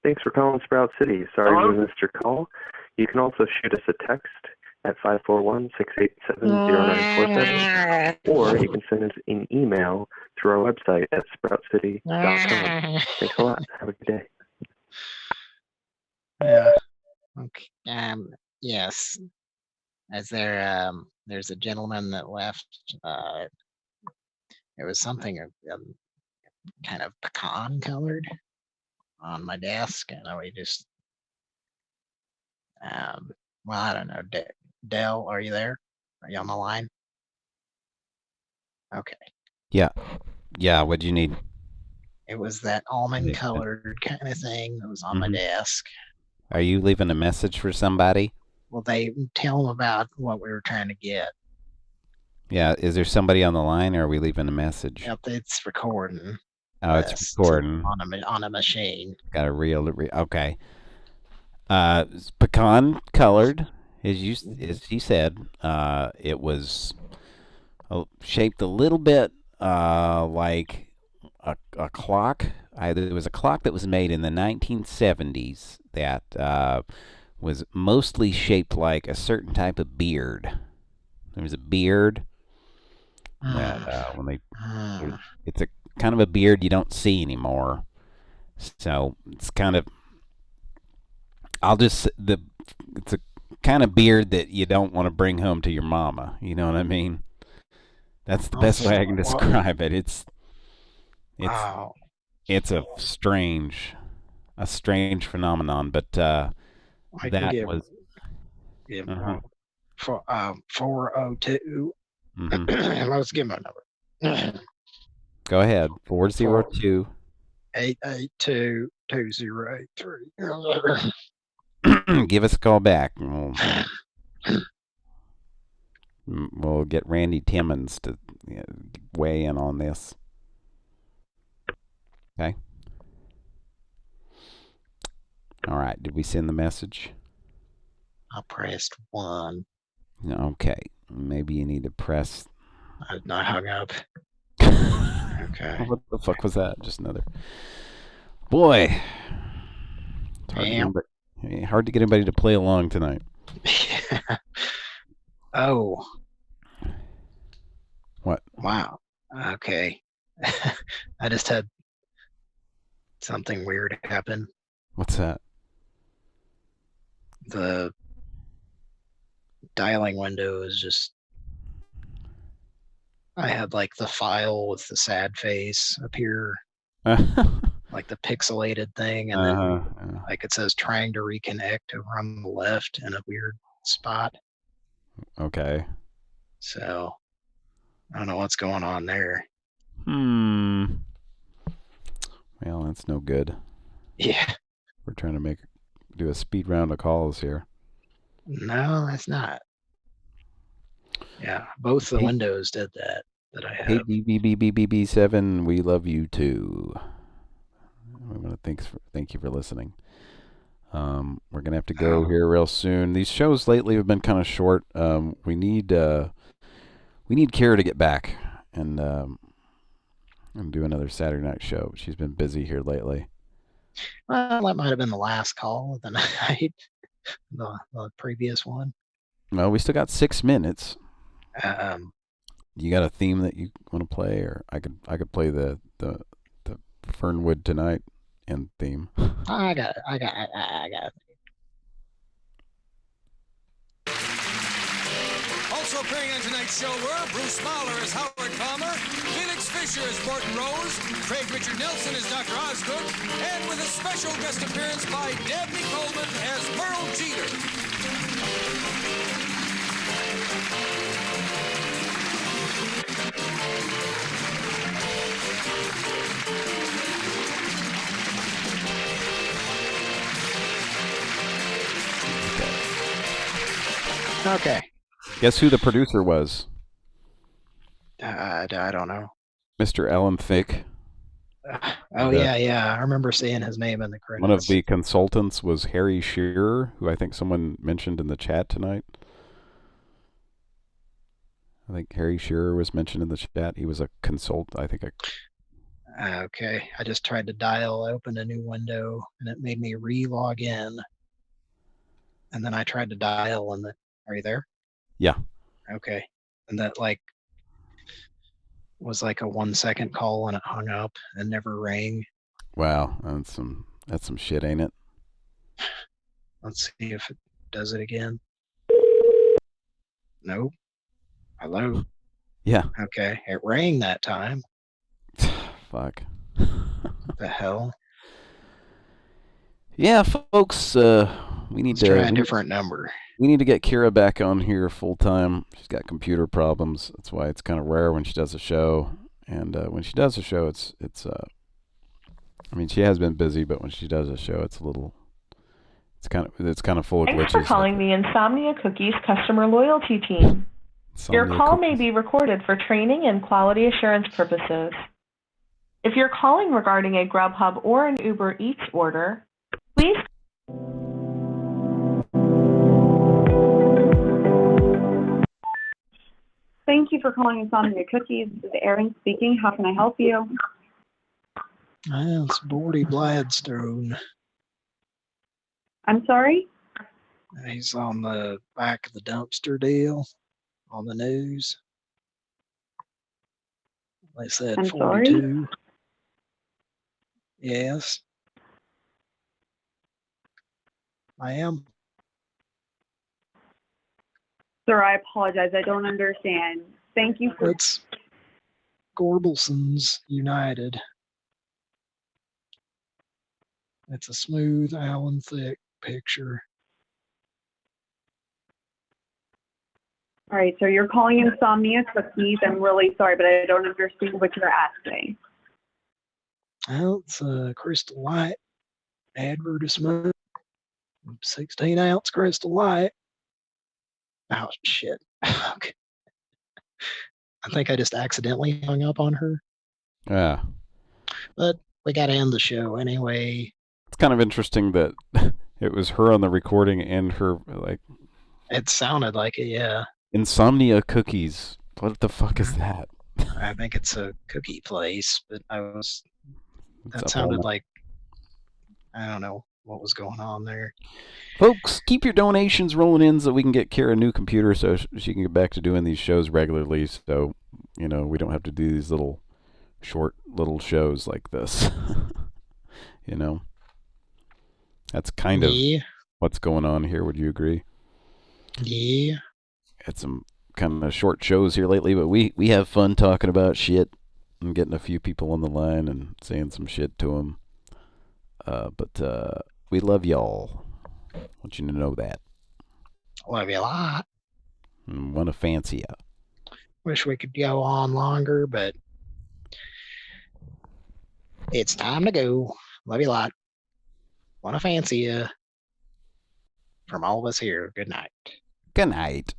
Thanks for calling Sprout City. Sorry we missed your call. You can also shoot us a text at 541-687-0947, or you can send us an email through our website at sproutcity.com. Thanks a lot. Have a good day. Yeah. Okay. Yes. As there's a gentleman that left. It was something kind of pecan colored on my desk, and we just well, I don't know. Dell, are you there? Are you on the line? Okay. Yeah. Yeah, what'd you need? It was that almond colored kind of thing that was on my Mhm. desk. Are you leaving a message for somebody? Well, they tell them about what we were trying to get. Yeah, is there somebody on the line, or are we leaving a message? Yep, it's recording. Oh, it's recording. On a machine. Got a okay. It's pecan colored, as he said. It was shaped a little bit like a clock. There was a clock that was made in the 1970s that was mostly shaped like a certain type of beard. There was a beard that it's a kind of a beard you don't see anymore. So it's kind of it's a kind of beard that you don't want to bring home to your mama. You know what I mean? That's the best way I can describe it. It's a strange phenomenon, but that was 402. Let's give him a number. Go ahead. 402 882-2083. Give us a call back. We'll get Randy Timmons to weigh in on this. Okay. All right. Did we send the message? I pressed 1. Okay. Maybe you need to press. I hung up. Okay. What the fuck was that? Just another. Boy. It's hard to get anybody to play along tonight. Oh. What? Wow. Okay. I just had something weird happen. What's that? The dialing window is just... I had like the file with the sad face appear. Like the pixelated thing, and then like it says trying to reconnect over on the left in a weird spot. Okay. So I don't know what's going on there. Well, that's no good. Yeah. We're trying to do a speed round of calls here. No, that's not. Yeah, both the windows did that I have. Hey, BB7, we love you too. We want to thank you for listening. We're gonna have to go here real soon. These shows lately have been kind of short. We need Kara to get back and do another Saturday night show. She's been busy here lately. Well, that might have been the last call of the night. The previous one. Well, we still got 6 minutes. You got a theme that you want to play, or I could play the Fernwood Tonight end theme. I got it. Also appearing on tonight's show were Bruce Mahler as Howard Palmer, Felix Fisher as Morton Rose, Craig Richard Nelson as Dr. Osgood, and with a special guest appearance by Dabney Coleman as Merle Jeter. Okay. Guess who the producer was? I don't know. Mr. Alan Thicke. Yeah. I remember seeing his name in the credits. One of the consultants was Harry Shearer, who I think someone mentioned in the chat tonight. I think Harry Shearer was mentioned in the chat. He was a consultant, I think. Okay. I just tried to open a new window, and it made me re-log in. And then I tried to dial, and are you there? Yeah. Okay. And that like was like a 1 second call and it hung up and never rang. Wow, that's some shit, ain't it? Let's see if it does it again. Nope. Hello? Yeah. Okay. It rang that time. Fuck. What the hell? Yeah, folks, we need Let's to try a different number. We need to get Kira back on here full time. She's got computer problems. That's why it's kind of rare when she does a show. And when she does a show, it's I mean, she has been busy, but when she does a show, it's kind of full of glitches. Thanks for calling the Insomnia Cookies customer loyalty team. Your call may be recorded for training and quality assurance purposes. If you're calling regarding a Grubhub or an Uber Eats order, please. Thank you for calling Insomnia Cookies. This is Erin speaking. How can I help you? It's Bordy Gladstone. I'm sorry? He's on the back of the dumpster deal on the news. They said I'm 42. Sorry? Yes. I am. Sir, I apologize. I don't understand. Thank you for... It's Gorbelson's United. It's a smooth Alan Thicke picture. All right, so you're calling Insomnia Cookies. I'm really sorry, but I don't understand what you're asking. Well, it's a Crystal Light advertisement. 16-ounce Crystal Light. Oh, shit. Okay. I think I just accidentally hung up on her. Yeah. But we got to end the show anyway. It's kind of interesting that it was her on the recording and her, like... It sounded like it, yeah. Insomnia Cookies. What the fuck is that? I think it's a cookie place, but that sounded like, I don't know what was going on there. Folks, keep your donations rolling in so we can get Kira a new computer so she can get back to doing these shows regularly. So, you know, we don't have to do these short little shows like this. You know? That's kind of what's going on here. Would you agree? Yeah. Had some kind of short shows here lately, but we have fun talking about shit and getting a few people on the line and saying some shit to them. But we love y'all. I want you to know that. Love you a lot. Want to fancy ya. Wish we could go on longer, but it's time to go. Love you a lot. Want to fancy ya. From all of us here, good night. Good night.